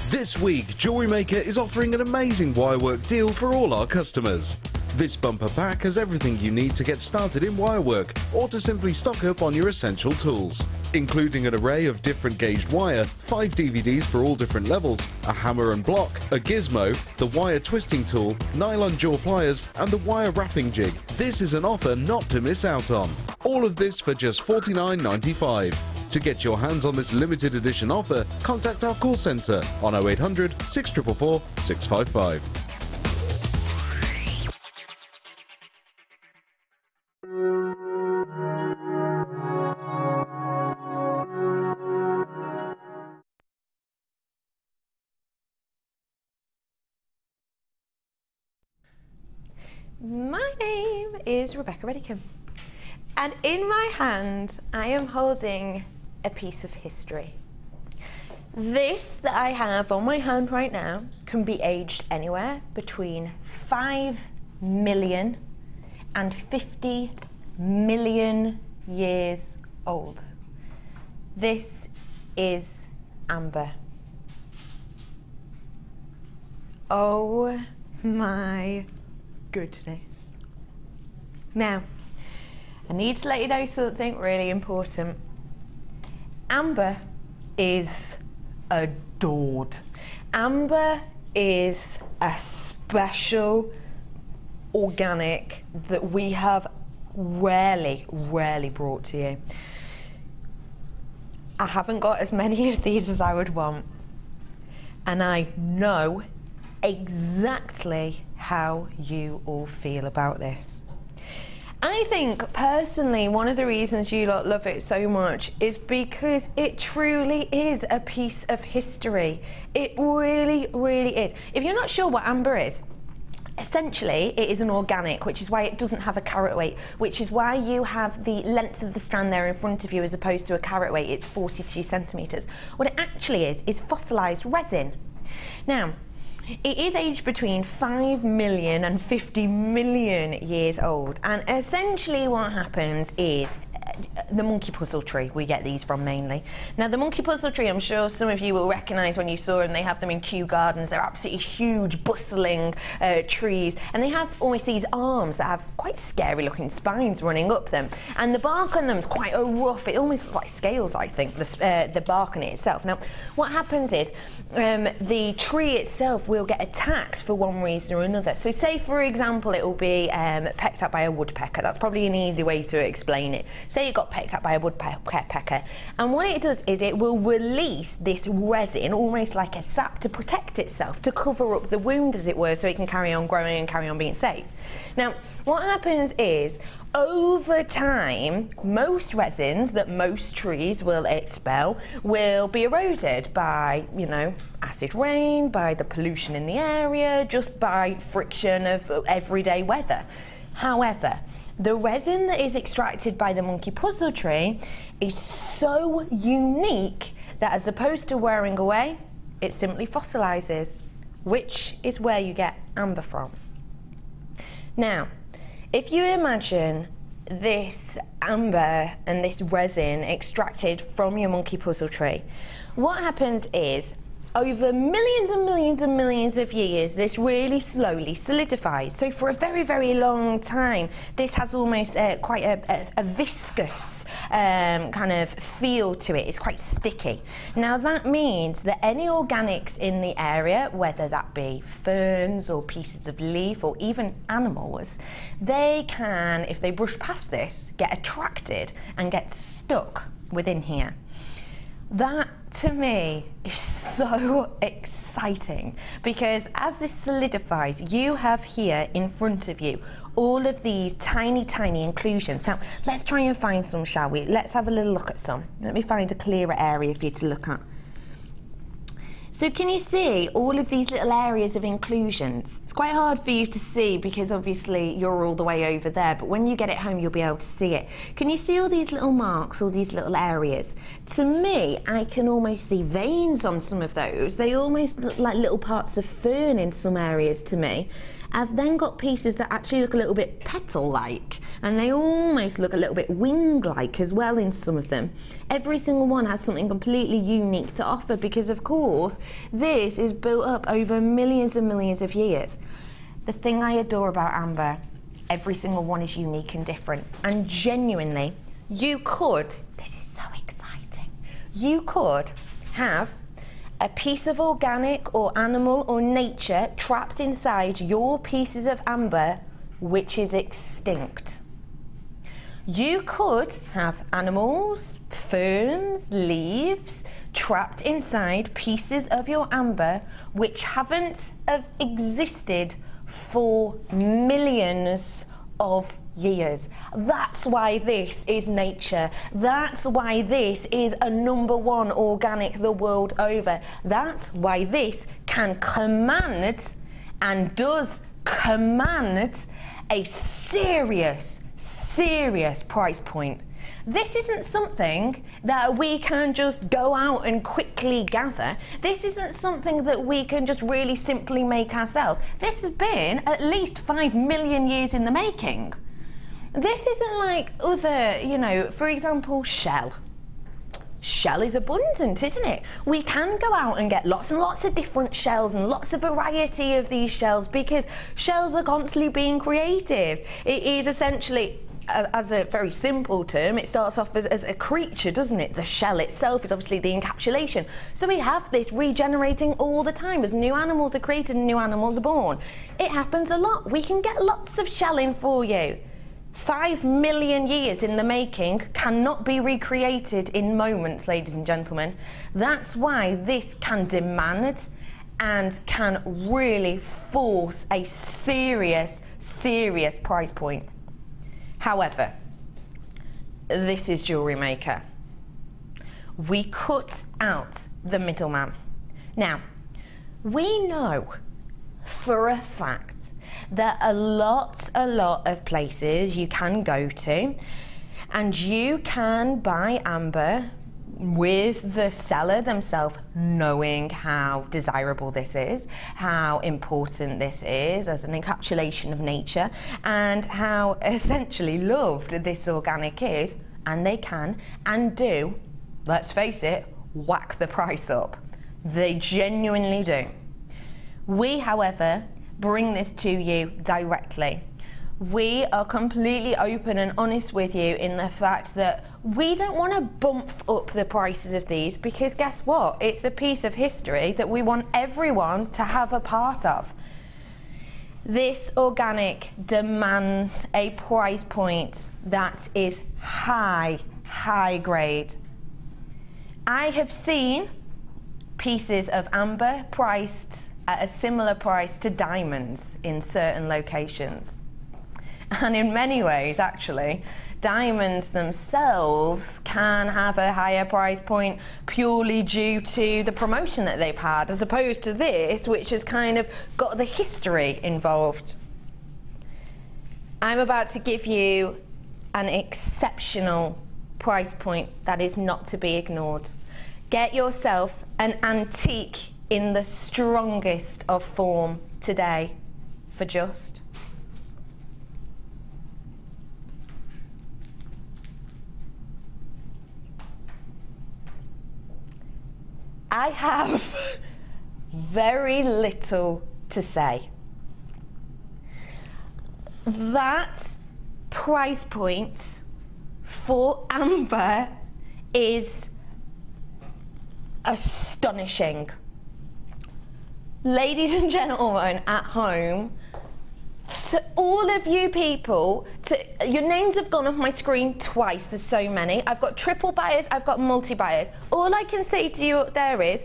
This week, Jewellery Maker is offering an amazing wirework deal for all our customers. This bumper pack has everything you need to get started in wirework or to simply stock up on your essential tools, including an array of different gauged wire, 5 DVDs for all different levels, a hammer and block, a gizmo, the wire twisting tool, nylon jaw pliers and the wire wrapping jig. This is an offer not to miss out on. All of this for just $49.95. To get your hands on this limited edition offer, contact our call centre on 0800 644 655. My name is Rebecca Redican, and in my hand I am holding a piece of history. This that I have on my hand right now can be aged anywhere between 5 million and 50 million years old. This is amber. Oh my goodness. Now, I need to let you know something really important. Amber is adored. Amber is a special organic that we have rarely brought to you. I haven't got as many of these as I would want, and I know exactly how you all feel about this. I think personally one of the reasons you lot love it so much is because it truly is a piece of history. It really is. If you're not sure what amber is, essentially it is an organic, which is why it doesn't have a carat weight, which is why you have the length of the strand there in front of you as opposed to a carat weight. It's 42 centimetres. What it actually is fossilised resin. Now, it is aged between 5 million and 50 million years old, and essentially what happens is the monkey puzzle tree we get these from mainly. Now the monkey puzzle tree, I'm sure some of you will recognise when you saw them. They have them in Kew Gardens. They're absolutely huge, bustling trees, and they have almost these arms that have quite scary looking spines running up them, and the bark on them is quite rough. It almost looks like scales, I think, the bark on it itself. Now what happens is the tree itself will get attacked for one reason or another. So say for example it will be pecked at by a woodpecker. That's probably an easy way to explain it. Say say it got pecked at by a woodpecker, and what it does is it will release this resin, almost like a sap, to protect itself, to cover up the wound, as it were, so it can carry on growing and carry on being safe. Now, what happens is, over time, most resins that most trees will expel will be eroded by, you know, acid rain, by the pollution in the area, just by friction of everyday weather. However, the resin that is extracted by the monkey puzzle tree is so unique that, as opposed to wearing away, it simply fossilizes, which is where you get amber from. Now, if you imagine this amber and this resin extracted from your monkey puzzle tree, what happens is, over millions and millions and millions of years, this really slowly solidifies. So for a very, very long time, this has almost quite a viscous kind of feel to it. It's quite sticky. Now that means that any organics in the area, whether that be ferns or pieces of leaf or even animals, they can, if they brush past this, get attracted and get stuck within here. That, to me, is so exciting, because as this solidifies, you have here in front of you all of these tiny, tiny inclusions. Now, let's try and find some, shall we? Let's have a little look at some. Let me find a clearer area for you to look at. So can you see all of these little areas of inclusions? It's quite hard for you to see because obviously you're all the way over there, but when you get it home you'll be able to see it. Can you see all these little marks, all these little areas? To me, I can almost see veins on some of those. They almost look like little parts of fern in some areas to me. I've then got pieces that actually look a little bit petal-like, and they almost look a little bit wing-like as well in some of them. Every single one has something completely unique to offer because, of course, this is built up over millions and millions of years. The thing I adore about amber, every single one is unique and different, and genuinely, you could, this is so exciting, you could have a piece of organic or animal or nature trapped inside your pieces of amber which is extinct. You could have animals, ferns, leaves trapped inside pieces of your amber which haven't existed for millions of years. That's why this is nature. That's why this is a #1 organic the world over. That's why this can command, and does command, a serious price point. This isn't something that we can just go out and quickly gather. This isn't something that we can just really simply make ourselves. This has been at least 5 million years in the making. This isn't like other, you know, for example, shell. Shell is abundant, isn't it? We can go out and get lots and lots of different shells and lots of variety of these shells because shells are constantly being creative. It is essentially, as a very simple term, it starts off as a creature, doesn't it? The shell itself is obviously the encapsulation. So we have this regenerating all the time as new animals are created and new animals are born. It happens a lot. We can get lots of shelling for you. 5 million years in the making cannot be recreated in moments, ladies and gentlemen. That's why this can demand and can really force a serious price point. However, this is Jewellery Maker. We cut out the middleman. Now, we know for a fact that a lot of places you can go to and you can buy amber with the seller themselves knowing how desirable this is, how important this is as an encapsulation of nature, and how essentially loved this organic is, and they can and do, let's face it, whack the price up. They genuinely do. We, however, bring this to you directly. We are completely open and honest with you in the fact that we don't want to bump up the prices of these because guess what? It's a piece of history that we want everyone to have a part of. This organic demands a price point that is high grade. I have seen pieces of amber priced at a similar price to diamonds in certain locations. And in many ways, actually, diamonds themselves can have a higher price point purely due to the promotion that they've had, as opposed to this, which has kind of got the history involved. I'm about to give you an exceptional price point that is not to be ignored. Get yourself an antique in the strongest of form today for just I have very little to say. That price point for amber is astonishing. Ladies and gentlemen at home, to all of you people, your names have gone off my screen twice, there's so many. I've got triple buyers, I've got multi-buyers. All I can say to you up there is,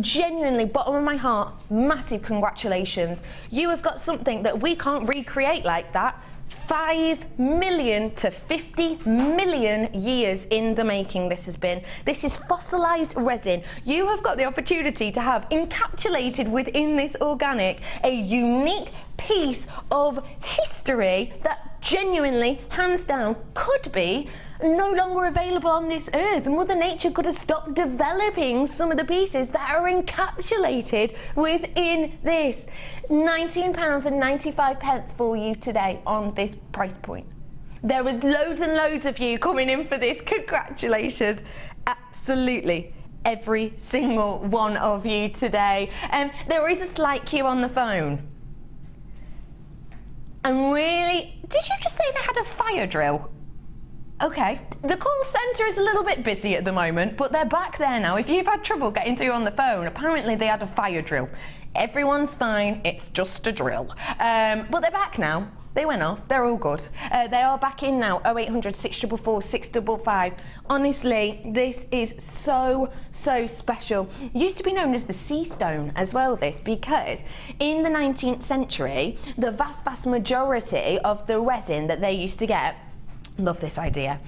genuinely, bottom of my heart, massive congratulations. You have got something that we can't recreate like that. 5 million to 50 million years in the making this has been. This is fossilized resin. You have got the opportunity to have encapsulated within this organic a unique piece of history that genuinely, hands down, could be no longer available on this earth. Mother Nature could have stopped developing some of the pieces that are encapsulated within this. £19.95 for you today on this price point. There was loads and loads of you coming in for this. Congratulations. Absolutely every single one of you today. There is a slight queue on the phone. And really, did you just say they had a fire drill? Okay, the call centre is a little bit busy at the moment, but they're back there now. If you've had trouble getting through on the phone, apparently they had a fire drill. Everyone's fine, it's just a drill. But they're back now. They went off, they're all good. They are back in now, 0800 644 655. Honestly, this is so special. It used to be known as the sea stone as well, this, because in the 19th century, the vast majority of the resin that they used to get, love this idea,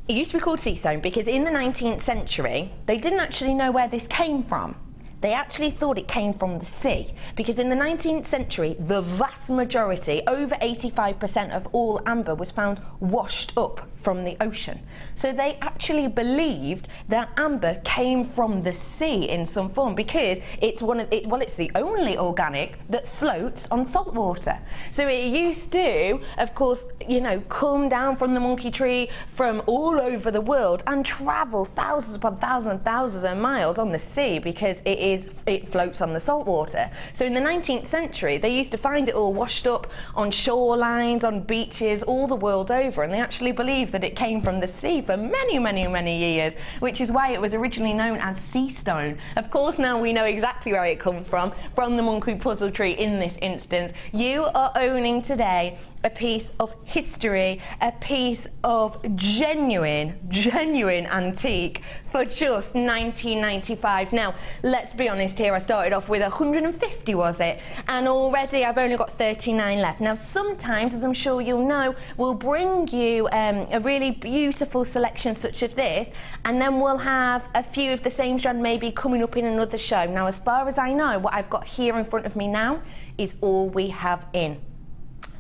it used to be called sea stone because in the 19th century, they didn't actually know where this came from. They actually thought it came from the sea because in the 19th century, the vast majority, over 85% of all amber was found washed up from the ocean. So they actually believed that amber came from the sea in some form because it's it's the only organic that floats on salt water. So it used to, of course, you know, come down from the monkey tree from all over the world and travel thousands upon thousands of miles on the sea because it floats on the salt water. So in the 19th century, they used to find it all washed up on shorelines, on beaches, all the world over, and they actually believed that it came from the sea for many years, which is why it was originally known as sea stone. Of course, now we know exactly where it comes from the monkey puzzle tree in this instance. You are owning today a piece of history, a piece of genuine antique for just £19.95. Now, let's be honest here, I started off with 150, was it? And already I've only got 39 left. Now, sometimes, as I'm sure you'll know, we'll bring you a really beautiful selection such as this, and then we'll have a few of the same strand maybe coming up in another show. Now, as far as I know, what I've got here in front of me now is all we have in.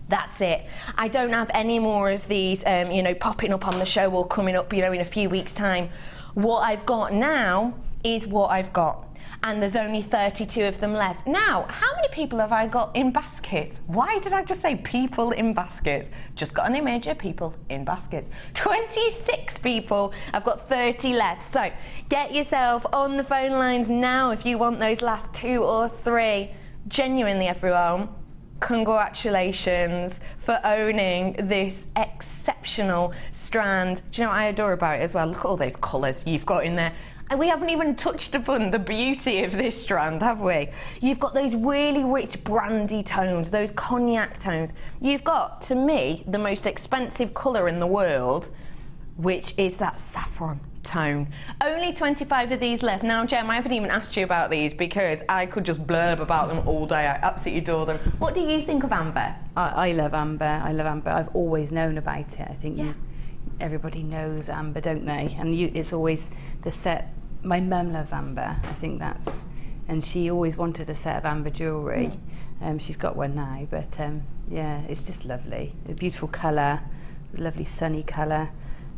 That's it. I don't have any more of these, you know, popping up on the show or coming up, you know, in a few weeks' time. What I've got now is what I've got. And there's only 32 of them left. Now, how many people have I got in baskets? Why did I just say people in baskets? Just got an image of people in baskets. 26 people. I've got 30 left. So get yourself on the phone lines now if you want those last 2 or 3. Genuinely, everyone, congratulations for owning this exceptional strand. Do you know what I adore about it as well? Look at all those colours you've got in there. And we haven't even touched upon the beauty of this strand, have we? You've got those really rich brandy tones, those cognac tones. You've got, to me, the most expensive colour in the world, which is that saffron tone. Only 25 of these left. Now, Gem, I haven't even asked you about these because I could just blurb about them all day. I absolutely adore them. What do you think of amber? I love amber. I love amber. I've always known about it. I think everybody knows amber, don't they? And it's always the set. My mum loves amber. I think that's, and she always wanted a set of amber jewellery. She's got one now, but yeah, it's just lovely. A beautiful colour, a lovely sunny colour.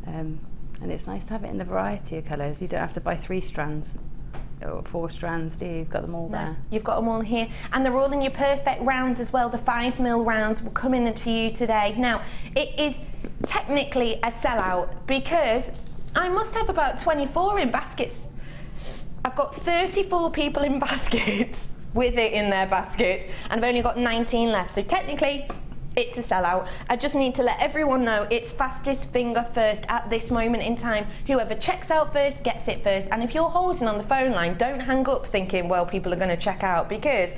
And it's nice to have it in the variety of colours. You don't have to buy 3 strands or 4 strands, do you? You've got them all there. You've got them all here. And they're all in your perfect rounds as well. The 5mm rounds will come in to you today. Now, it is technically a sellout because I must have about 24 in baskets. I've got 34 people in baskets with it in their baskets, and I've only got 19 left. So technically, it's a sellout. I just need to let everyone know it's fastest finger first at this moment in time. Whoever checks out first gets it first. And if you're holding on the phone line, don't hang up thinking, well, people are going to check out, because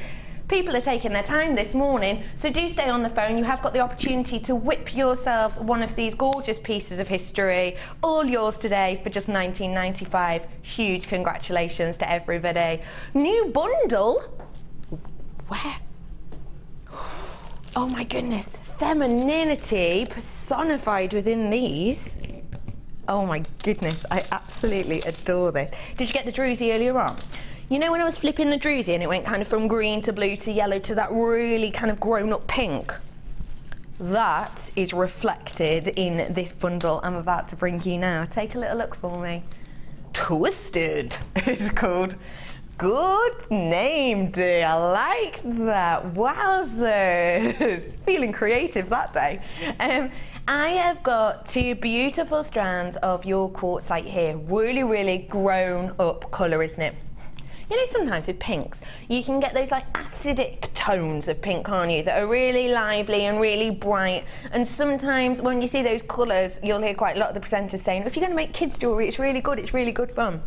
people are taking their time this morning. So do stay on the phone. You have got the opportunity to whip yourselves one of these gorgeous pieces of history, all yours today for just $19.95. Huge congratulations to everybody. New bundle. Where? Oh my goodness, femininity personified within these. Oh my goodness, I absolutely adore this. Did you get the Druzy earlier on? You know when I was flipping the Druzy and it went kind of from green to blue to yellow to that really kind of grown-up pink? That is reflected in this bundle I'm about to bring you now. Take a little look for me. Twisted, it's called. Good name, dear. I like that. Wowzers. Feeling creative that day. I have got 2 beautiful strands of your quartzite here. Really, really grown up colour, isn't it? You know, sometimes with pinks, you can get those like acidic tones of pink, can't you, that are really lively and really bright. And sometimes when you see those colours, you'll hear quite a lot of the presenters saying, if you're going to make kids jewellery, it's really good fun.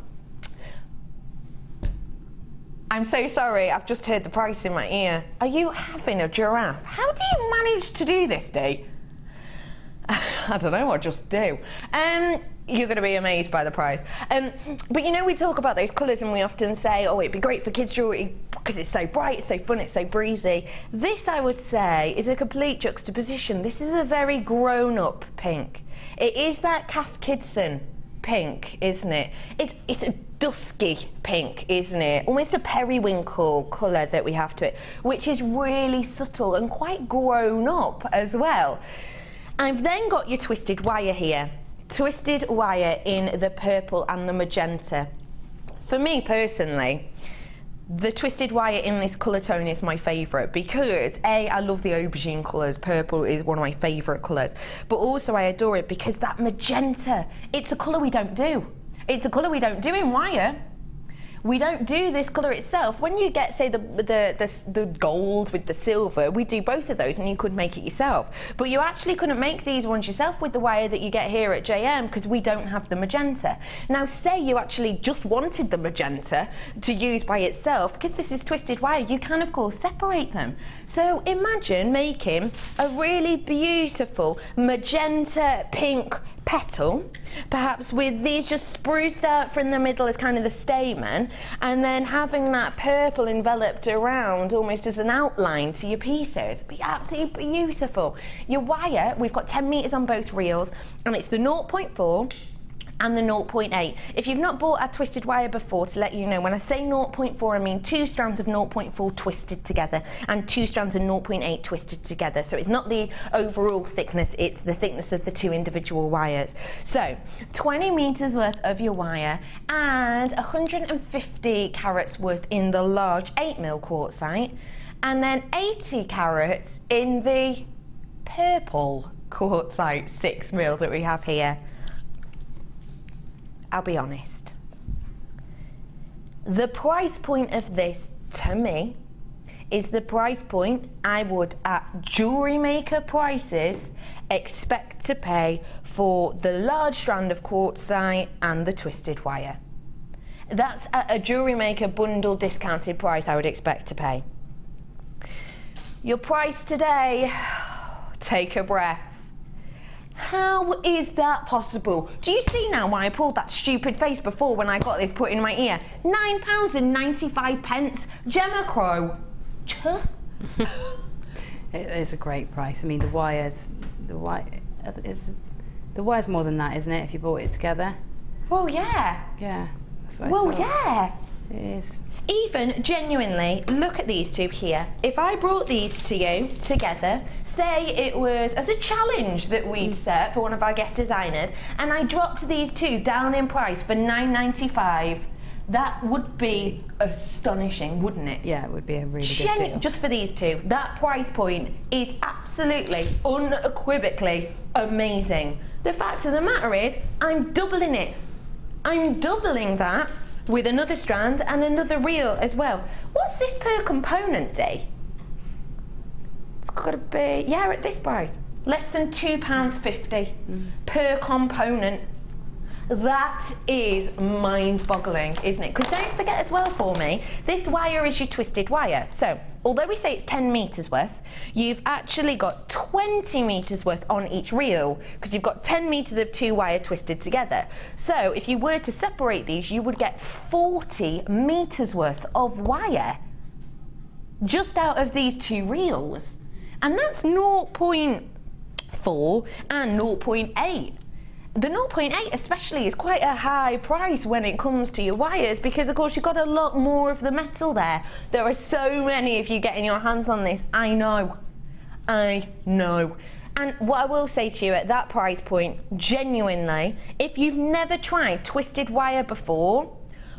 I'm so sorry, I've just heard the price in my ear. Are you having a giraffe? How do you manage to do this, Dee? I don't know, I just do. You're going to be amazed by the price. But you know, we talk about those colours and we often say, oh, it'd be great for kids' jewellery because it's so bright, it's so fun, it's so breezy. This, I would say, is a complete juxtaposition. This is a very grown-up pink. It is that Cath Kidston pink, isn't it? It's a dusky pink, isn't it? Almost a periwinkle colour that we have to it, which is really subtle and quite grown up as well. I've then got your twisted wire here. Twisted wire in the purple and the magenta. For me personally, the twisted wire in this colour tone is my favourite because A, I love the aubergine colours. Purple is one of my favourite colours. But also I adore it because that magenta, it's a colour we don't do. It's a colour we don't do in wire. We don't do this colour itself. When you get, say, the gold with the silver, we do both of those and you could make it yourself. But you actually couldn't make these ones yourself with the wire that you get here at JM because we don't have the magenta. Now, say you actually just wanted the magenta to use by itself, because this is twisted wire, you can, of course, separate them. So imagine making a really beautiful magenta pink petal, perhaps with these just spruced out from the middle as kind of the stamen, and then having that purple enveloped around almost as an outline to your pieces. It'd be absolutely beautiful. Your wire, we've got 10 meters on both reels, and it's the 0.4 and the 0.8. If you've not bought a twisted wire before, to let you know, when I say 0.4, I mean 2 strands of 0.4 twisted together and 2 strands of 0.8 twisted together. So it's not the overall thickness, it's the thickness of the 2 individual wires. So 20 meters worth of your wire and 150 carats worth in the large 8mm quartzite, and then 80 carats in the purple quartzite 6mm that we have here. I'll be honest. The price point of this, to me, is the price point I would, at Jewellery Maker prices, expect to pay for the large strand of quartzite and the twisted wire. That's at a Jewellery Maker bundle discounted price I would expect to pay. Your price today, take a breath. How is that possible? Do you see now why I pulled that stupid face before when I got this put in my ear? £9.95. Gemma Crow. It is a great price. I mean, the wire's more than that, isn't it, if you bought it together? Well, yeah. Yeah. That's what Well, I thought. yeah. It is. Even genuinely, look at these two here. If I brought these to you together, say it was as a challenge that we'd set for one of our guest designers, and I dropped these two down in price for £9.95, that would be astonishing, wouldn't it? Yeah, it would be a really good deal. Just for these two, that price point is absolutely, unequivocally amazing. The fact of the matter is, I'm doubling it. I'm doubling that with another strand and another reel as well. What's this per component, Dee? It's got to be, yeah, at this price, less than £2.50 per component. That is mind-boggling, isn't it? Because don't forget as well for me, this wire is your twisted wire. So, although we say it's 10 metres worth, you've actually got 20 metres worth on each reel, because you've got 10 metres of two wire twisted together. So, if you were to separate these, you would get 40 metres worth of wire just out of these two reels. And that's 0.4 and 0.8. The 0.8 especially is quite a high price when it comes to your wires, because of course you've got a lot more of the metal there. There are so many of you getting your hands on this. I know. And what I will say to you at that price point, genuinely, if you've never tried twisted wire before,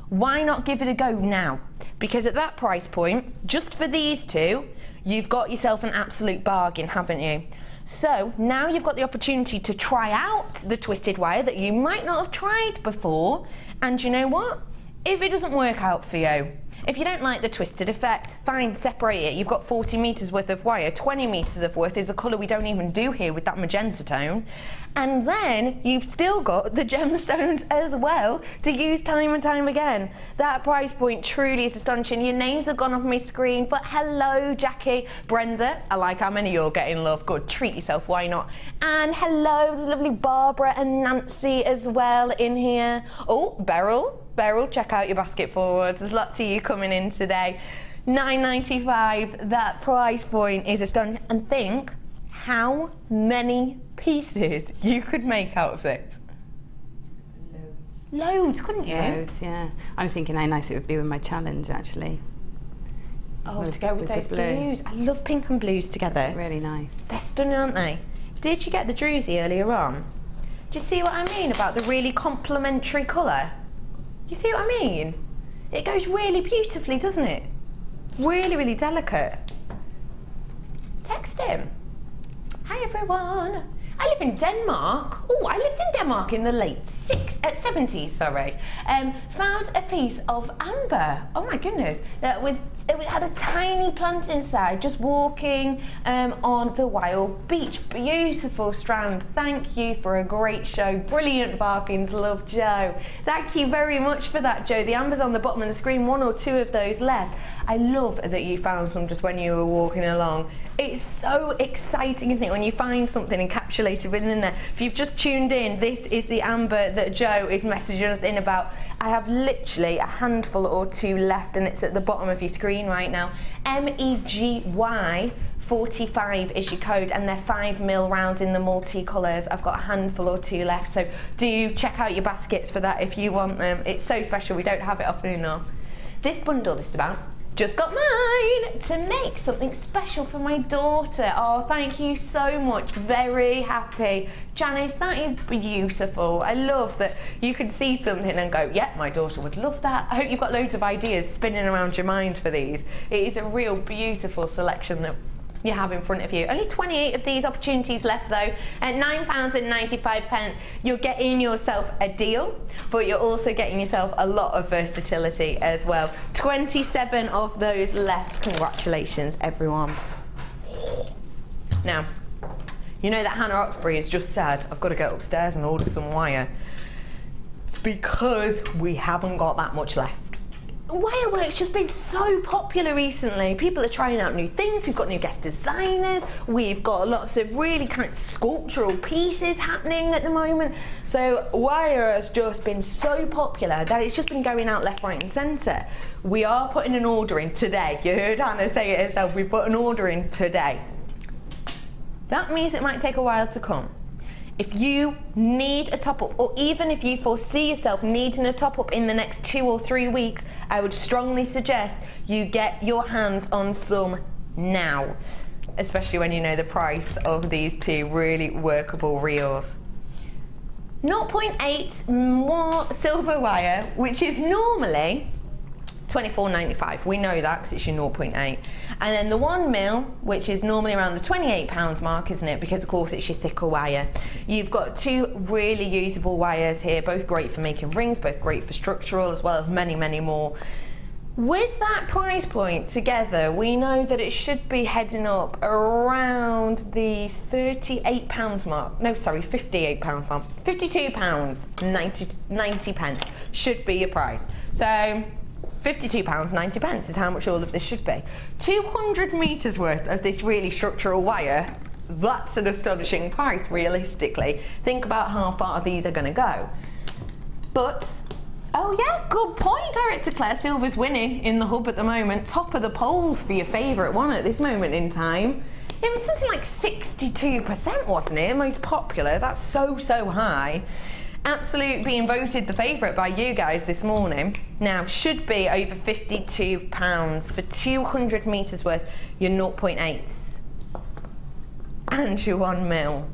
why not give it a go now? Because at that price point, just for these two, you've got yourself an absolute bargain, haven't you? So now you've got the opportunity to try out the twisted wire that you might not have tried before, and you know what? If it doesn't work out for you, if you don't like the twisted effect, fine, separate it. You've got 40 metres worth of wire, 20 metres of worth is a colour we don't even do here with that magenta tone. And then you've still got the gemstones as well to use time and time again. That price point truly is astonishing. Your names have gone off my screen, but hello, Jackie, Brenda. I like how many you're getting love. Good, treat yourself, why not? And hello, there's lovely Barbara and Nancy as well in here. Oh, Beryl, check out your basket for us. There's lots of you coming in today. £9.95, that price point is astonishing. And think how many pieces you could make out of this. Loads, couldn't you? Loads, yeah. I was thinking how nice it would be with my challenge, actually. Oh, to go with those blues. I love pink and blues together. Really nice. They're stunning, aren't they? Did you get the Druzy earlier on? Do you see what I mean about the really complementary colour? Do you see what I mean? It goes really beautifully, doesn't it? Really, really delicate. Text him. Hi everyone. I live in Denmark. Oh, I lived in Denmark in the late 70s, sorry. Found a piece of amber. Oh my goodness. It had a tiny plant inside, just walking on the wild beach. Beautiful strand. Thank you for a great show. Brilliant bargains, love Joe. Thank you very much for that, Joe. The amber's on the bottom of the screen, 1 or 2 of those left. I love that you found some just when you were walking along. It's so exciting, isn't it, when you find something encapsulated within there. If you've just tuned in, this is the amber that Joe is messaging us in about. I have literally a handful or 2 left, and it's at the bottom of your screen right now. MEGY 45 is your code, and they're 5mm rounds in the multicolours. I've got a handful or 2 left, so do check out your baskets for that if you want them. It's so special, we don't have it often enough. This bundle this is about, just got mine to make something special for my daughter. Oh, thank you so much. Very happy. Janice, that is beautiful. I love that you can see something and go, yeah, my daughter would love that. I hope you've got loads of ideas spinning around your mind for these. It is a real beautiful selection that you have in front of you. Only 28 of these opportunities left though. At £9.95, you're getting yourself a deal, but you're also getting yourself a lot of versatility as well. 27 of those left. Congratulations, everyone. Now, you know that Hannah Oxbury has just said, I've got to go upstairs and order some wire. It's because we haven't got that much left. Wire work's just been so popular recently. People are trying out new things. We've got new guest designers. We've got lots of really kind of sculptural pieces happening at the moment. So wire has just been so popular that it's just been going out left, right and centre. We are putting an order in today. You heard Hannah say it herself. We put an order in today. That means it might take a while to come. If you need a top-up, or even if you foresee yourself needing a top-up in the next 2 or 3 weeks, I would strongly suggest you get your hands on some now, especially when you know the price of these two really workable reels. 0.8 more silver wire, which is normally £24.95. We know that because it's your 0.8. And then the 1 mil, which is normally around the £28 mark, isn't it? Because of course it's your thicker wire. You've got two really usable wires here, both great for making rings, both great for structural, as well as many, many more. With that price point together, we know that it should be heading up around the £38 mark. No, sorry, £58 mark. £52.90 should be your price. So £52.90 is how much all of this should be. 200 metres worth of this really structural wire, that's an astonishing price realistically. Think about how far these are going to go. But, oh yeah, good point, Director Claire. Silver's winning in the hub at the moment. Top of the polls for your favourite one at this moment in time. It was something like 62%, wasn't it? Most popular. That's so, so high. Absolute being voted the favourite by you guys this morning. Now, should be over £52 for 200 metres worth, your 0.8s and your 1 mil.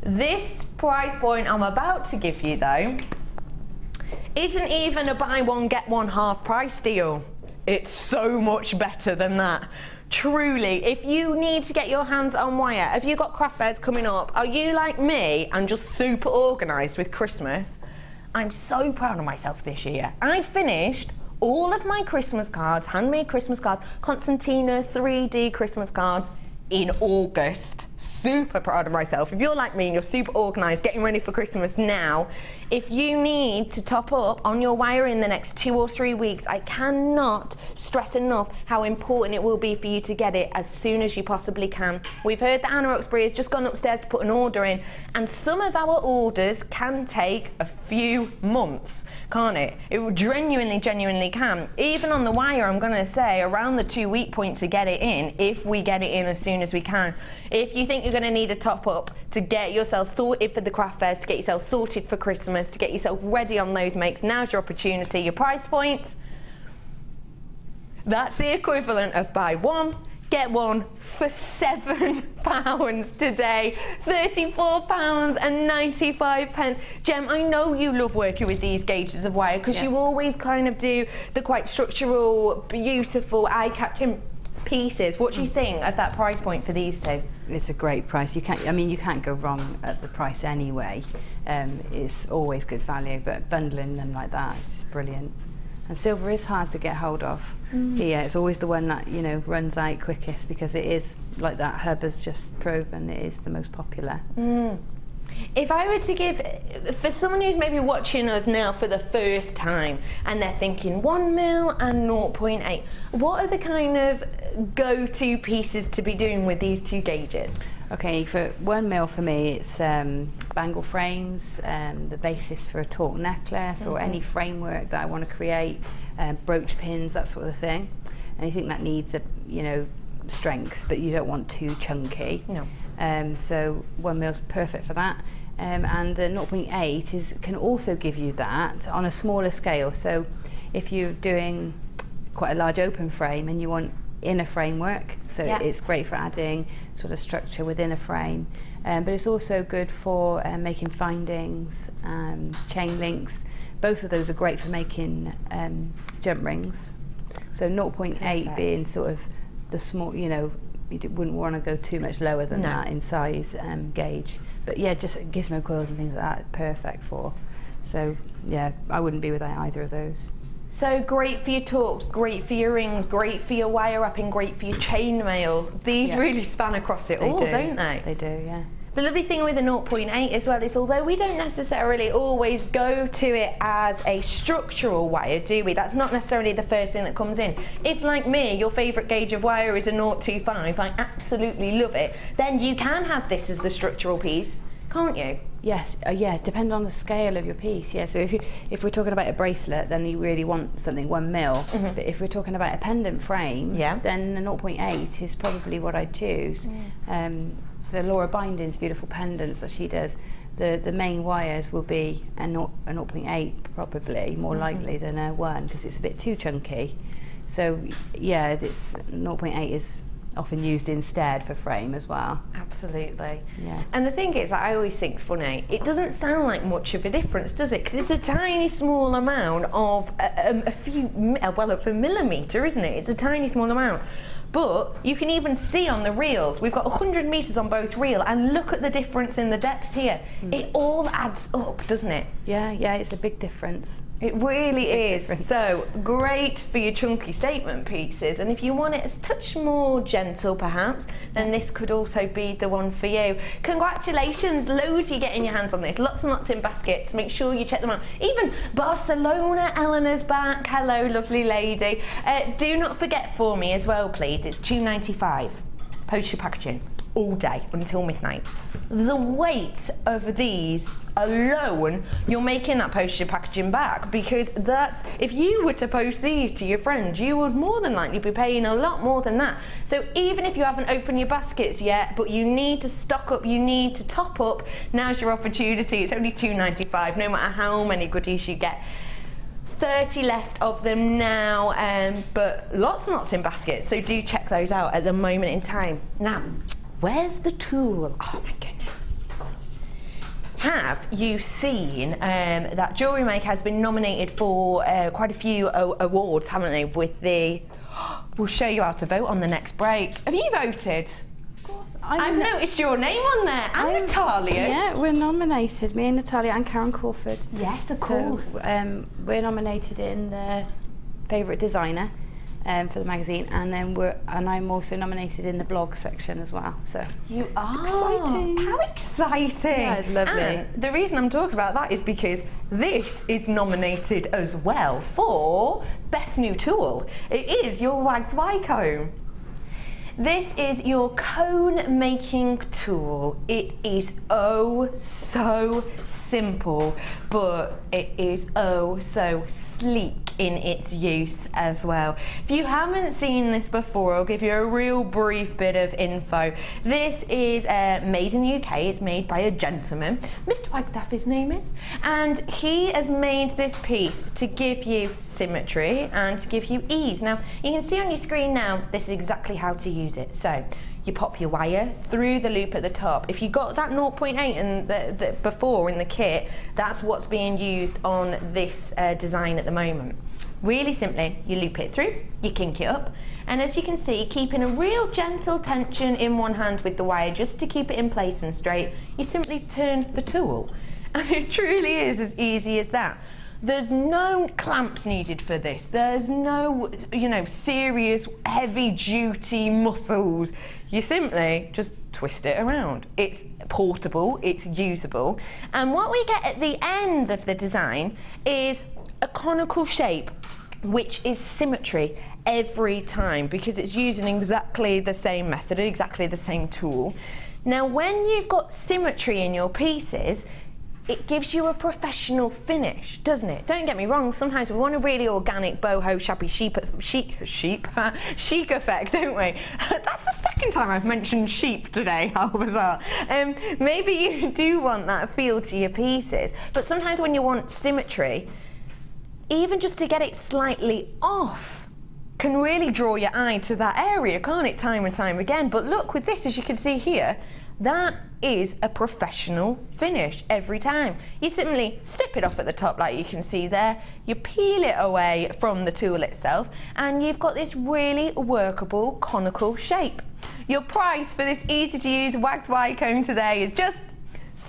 This price point I'm about to give you, though, isn't even a buy one, get one half price deal. It's so much better than that. Truly, if you need to get your hands on wire, have you got craft fairs coming up? Are you like me and just super organised with Christmas? I'm so proud of myself this year. I finished all of my Christmas cards, handmade Christmas cards, Constantina 3D Christmas cards in August. Super proud of myself. If you're like me and you're super organised, getting ready for Christmas now, if you need to top up on your wire in the next 2 or 3 weeks, I cannot stress enough how important it will be for you to get it as soon as you possibly can. We've heard that Anna Uxbury has just gone upstairs to put an order in, and some of our orders can take a few months, can't it? It genuinely can. Even on the wire, I'm going to say around the 2 week point to get it in, if we get it in as soon as we can. If you think you're going to need a top up to get yourself sorted for the craft fairs, to get yourself sorted for Christmas, to get yourself ready on those makes, now's your opportunity. Your price point, that's the equivalent of buy one, get one for £7 today. £34.95. Gem, I know you love working with these gauges of wire because you always kind of do the quite structural, beautiful, eye-catching pieces. What do you think of that price point for these two? It's a great price. You can't, I mean, you can't go wrong at the price anyway. It's always good value, but bundling them like that is just brilliant. And silver is hard to get hold of. Yeah, it's always the one that, you know, runs out quickest because it is, like that hub has just proven, it is the most popular. If I were to give, for someone who's maybe watching us now for the first time and they're thinking 1 mil and 0.8, what are the kind of go-to pieces to be doing with these two gauges? Okay, for 1 mil for me, it's bangle frames, the basis for a torque necklace, or any framework that I want to create, brooch pins, that sort of thing. Anything that needs a, you know, strength, but you don't want too chunky. No. So 1 mil's perfect for that. And the 0.8 can also give you that on a smaller scale. So if you're doing quite a large open frame and you want inner framework, so it's great for adding sort of structure within a frame. But it's also good for making findings, chain links. Both of those are great for making jump rings. So 0.8 being sort of the small, you know, you wouldn't want to go too much lower than that in size gauge. But yeah, just gizmo coils and things like that, perfect for. So yeah, I wouldn't be without either of those. So great for your torques, great for your rings, great for your wire wrapping, great for your chainmail. These really span across it all, don't they? They do, yeah. The lovely thing with a 0.8 as well is, although we don't necessarily always go to it as a structural wire, do we? That's not necessarily the first thing that comes in. If, like me, your favourite gauge of wire is a 0.25, I absolutely love it, then you can have this as the structural piece, can't you? Yes, yeah, depend on the scale of your piece. Yeah, so if we're talking about a bracelet, then you really want something 1 mil. Mm-hmm. But if we're talking about a pendant frame, then a 0.8 is probably what I'd choose. The Laura Binding's beautiful pendants that she does, the main wires will be a 0.8 probably, more likely than a 1, because it's a bit too chunky. So yeah, this 0.8 is often used instead for frame as well. Absolutely. Yeah. And the thing is, I always think it's funny, it doesn't sound like much of a difference, does it? Because it's a tiny small amount of of a millimetre, isn't it? It's a tiny small amount. But you can even see on the reels, we've got 100 metres on both reel, and look at the difference in the depth here. It all adds up, doesn't it? Yeah, yeah, it's a big difference. It really is. So great for your chunky statement pieces, and if you want it a touch more gentle perhaps, then this could also be the one for you. Congratulations, loads you getting your hands on this, lots and lots in baskets. Make sure you check them out. Even Barcelona, Eleanor's back. Hello, lovely lady. Do not forget for me as well, please, it's £2.95 post your packaging all day until midnight. The weight of these alone, you're making that post your packaging back, because that's, if you were to post these to your friends, you would more than likely be paying a lot more than that. So even if you haven't opened your baskets yet, but you need to stock up, you need to top up, now's your opportunity. It's only £2.95 no matter how many goodies you get. 30 left of them now, but lots and lots in baskets, so do check those out at the moment in time. Now, where's the tool? Oh my goodness. Have you seen that Jewellery Maker has been nominated for quite a few awards, haven't they? With the, we'll show you how to vote on the next break. Have you voted? Of course. I've noticed your name on there, and Natalia's. Yeah, we're nominated, me and Natalia and Karen Crawford. Yes, of course. So, we're nominated in the favourite designer for the magazine, and then I'm also nominated in the blog section as well. So you are. Exciting. How exciting! Yeah, it's lovely. And the reason I'm talking about that is because this is nominated as well for Best New Tool. It is your Wags Y comb. This is your cone making tool. It is oh so simple, but it is oh so sleek in its use as well. If you haven't seen this before, I'll give you a real brief bit of info. This is made in the UK. It's made by a gentleman, Mr. Wagstaff his name is, and he has made this piece to give you symmetry and to give you ease. Now you can see on your screen now, this is exactly how to use it. So you pop your wire through the loop at the top. If you got that 0.8 and the before in the kit, that's what's being used on this design at the moment. Really simply, you loop it through, you kink it up, and as you can see, keeping a real gentle tension in one hand with the wire just to keep it in place and straight, you simply turn the tool. And it truly is as easy as that. There's no clamps needed for this. There's no, serious heavy duty muscles. You simply just twist it around. It's portable, it's usable. And what we get at the end of the design is a conical shape, which is symmetry every time because it's using exactly the same method, exactly the same tool. Now, when you've got symmetry in your pieces, it gives you a professional finish, doesn't it? Don't get me wrong, sometimes we want a really organic, boho, shabby chic effect, don't we? That's the second time I've mentioned sheep today, how bizarre. Maybe you do want that feel to your pieces, but sometimes when you want symmetry, even just to get it slightly off can really draw your eye to that area, can't it, time and time again? But look, with this, as you can see here, that is a professional finish every time. You simply snip it off at the top like you can see there, you peel it away from the tool itself, and you've got this really workable conical shape. Your price for this easy to use Wags Y comb today is just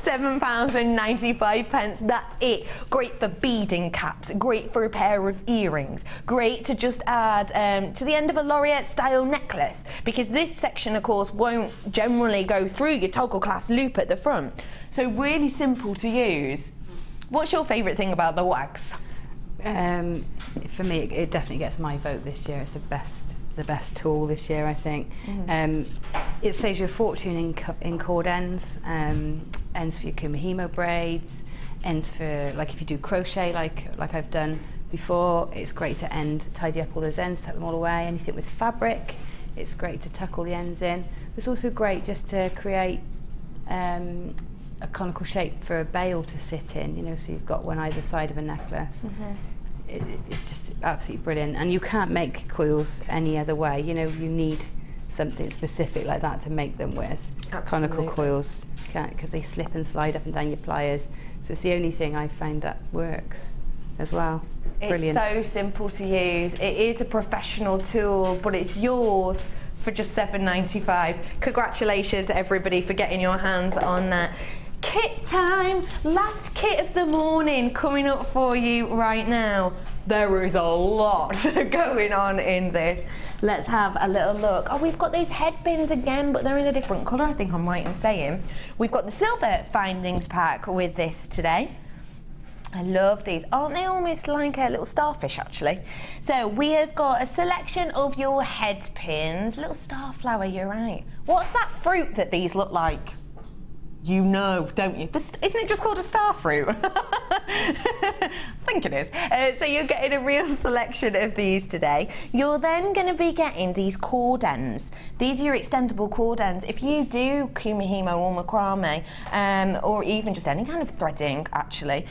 £7.95. That's it. Great for beading caps, great for a pair of earrings, great to just add to the end of a laureate style necklace, because this section of course won't generally go through your toggle clasp loop at the front. So really simple to use. What's your favourite thing about the wax? For me, it definitely gets my vote this year. It's the best tool this year, I think. It saves you a fortune in cord ends, ends for your kumihimo braids, ends for like if you do crochet like I've done before. It's great to tidy up all those ends, tuck them all away. Anything with fabric, it's great to tuck all the ends in. It's also great just to create a conical shape for a bail to sit in, you know, so you've got one either side of a necklace. It's just absolutely brilliant, and you can't make coils any other way. You know, you need something specific like that to make them with. Conical coils, because they slip and slide up and down your pliers. So it's the only thing I find that works as well. Brilliant. It's so simple to use. It is a professional tool, but it's yours for just £7.95. Congratulations everybody for getting your hands on that. Kit time, last kit of the morning coming up for you right now. There is a lot going on in this. Let's have a little look. Oh, we've got those head pins again, but they're in a different colour, I think I'm right in saying. We've got the silver findings pack with this today. I love these. Aren't they almost like a little starfish, actually? So we have got a selection of your head pins. Little starflower, you're right. What's that fruit that these look like? You know, don't you? Isn't it just called a star fruit? I think it is. So you're getting a real selection of these today. You're then going to be getting these cord ends. These are your extendable cord ends. If you do kumihimo or macrame, or even just any kind of threading, actually,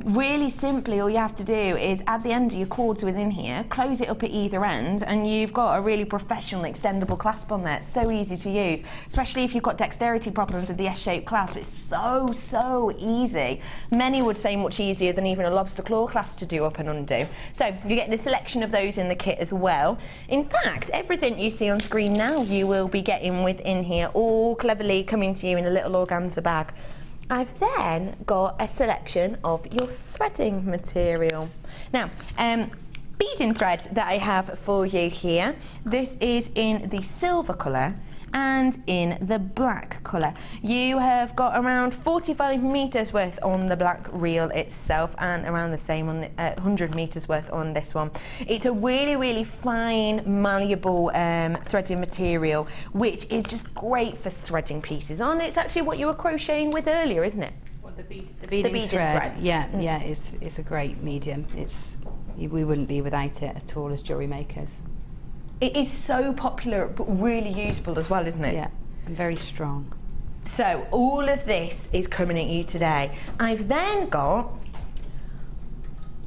really simply all you have to do is add the end of your cords within here, close it up at either end, and you've got a really professional extendable clasp on there. It's so easy to use, especially if you've got dexterity problems with the S-shaped clasp. It's so easy. Many would say much easier than even a lobster claw clasp to do up and undo. So you're getting a selection of those in the kit as well. In fact, everything you see on screen now you will be getting within here, all cleverly coming to you in a little organza bag. I've then got a selection of your threading material. Now, beading thread that I have for you here. This is in the silver colour and in the black colour. You have got around 45 metres worth on the black reel itself, and around the same on the 100 metres worth on this one. It's a really fine, malleable threading material, which is just great for threading pieces on. It's actually what you were crocheting with earlier, isn't it? Well, the beading thread. Yeah, yeah, it's a great medium. We wouldn't be without it at all as jewellery makers. It is so popular, but really useful as well, isn't it? Yeah, and very strong. So all of this is coming at you today. I've then got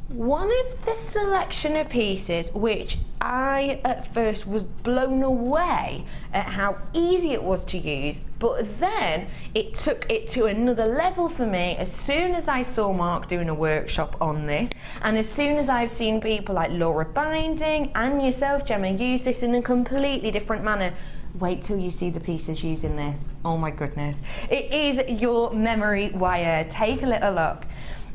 one of the selection of pieces which I at first was blown away at how easy it was to use, but then it took it to another level for me as soon as I saw Mark doing a workshop on this, and as soon as I've seen people like Laura Binding and yourself, Gemma, use this in a completely different manner. Wait till you see the pieces using this. Oh my goodness. It is your memory wire. Take a little look.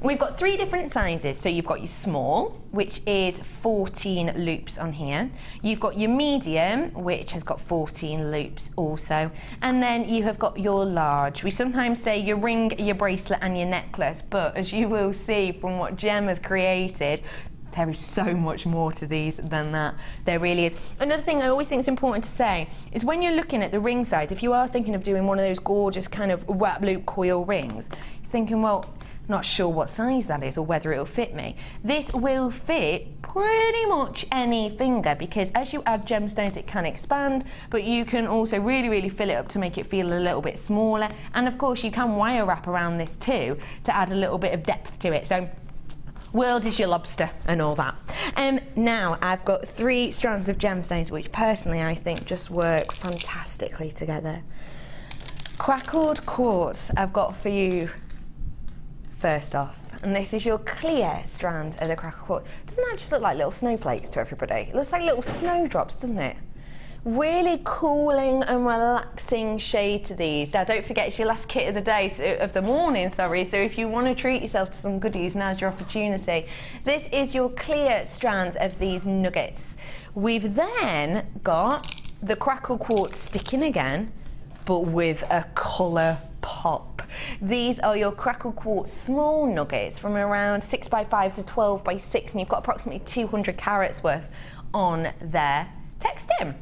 We've got 3 different sizes. So you've got your small, which is 14 loops on here. You've got your medium, which has got 14 loops also. And then you have got your large. We sometimes say your ring, your bracelet and your necklace, but as you will see from what Gemma's created, there is so much more to these than that. There really is. Another thing I always think is important to say is when you're looking at the ring size, if you are thinking of doing one of those gorgeous kind of wrap loop coil rings, you're thinking, well, not sure what size that is or whether it'll fit me. This will fit pretty much any finger, because as you add gemstones it can expand, but you can also really fill it up to make it feel a little bit smaller. And of course you can wire wrap around this too to add a little bit of depth to it. So world is your lobster and all that. Now I've got 3 strands of gemstones which personally I think just work fantastically together. Crackled Quartz I've got for you first off, and this is your clear strand of the Crackled Quartz. Doesn't that just look like little snowflakes to everybody? It looks like little snowdrops, doesn't it? Really cooling and relaxing shade to these. Now don't forget, it's your last kit of the day, of the morning, sorry, so if you want to treat yourself to some goodies, now's your opportunity. This is your clear strands of these nuggets. We've then got the Crackled Quartz sticking again, but with a colour pop. These are your Crackled Quartz small nuggets from around 6x5 to 12x6, and you've got approximately 200 carats worth on there. Text in.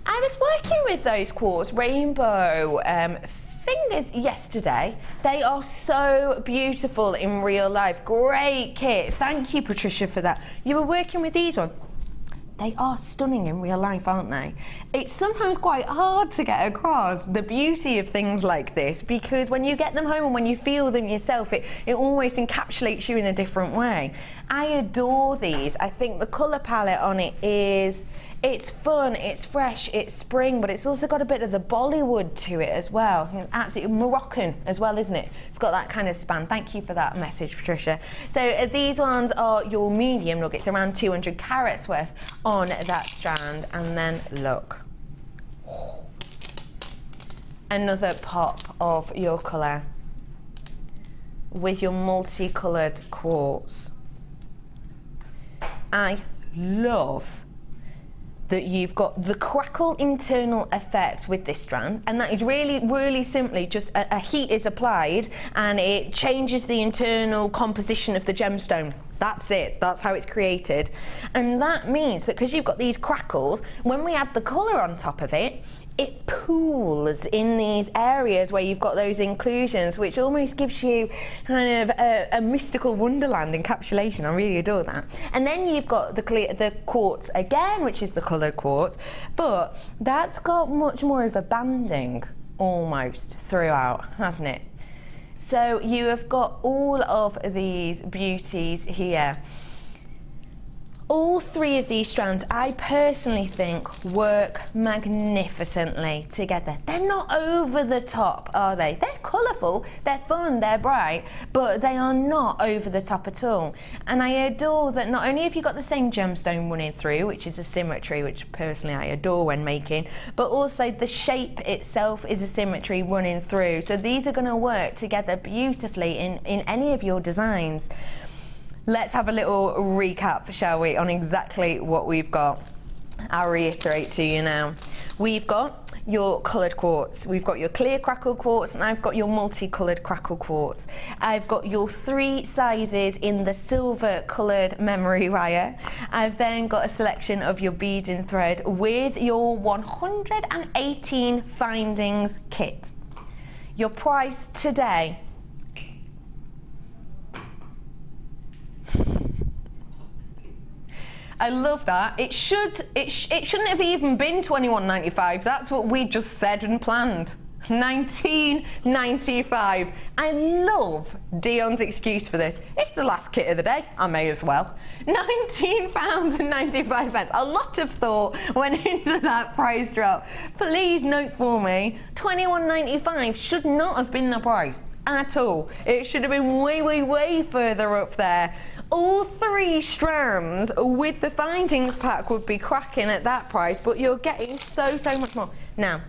I was working with those quartz rainbow fingers yesterday. They are so beautiful in real life. Great kit. Thank you, Patricia, for that. You were working with these ones. They are stunning in real life, aren't they? It's sometimes quite hard to get across the beauty of things like this, because when you get them home and when you feel them yourself, it almost encapsulates you in a different way. I adore these. I think the colour palette on it is, it's fun, it's fresh, it's spring, but it's also got a bit of the Bollywood to it as well. It's absolutely Moroccan as well, isn't it? It's got that kind of span. Thank you for that message, Patricia. So these ones are your medium nuggets, around 200 carats worth on that strand. And then look, another pop of your colour with your multicoloured quartz. I love that you've got the crackle internal effect with this strand, and that is really simply just a heat is applied and it changes the internal composition of the gemstone. That's it, that's how it's created. And that means that because you've got these crackles, when we add the colour on top of it, it pools in these areas where you've got those inclusions, which almost gives you kind of a mystical wonderland encapsulation. I really adore that. And then you've got the quartz again, which is the coloured quartz, but that's got much more of a banding almost throughout, hasn't it? So you have got all of these beauties here. All three of these strands, I personally think, work magnificently together. They're not over the top, are they? They're colourful, they're fun, they're bright, but they are not over the top at all. And I adore that not only have you got the same gemstone running through, which is a symmetry, which personally I adore when making, but also the shape itself is a symmetry running through. So these are going to work together beautifully in any of your designs. Let's have a little recap, shall we, on exactly what we've got. I'll reiterate to you now. We've got your coloured quartz, we've got your clear crackled quartz, and I've got your multicoloured crackled quartz. I've got your 3 sizes in the silver coloured memory wire. I've then got a selection of your beading thread with your 118 findings kit. Your price today, I love that. It shouldn't have even been $21.95. That's what we just said and planned. $19.95. I love Dion's excuse for this. It's the last kit of the day. I may as well. £19.95. A lot of thought went into that price drop. Please note for me, $21.95 should not have been the price at all. It should have been way further up there. All 3 strands with the findings pack would be cracking at that price, but you're getting so much more. Now,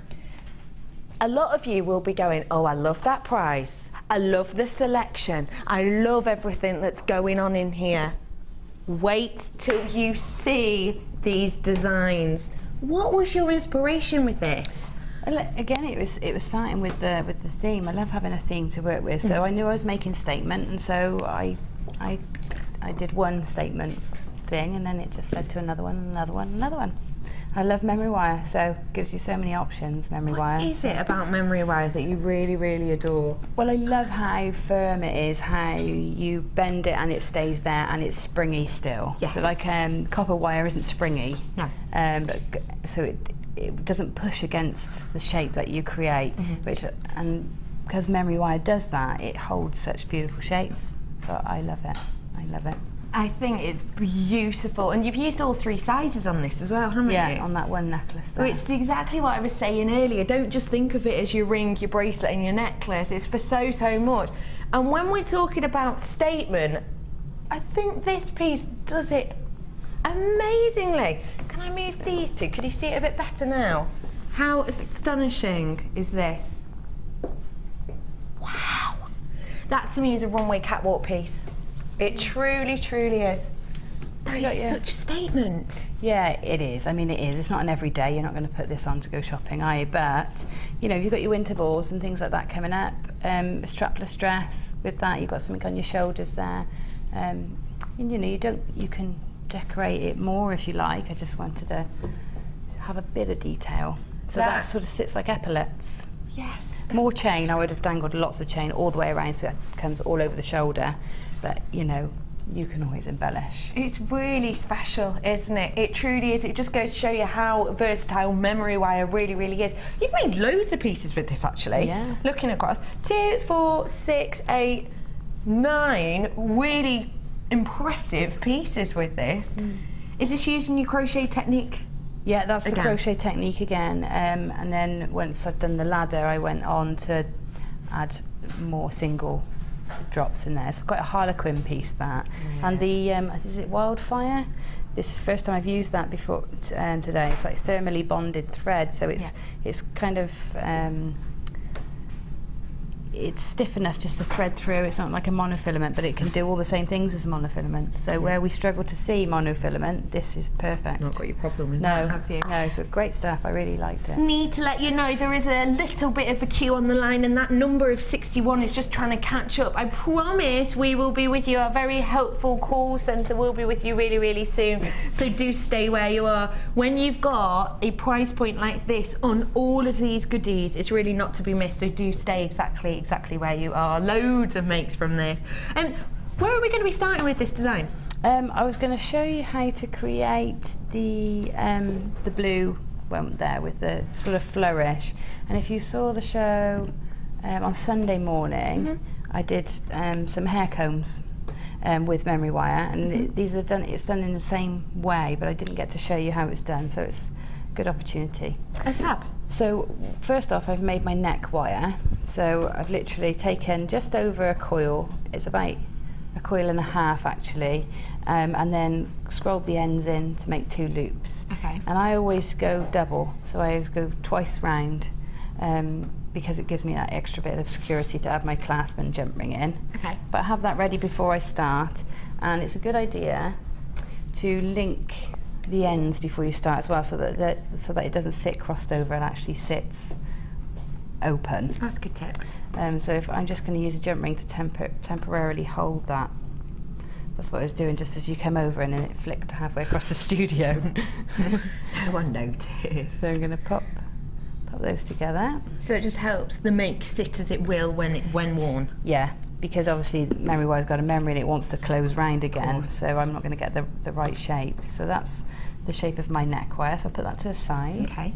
a lot of you will be going, oh, I love that price. I love the selection. I love everything that's going on in here. Wait till you see these designs. What was your inspiration with this? Well, again, it was starting with the theme. I love having a theme to work with. So I knew I was making statement, and so I did one statement thing, and then it just led to another one, another one, another one. I love memory wire, so it gives you so many options, memory wire. What is it about memory wire that you really adore? Well, I love how firm it is, how you bend it and it stays there and it's springy still. Yes. So like copper wire isn't springy. No. So it doesn't push against the shape that you create, and because memory wire does that, it holds such beautiful shapes. So I love it. I love it. I think it's beautiful, and you've used all 3 sizes on this as well, haven't you? Yeah, on that one necklace there. Which is exactly what I was saying earlier. Don't just think of it as your ring, your bracelet and your necklace. It's for so much. And when we're talking about statement, I think this piece does it amazingly. Can I move these two? Could you see it a bit better now? How astonishing is this? Wow. That to me is a runway catwalk piece. It truly, truly is. That is such a statement. Yeah, it is. I mean, it is. It's not an everyday. You're not going to put this on to go shopping, are you? But, you know, you've got your winter balls and things like that coming up. Strapless dress with that. You've got something on your shoulders there. And, you know, you can decorate it more if you like. I just wanted to have a bit of detail. So that sort of sits like epaulets. Yes. More chain. I would have dangled lots of chain all the way around so it comes all over the shoulder. But, you know, you can always embellish. It's really special, isn't it? It truly is. It just goes to show you how versatile memory wire really, really is. You've made loads of pieces with this, actually. Yeah. Looking across, 2, 4, 6, 8, 9 really impressive pieces with this. Is this using your crochet technique? Yeah, that's the crochet technique again. And then once I've done the ladder, I went on to add more single drops in there. So quite a harlequin piece that. Yes. And the is it Wildfire? This is the first time I've used that before today. It's like thermally bonded thread, so it's kind of it's stiff enough just to thread through. It's not like a monofilament, but it can do all the same things as a monofilament. So where we struggle to see monofilament, this is perfect. Not got your problem with that, have you? No, so great stuff. I really liked it. Need to let you know there is a little bit of a queue on the line, and that number of 61 is just trying to catch up. I promise we will be with you. Our very helpful call centre will be with you really, really soon. So do stay where you are. When you've got a price point like this on all of these goodies, it's really not to be missed. So do stay exactly where you are. Loads of makes from this. And where are we going to be starting with this design? I was going to show you how to create the blue one there with the sort of flourish. And if you saw the show on Sunday morning, I did some hair combs with memory wire, and these are done. It's done in the same way, but I didn't get to show you how it's done, so it's a good opportunity. Oh, fab. So first off, I've made my neck wire. So I've literally taken just over a coil. It's about a coil and a half actually, and then scrolled the ends in to make 2 loops. Okay. And I always go double, so I always go twice round, because it gives me that extra bit of security to add my clasp and jump ring in. Okay. But I have that ready before I start, and it's a good idea to link the ends before you start as well, so that it doesn't sit crossed over and actually sits open. That's a good tip. So if I'm just going to use a jump ring to temporarily hold that. That's what I was doing just as you came over, and then it flicked halfway across the studio. No one noticed. So I'm going to pop those together. So it just helps the make sit as it will when worn. Yeah, because obviously memory wire's got a memory and it wants to close round again, so I'm not going to get the right shape. So that's the shape of my neck wire, so I'll put that to the side. Okay.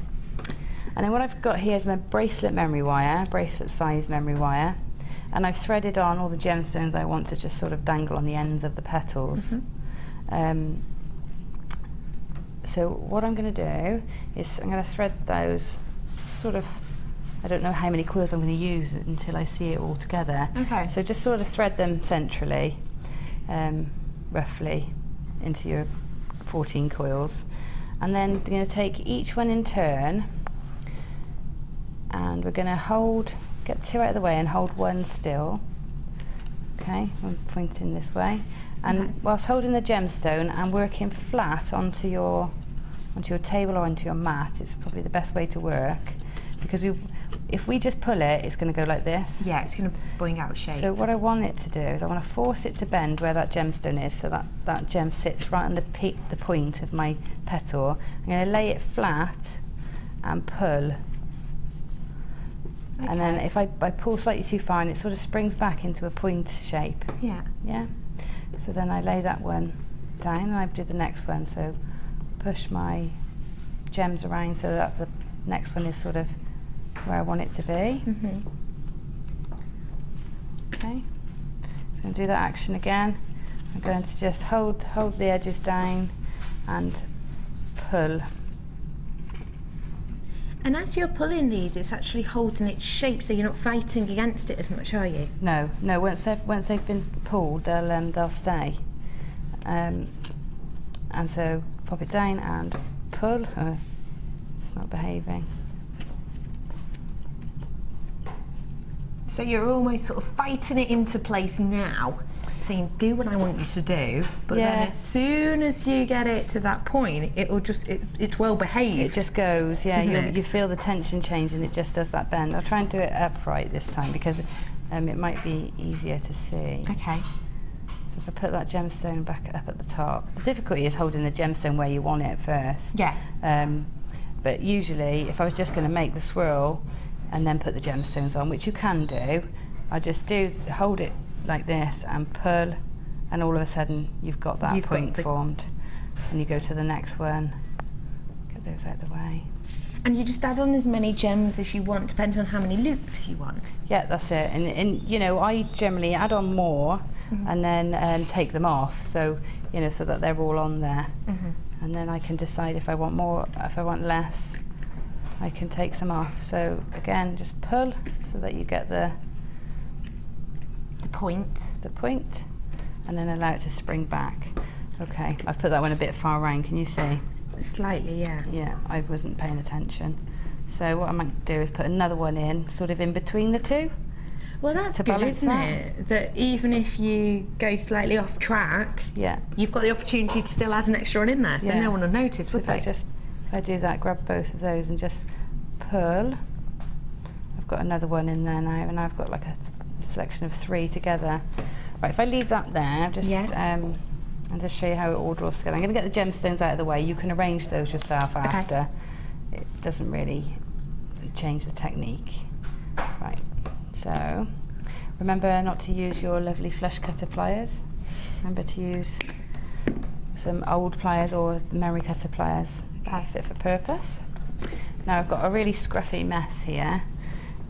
And then what I've got here is my bracelet memory wire, bracelet size memory wire, and I've threaded on all the gemstones I want to just sort of dangle on the ends of the petals. So what I'm going to do is I'm going to thread those sort of, I don't know how many coils I'm going to use until I see it all together. Okay. So just sort of thread them centrally, roughly, into your 14 coils. And then we're going to take each one in turn, and we're going to get 2 out of the way and hold 1 still. Okay, I'm pointing this way. And whilst holding the gemstone and working flat onto your table or onto your mat, it's probably the best way to work, because if we just pull it, it's going to go like this. Yeah, it's going to bring out shape. So what I want it to do is I want to force it to bend where that gemstone is, so that gem sits right on the point of my petal. I'm going to lay it flat and pull. Okay. And then if I pull slightly too far, and it sort of springs back into a point shape. Yeah. Yeah. So then I lay that one down, and I do the next one. So push my gems around so that the next one is sort of where I want it to be. Okay. So I'm going to do that action again. I'm going to just hold the edges down and pull. And as you're pulling these, it's actually holding its shape, so you're not fighting against it as much, are you? No. Once they've been pulled, they'll stay. And so pop it down and pull. Oh, it's not behaving. So you're almost sort of fighting it into place now, saying do what I want you to do, but then as soon as you get it to that point, it'll just, it's well behaved. It just goes, yeah, you feel the tension change and it just does that bend. I'll try and do it upright this time because it might be easier to see. Okay. So if I put that gemstone back up at the top, the difficulty is holding the gemstone where you want it first. Yeah. But usually, if I was just going to make the swirl and then put the gemstones on, which you can do, I just hold it like this and pull, and all of a sudden you've got that point formed, and you go to the next one. Get those out of the way. And you just add on as many gems as you want, depending on how many loops you want. Yeah, that's it. And you know, I generally add on more and then take them off, so you know, so that they're all on there. And then I can decide if I want more, if I want less, I can take some off. So again, just pull so that you get the point, and then allow it to spring back. Okay, I've put that one a bit far around. Can you see? Slightly, yeah. Yeah, I wasn't paying attention. So what I might do is put another one in, sort of in between the two. Well, that's good, isn't it? That even if you go slightly off track, you've got the opportunity to still add an extra one in there, so no one will notice, would they? If I do that, grab both of those and just pull. I've got another one in there now, and I've got like a selection of 3 together. Right, if I leave that there, just and just show you how it all draws together. I'm going to get the gemstones out of the way. You can arrange those yourself after. It doesn't really change the technique. Right, so remember not to use your lovely flush cutter pliers. Remember to use some old pliers or the memory cutter pliers. Fit for purpose. Now I've got a really scruffy mess here,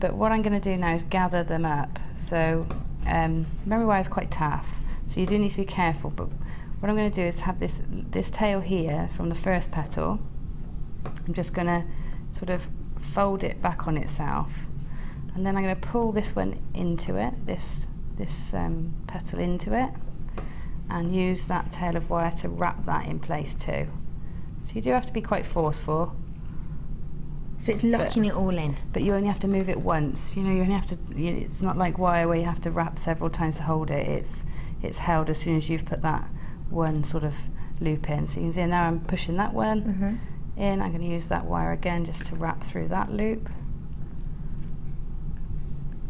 but what I'm going to do now is gather them up. So memory wire is quite tough, so you do need to be careful, but what I'm going to do is have this tail here from the first petal. I'm just going to sort of fold it back on itself, and then I'm going to pull this one into it, this petal into it, and use that tail of wire to wrap that in place too. So you do have to be quite forceful. So it's locking it all in. But you only have to move it once. You know, you only have to. It's not like wire where you have to wrap several times to hold it. It's held as soon as you've put that one sort of loop in. So you can see now I'm pushing that one in. I'm going to use that wire again just to wrap through that loop.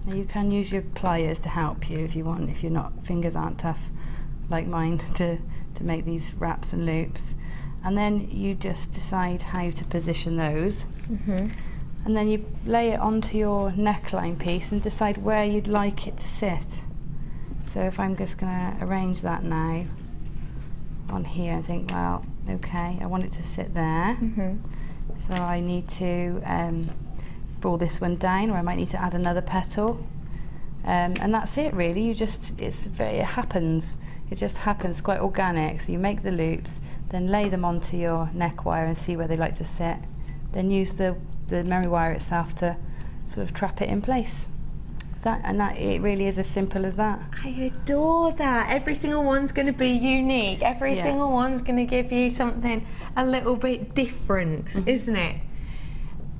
Now you can use your pliers to help you if you want. If fingers aren't tough like mine to make these wraps and loops. And then you just decide how to position those, and then you lay it onto your neckline piece and decide where you'd like it to sit. So if I'm just going to arrange that now on here and think, well, okay, I want it to sit there, so I need to pull this one down, or I might need to add another petal, and that's it really. It happens. It just happens quite organic. So you make the loops, then lay them onto your neck wire and see where they like to sit. Then use the memory wire itself to sort of trap it in place. It really is as simple as that. I adore that. Every single one's going to be unique. Every single one's going to give you something a little bit different, isn't it?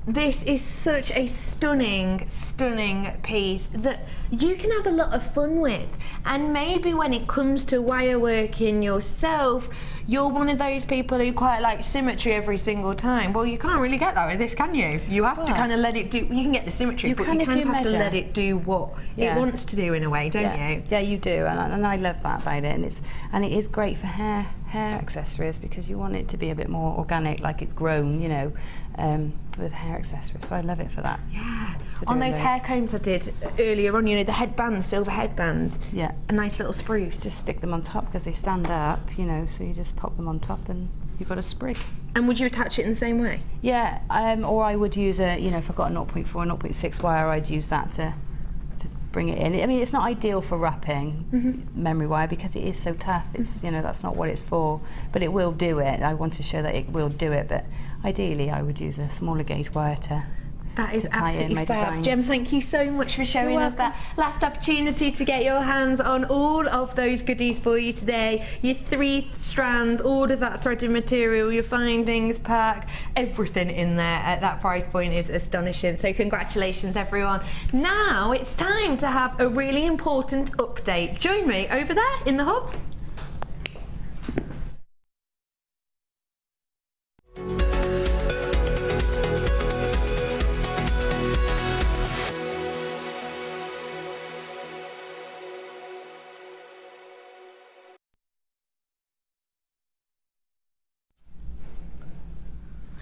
This is such a stunning, stunning piece that you can have a lot of fun with. And maybe when it comes to wire working yourself, you're one of those people who quite like symmetry every single time. Well, you can't really get that with this, can you? You have to kind of let it do. You can get the symmetry, but you kind of have to let it do what it wants to do in a way, don't you? Yeah, you do, and I love that about it. And it is great for hair accessories because you want it to be a bit more organic, like it's grown, you know, with hair accessories. So I love it for that. Yeah. On those hair combs I did earlier on, you know, the headbands, silver headbands. Yeah. A nice little spruce. Just stick them on top because they stand up, you know, so you just pop them on top and you've got a sprig. And would you attach it in the same way? Yeah, or I would use you know, if I've got a 0.4, 0.6 wire, I'd use that to bring it in. I mean, it's not ideal for wrapping memory wire because it is so tough. It's, you know, that's not what it's for, but it will do it. I want to show that it will do it, but ideally I would use a smaller gauge wire to That is absolutely fab. designs. Gem, thank you so much for showing us that last opportunity to get your hands on all of those goodies for you today. Your 3 strands, all of that threaded material, your findings pack, everything in there at that price point is astonishing. So congratulations everyone. Now it's time to have a really important update. Join me over there in the hub.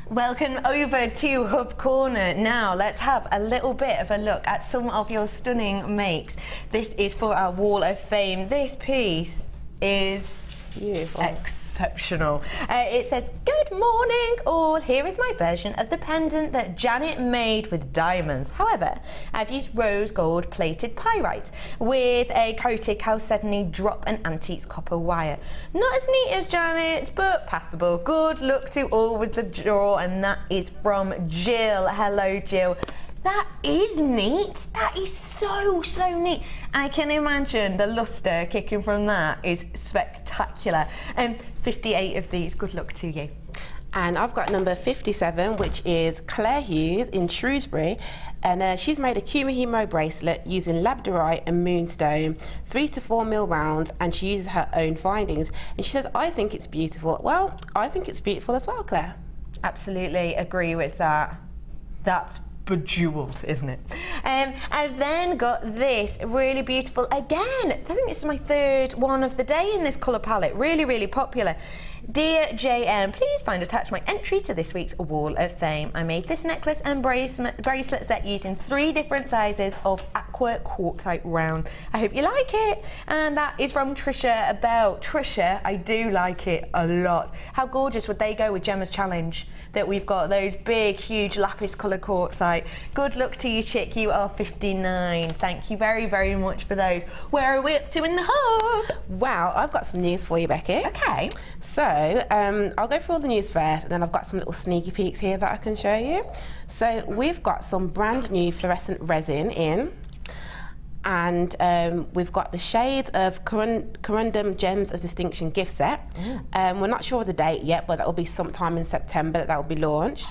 Welcome over to Hub Corner. Now let's have a little bit of a look at some of your stunning makes. This is for our Wall of Fame. This piece is beautiful. Exceptional. It says, "Good morning all. Here is my version of the pendant that Janet made with diamonds. However, I've used rose gold plated pyrite with a coated chalcedony drop and antiques copper wire. Not as neat as Janet's, but passable. Good luck to all with the draw." And that is from Jill. Hello, Jill. That is neat. That is so neat. I can imagine the lustre kicking from that is spectacular. 58 of these. Good luck to you. And I've got number 57, which is Claire Hughes in Shrewsbury, and she's made a Kumihimo bracelet using labradorite and moonstone, 3 to 4 mil rounds, and she uses her own findings. And she says, "I think it's beautiful." Well, I think it's beautiful as well, Claire. Absolutely agree with that. That's bejeweled, isn't it? I've then got this really beautiful, again, I think this is my 3rd one of the day in this colour palette, really popular. "Dear JM, please find attached my entry to this week's Wall of Fame. I made this necklace and bracelet set using 3 different sizes of aqua quartzite round. I hope you like it." And that is from Trisha Bell. Trisha, I do like it a lot. How gorgeous would they go with Gemma's challenge? That we've got those big, huge lapis colour quartzite. Good luck to you, chick. You are 59. Thank you very much for those. Where are we up to in the hub? Well, I've got some news for you, Becky. Okay. So, I'll go through all the news first, and then I've got some little sneaky peeks here that I can show you. So, we've got some brand new fluorescent resin in, and we've got the shades of Corundum Gems of Distinction gift set. We're not sure of the date yet, but that will be sometime in September that will be launched.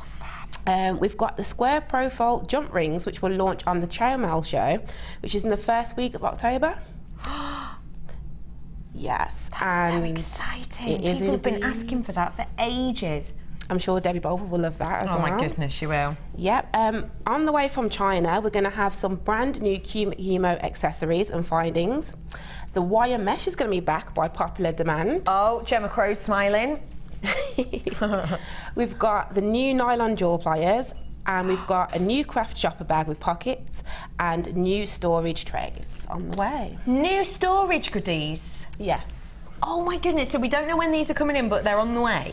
We've got the square profile jump rings, which will launch on the Chow show, which is in the 1st week of October. Yes. That's so exciting. People have been asking for that for ages. I'm sure Debbie Bolford will love that as well. Oh my goodness, she will. Yep. On the way from China, we're going to have some brand new Kumihimo accessories and findings. The wire mesh is going to be back by popular demand. Oh, Gemma Crow's smiling. We've got the new nylon jaw pliers, and we've got a new craft shopper bag with pockets and new storage trays on the way. New storage goodies? Yes. Oh my goodness, so we don't know when these are coming in, but they're on the way?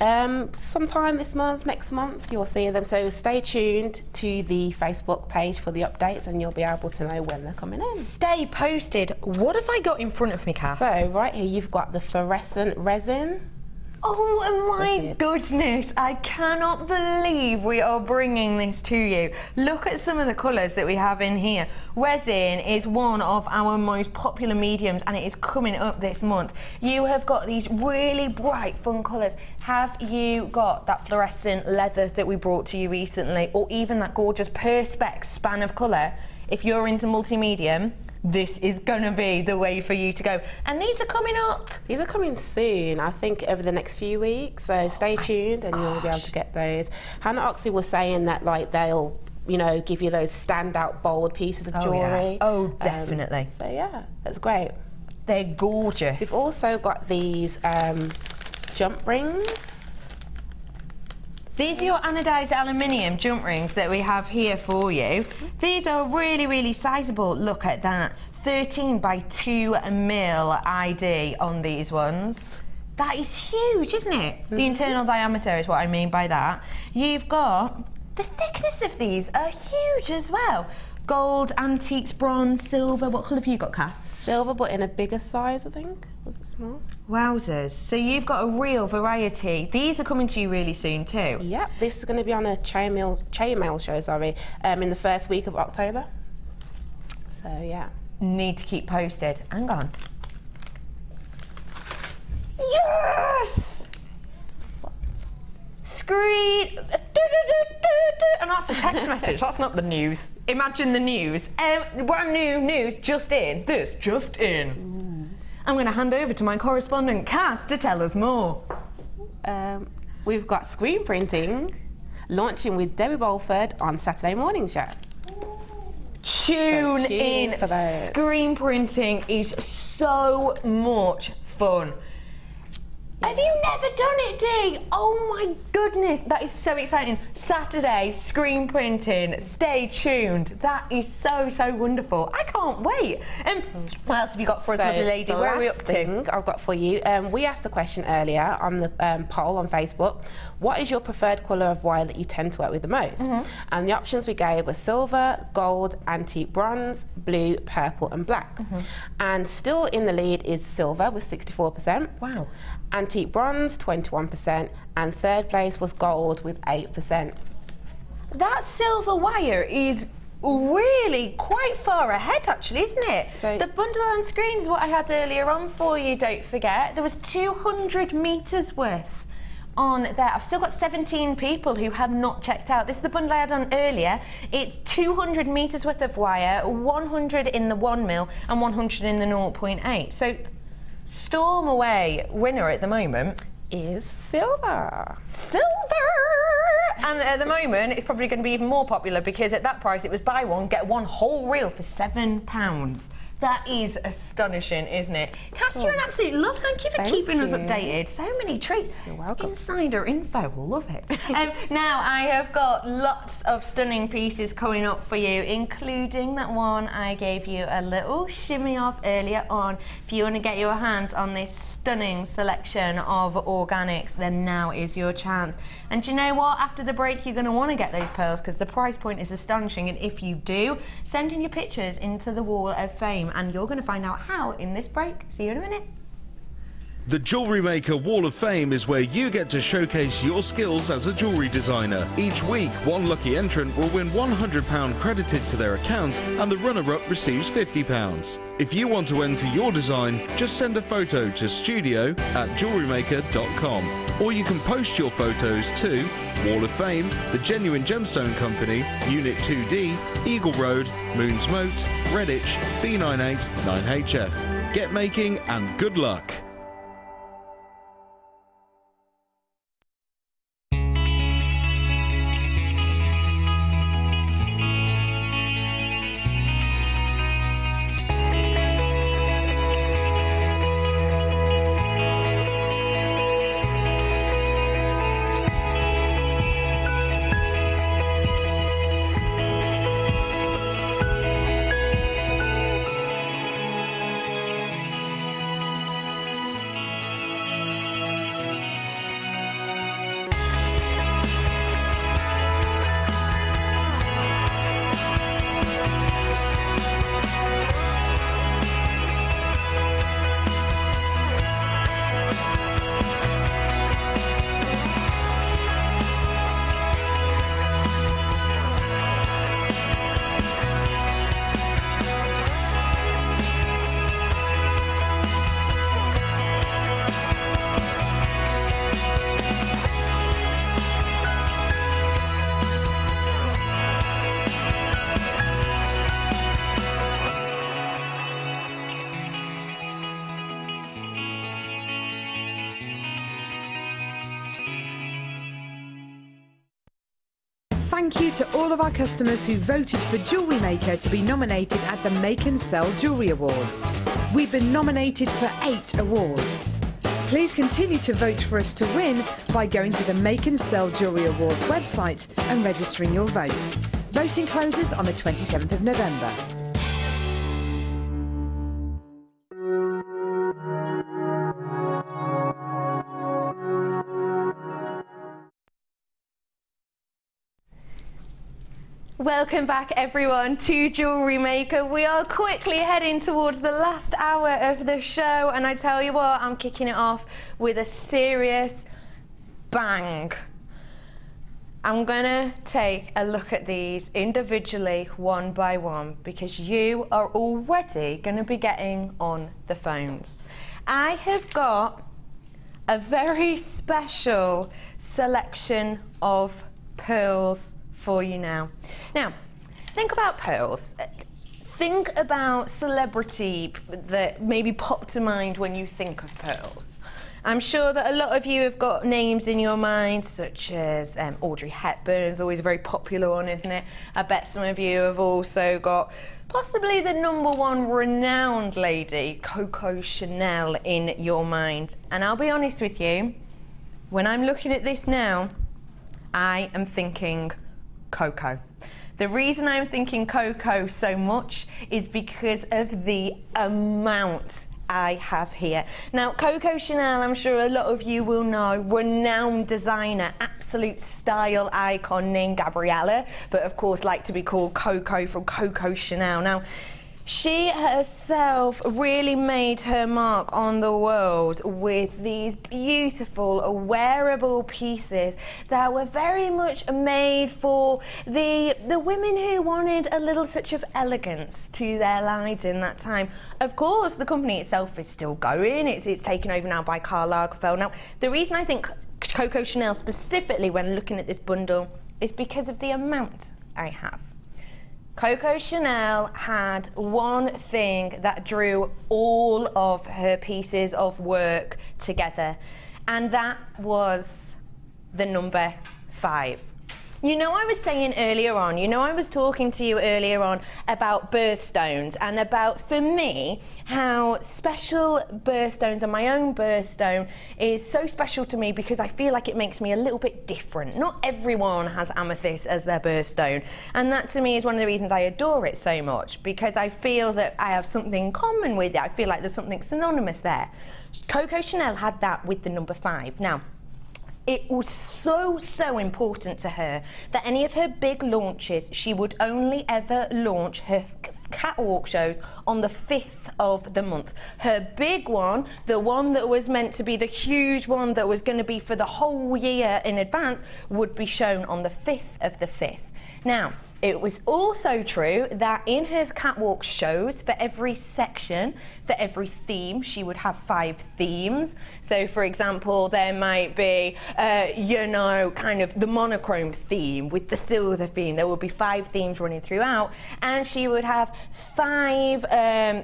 Sometime this month, next month, you'll see them. So stay tuned to the Facebook page for the updates, and you'll be able to know when they're coming in. Stay posted. What have I got in front of me, Cass? So right here, you've got the fluorescent resin. Oh my goodness, I cannot believe we are bringing this to you. Look at some of the colours that we have in here. Resin is one of our most popular mediums, and it is coming up this month. You have got these really bright, fun colours. Have you got that fluorescent leather that we brought to you recently, or even that gorgeous Perspex span of colour? If you're into multi-medium, this is gonna be the way for you to go. And these are coming up. These are coming soon, I think over the next few weeks, so stay tuned and you'll be able to get those. Hannah Oxley was saying that like they'll, you know, give you those standout bold pieces of jewellery. Yeah. Oh, definitely. So yeah, that's great. They're gorgeous. We've also got these jump rings. These are your anodised aluminium jump rings that we have here for you. These are really, really sizable. Look at that. 13 by 2 mil ID on these ones. That is huge, isn't it? The internal diameter is what I mean by that. You've got, the thickness of these are huge as well. Gold, antiques, bronze, silver. What colour have you got, Cass? Silver, but in a bigger size, I think. Was it small? Wowzers. So you've got a real variety. These are coming to you really soon too. Yep, this is going to be on a chainmail show, sorry, in the first week of October. So, yeah. Need to keep posted. Hang on. Yes! Screen. And that's a text message. That's not the news. Imagine the news. Brand new news just in. This just in. Ooh. I'm going to hand over to my correspondent Cass to tell us more. We've got screen printing launching with Debbie Bolford on Saturday morning show. Tune in for those. Screen printing is so much fun. Have you never done it, Dee? Oh my goodness, that is so exciting. Saturday, screen printing, stay tuned. That is so, so wonderful. I can't wait. What else have you got for us, lovely lady? Where are we up to? I've got for you. We asked a question earlier on the poll on Facebook. What is your preferred colour of wire that you tend to work with the most? And the options we gave were silver, gold, antique bronze, blue, purple and black. And still in the lead is silver with 64%. Wow. Antique bronze, 21%, and third place was gold with 8%. That silver wire is really quite far ahead, actually, isn't it? So the bundle on screen is what I had earlier on for you, don't forget. There was 200 metres worth on there. I've still got 17 people who have not checked out. This is the bundle I had on earlier. It's 200 metres worth of wire, 100 in the 1 mil and 100 in the 0.8. So storm away winner at the moment is silver. Silver! And at the moment, it's probably going to be even more popular because at that price, it was buy one, get one whole reel for £7. That is astonishing, isn't it? Cass, you're an absolute love. Thank you for keeping us updated. So many treats. You're welcome. Insider info, love it. Now, I have got lots of stunning pieces coming up for you, including that one I gave you a little shimmy of earlier on. If you want to get your hands on this stunning selection of organics, then now is your chance. And do you know what? After the break, you're going to want to get those pearls because the price point is astonishing. And if you do, send in your pictures into the Wall of Fame and you're going to find out how in this break. See you in a minute. The Jewellery Maker Wall of Fame is where you get to showcase your skills as a jewellery designer. Each week, one lucky entrant will win £100 credited to their account and the runner-up receives £50. If you want to enter your design, just send a photo to studio@jewellerymaker.com or you can post your photos to Wall of Fame, The Genuine Gemstone Company, Unit 2D, Eagle Road, Moons Moat, Redditch, B98 9HF. Get making and good luck! Thank you to all of our customers who voted for Jewellery Maker to be nominated at the Make and Sell Jewellery Awards. We've been nominated for 8 awards. Please continue to vote for us to win by going to the Make and Sell Jewellery Awards website and registering your vote. Voting closes on the 27th of November. Welcome back everyone to Jewellery Maker. We are quickly heading towards the last hour of the show, and I tell you what, I'm kicking it off with a serious bang. I'm gonna take a look at these individually one by one because you are already gonna be getting on the phones. I have got a very special selection of pearls for you now. Now, think about pearls. Think about celebrity that maybe pop to mind when you think of pearls. I'm sure that a lot of you have got names in your mind, such as Audrey Hepburn's always a very popular one, isn't it? I bet some of you have also got possibly the #1 renowned lady, Coco Chanel, in your mind. And I'll be honest with you, when I'm looking at this now, I am thinking Coco. The reason I'm thinking Coco so much is because of the amount I have here. Now, Coco Chanel, I'm sure a lot of you will know, renowned designer, absolute style icon named Gabriella, but of course like to be called Coco from Coco Chanel. Now, she herself really made her mark on the world with these beautiful wearable pieces that were very much made for the women who wanted a little touch of elegance to their lives in that time. Of course, the company itself is still going. It's taken over now by Karl Lagerfeld. Now, the reason I think Coco Chanel specifically when looking at this bundle is because of the amount I have. Coco Chanel had one thing that drew all of her pieces of work together, and that was the number 5. You know, I was saying earlier on, I was talking to you earlier on about birthstones and about, for me, how special birthstones and my own birthstone is so special to me because I feel like it makes me a little bit different. Not everyone has amethyst as their birthstone, and that to me is one of the reasons I adore it so much, because I feel that I have something in common with it. I feel like there's something synonymous there. Coco Chanel had that with the number 5. Now, it was so important to her that any of her big launches, she would only ever launch her catwalk shows on the 5th of the month. Her big one, the one that was meant to be the huge one that was going to be for the whole year in advance, would be shown on the 5th of the 5th. Now, it was also true that in her catwalk shows, for every section, for every theme, she would have 5 themes. So, for example, there might be, kind of the monochrome theme with the silver theme. There would be 5 themes running throughout, and she would have 5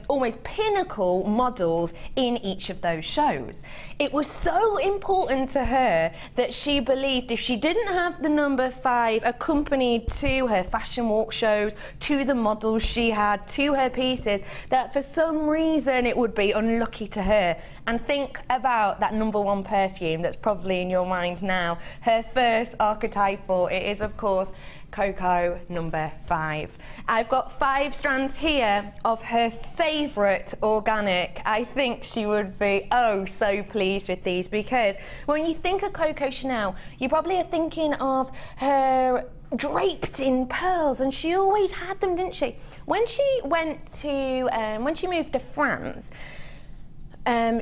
almost pinnacle models in each of those shows. It was so important to her that she believed if she didn't have the number 5 accompanied to her fashion walk shows, to the models she had, to her pieces, that for some reason it would be unlucky to her. And think about that number 1 perfume that's probably in your mind now. Her first archetypal, it is of course Coco number 5. I've got 5 strands here of her favourite organic. I think she would be oh so pleased with these, because when you think of Coco Chanel, you probably are thinking of her draped in pearls, and she always had them, didn't she? When she went to, when she moved to France,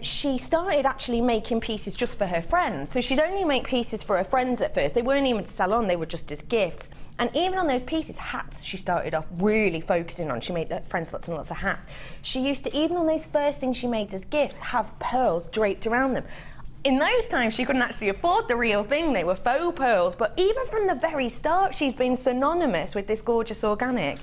she started actually making pieces just for her friends. So she'd only make pieces for her friends at first. They weren't even to sell on, they were just as gifts. And even on those pieces, hats she started off really focusing on. She made friends lots and lots of hats. She used to, even on those first things she made as gifts, have pearls draped around them. In those times, she couldn't actually afford the real thing. They were faux pearls. But even from the very start, she's been synonymous with this gorgeous organic.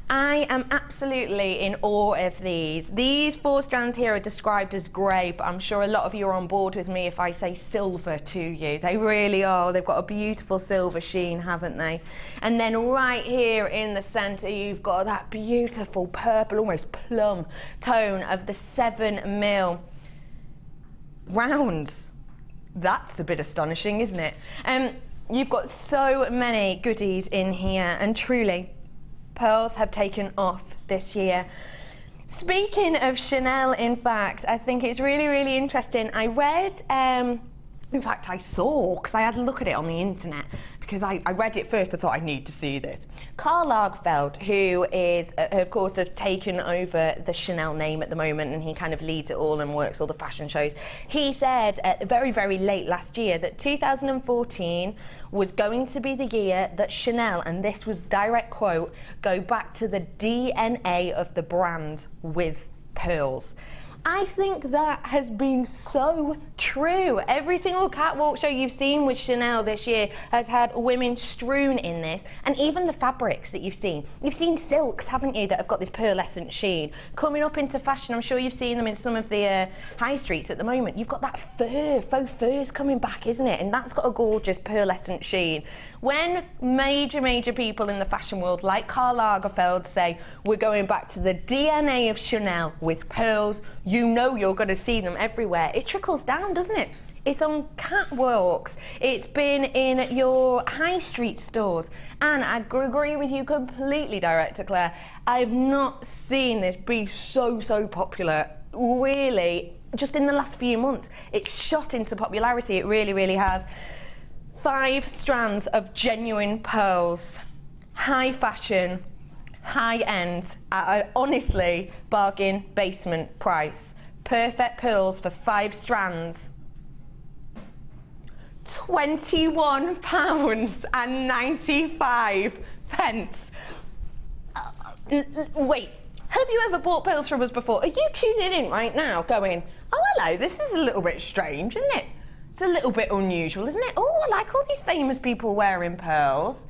I am absolutely in awe of these. These 4 strands here are described as grey, but I'm sure a lot of you are on board with me if I say silver to you. They really are. They've got a beautiful silver sheen, haven't they? And then right here in the centre, you've got that beautiful purple, almost plum tone of the 7mm rounds. That's a bit astonishing, isn't it? You've got so many goodies in here, and truly, pearls have taken off this year. Speaking of Chanel, in fact, I think it's really, really interesting. I read In fact, I saw, because I had a look at it on the internet, because I read it first, I thought I need to see this. Karl Lagerfeld, who is, of course, have taken over the Chanel name at the moment, and he kind of leads it all and works all the fashion shows. He said very, very late last year that 2014 was going to be the year that Chanel, and this was direct quote, go back to the DNA of the brand with pearls. I think that has been so true. Every single catwalk show you've seen with Chanel this year has had women strewn in this, and even the fabrics that you've seen. You've seen silks, haven't you, that have got this pearlescent sheen. Coming up into fashion, I'm sure you've seen them in some of the high streets at the moment. You've got that fur, faux fur's coming back, isn't it? And that's got a gorgeous pearlescent sheen. When major people in the fashion world, like Karl Lagerfeld, say, we're going back to the DNA of Chanel with pearls, you know you're going to see them everywhere. It trickles down, doesn't it? It's on catwalks. It's been in your high street stores. And I agree with you completely, Director Claire. I've not seen this be so popular, really, just in the last few months. It's shot into popularity, it really has. 5 strands of genuine pearls, high fashion, high end, at an honestly bargain basement price. Perfect pearls for 5 strands. £21.95. Wait, have you ever bought pearls from us before? Are you tuning in right now going, oh hello, this is a little bit strange, isn't it? It's a little bit unusual, isn't it? Oh, I like all these famous people wearing pearls.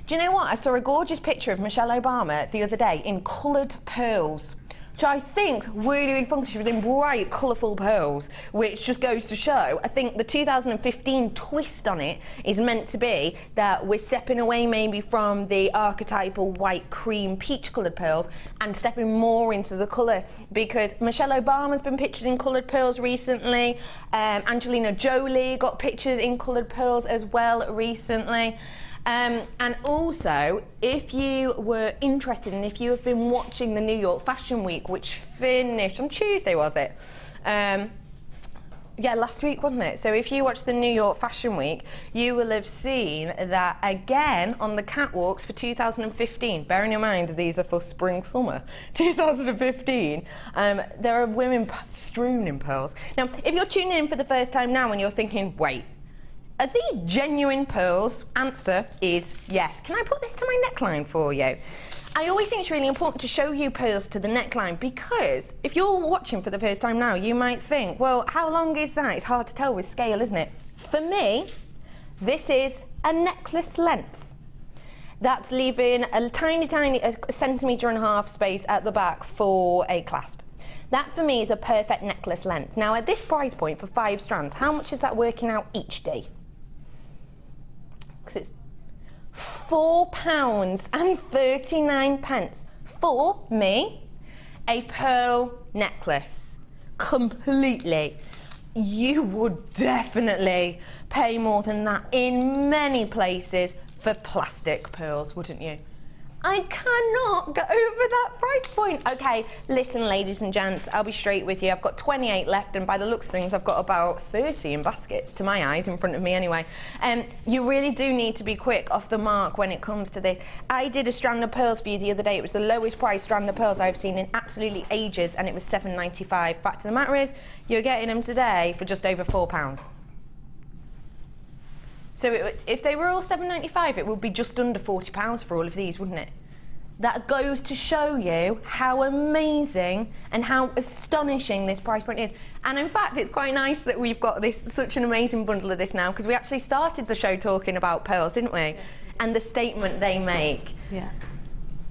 Do you know what? I saw a gorgeous picture of Michelle Obama the other day in coloured pearls, which I think's really fun because she was in bright, colourful pearls, which just goes to show, I think the 2015 twist on it is meant to be that we're stepping away maybe from the archetypal white, cream, peach coloured pearls and stepping more into the colour, because Michelle Obama's been pictured in coloured pearls recently, Angelina Jolie got pictures in coloured pearls as well recently. And also, if you were interested and if you have been watching the New York Fashion Week, which finished on Tuesday, was it? Yeah, last week, wasn't it? So if you watched the New York Fashion Week, you will have seen that again on the catwalks for 2015, bearing in mind these are for spring-summer 2015, there are women strewn in pearls. Now, if you're tuning in for the first time now and you're thinking, wait, are these genuine pearls? Answer is yes. Can I put this to my neckline for you? I always think it's really important to show you pearls to the neckline, because if you're watching for the first time now, you might think, well, how long is that? It's hard to tell with scale, isn't it? For me, this is a necklace length. That's leaving a tiny, a 1.5 centimetre space at the back for a clasp. That for me is a perfect necklace length. Now at this price point for 5 strands, how much is that working out each day? Because it's £4.39 for me, a pearl necklace. Completely. You would definitely pay more than that in many places for plastic pearls, wouldn't you? I cannot get over that price point. Okay, listen, ladies and gents, I'll be straight with you. I've got 28 left, and by the looks of things, I've got about 30 in baskets, to my eyes, in front of me anyway. You really do need to be quick off the mark when it comes to this. I did a strand of pearls for you the other day. It was the lowest price strand of pearls I've seen in absolutely ages, and it was £7.95. Fact of the matter is, you're getting them today for just over £4. So if they were all £7.95, it would be just under £40 for all of these, wouldn't it? That goes to show you how amazing and how astonishing this price point is. And in fact, it's quite nice that we've got such an amazing bundle of this now, because we actually started the show talking about pearls, didn't we? Yeah. And the statement they make. Yeah.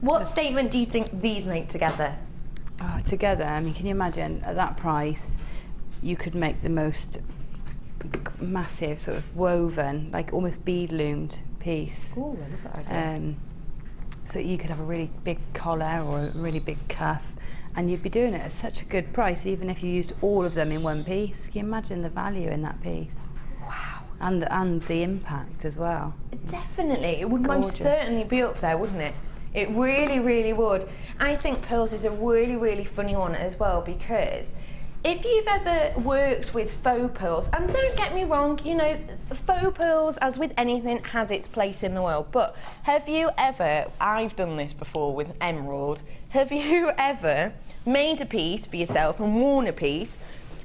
What statement do you think these make together? Together, I mean, can you imagine at that price, you could make the most massive sort of woven, like almost bead loomed piece. Oh, I love that idea. So you could have a really big collar or a really big cuff, and you'd be doing it at such a good price, even if you used all of them in one piece. Can you imagine the value in that piece? Wow. And the impact as well. Definitely, it would most certainly be up there, wouldn't it? It really, really would. I think pearls is a really, really funny one as well, because If you've ever worked with faux pearls, and don't get me wrong, you know, faux pearls, as with anything, has its place in the world, but have you ever, I've done this before with emerald, have you ever made a piece for yourself and worn a piece,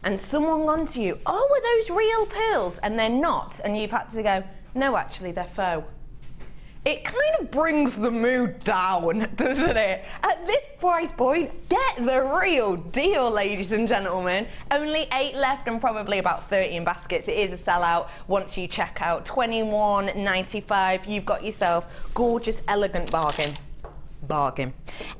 and someone gone to you, oh, are those real pearls? And they're not, and you've had to go, no, actually, they're faux. It kind of brings the mood down, doesn't it? At this price point, get the real deal, ladies and gentlemen. Only 8 left and probably about 30 in baskets. It is a sellout once you check out. $21.95. You've got yourself gorgeous, elegant bargain.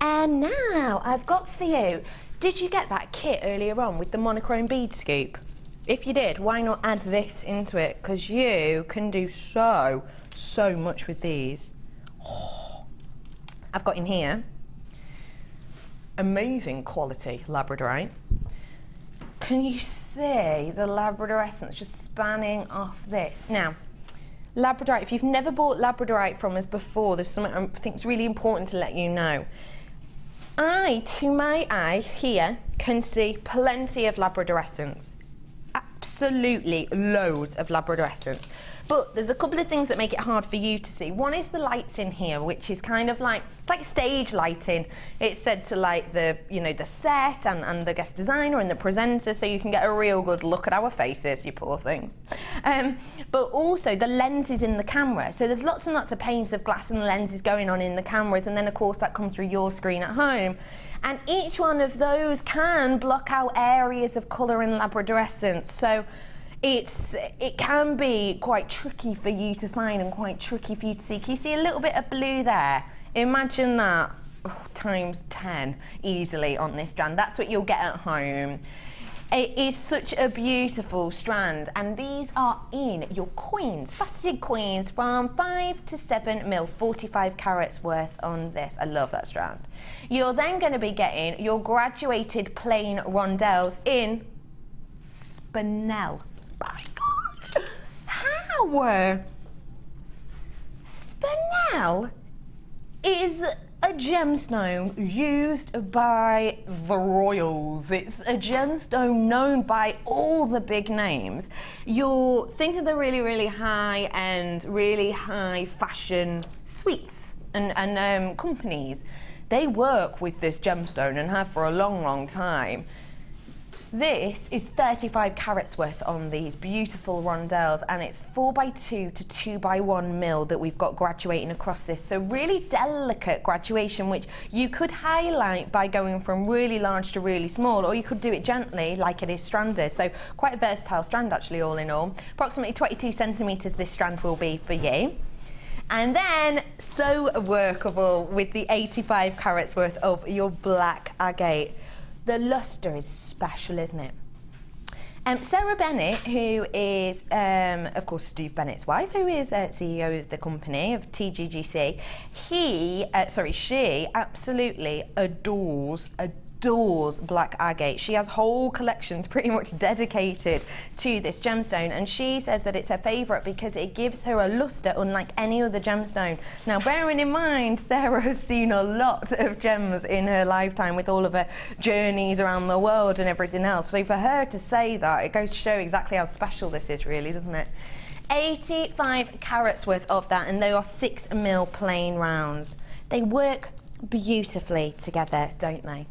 And now I've got for you, did you get that kit earlier on with the monochrome bead scoop? If you did, why not add this into it? Because you can do so much with these. Oh, I've got in here amazing quality labradorite. Can you see the Labrador essence just spanning off this? Now, labradorite, if you've never bought labradorite from us before, there's something I think is really important to let you know. To my eye here, can see plenty of Labrador essence. Absolutely loads of Labrador essence. But there's a couple of things that make it hard for you to see. One is the lights in here, which is kind of like, it's like stage lighting. It's said to light the, you know, the set and the guest designer and the presenter, so you can get a real good look at our faces, you poor things. But also the lenses in the camera. So there's lots and lots of panes of glass and lenses going on in the cameras, and then of course that comes through your screen at home. And each one of those can block out areas of colour and Labrador essence. So it can be quite tricky for you to find and quite tricky for you to see. Can you see a little bit of blue there? Imagine that times 10 easily on this strand. That's what you'll get at home. It is such a beautiful strand, and these are in your coins, faceted coins from 5 to 7 mil, 45 carats worth on this. I love that strand. You're then going to be getting your graduated plain rondelles in spinel. My gosh, how? Spinel is a gemstone used by the royals. It's a gemstone known by all the big names. You'll think of the really, really high-end, really high fashion suites and companies. They work with this gemstone and have for a long, long time. This is 35 carats worth on these beautiful rondelles, and it's 4x2 to 2x1 mil that we've got graduating across this. So really delicate graduation, which you could highlight by going from really large to really small, or you could do it gently like it is stranded. So quite a versatile strand actually, all in all. Approximately 22 centimetres this strand will be for you. And then, so workable with the 85 carats worth of your black agate. The luster is special, isn't it? Sarah Bennett, who is, of course, Steve Bennett's wife, who is CEO of the company, of TGGC, she absolutely adores black agate. She has whole collections pretty much dedicated to this gemstone, and she says that it's her favourite because it gives her a luster unlike any other gemstone. Now, bearing in mind, Sarah has seen a lot of gems in her lifetime with all of her journeys around the world and everything else. So for her to say that, it goes to show exactly how special this is, really, doesn't it? 85 carats worth of that, and they are 6 mil plain rounds. They work beautifully together, don't they?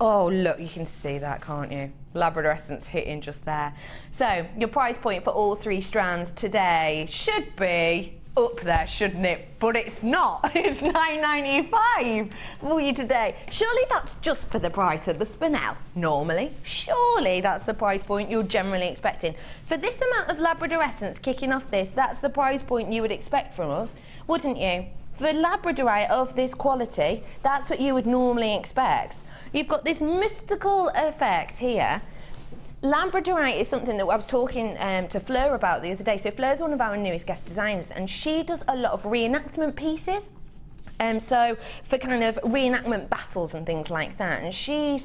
Oh, look, you can see that, can't you? Labrador essence hitting just there. So, your price point for all 3 strands today should be up there, shouldn't it? But it's not. It's $9.95 for you today. Surely that's just for the price of the spinel, normally. Surely that's the price point you're generally expecting. For this amount of Labrador essence kicking off this, that's the price point you would expect from us, wouldn't you? For labradorite of this quality, that's what you would normally expect. You've got this mystical effect here. Labradorite is something that I was talking to Fleur about the other day. So Fleur's one of our newest guest designers, and she does a lot of reenactment pieces. So for kind of reenactment battles and things like that. And she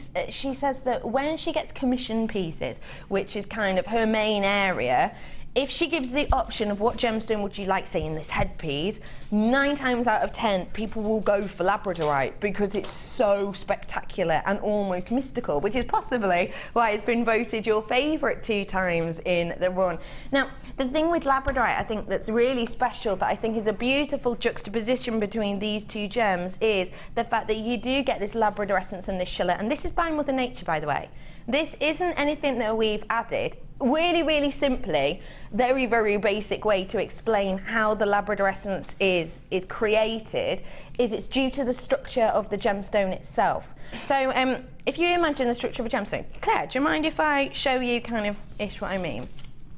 says that when she gets commissioned pieces, which is kind of her main area, if she gives the option of what gemstone would you like, say in this headpiece, 9 times out of 10 people will go for labradorite because it's so spectacular and almost mystical, which is possibly why it's been voted your favourite 2 times in the run. Now, the thing with labradorite I think that's really special, that I think is a beautiful juxtaposition between these 2 gems, is the fact that you do get this labrador essence and this shellac, and this is by Mother Nature, by the way. This isn't anything that we've added. Really, really simply, very, very basic way to explain how the labrador essence is created is it's due to the structure of the gemstone itself. So if you imagine the structure of a gemstone, Claire, do you mind if I show you kind of ish what I mean?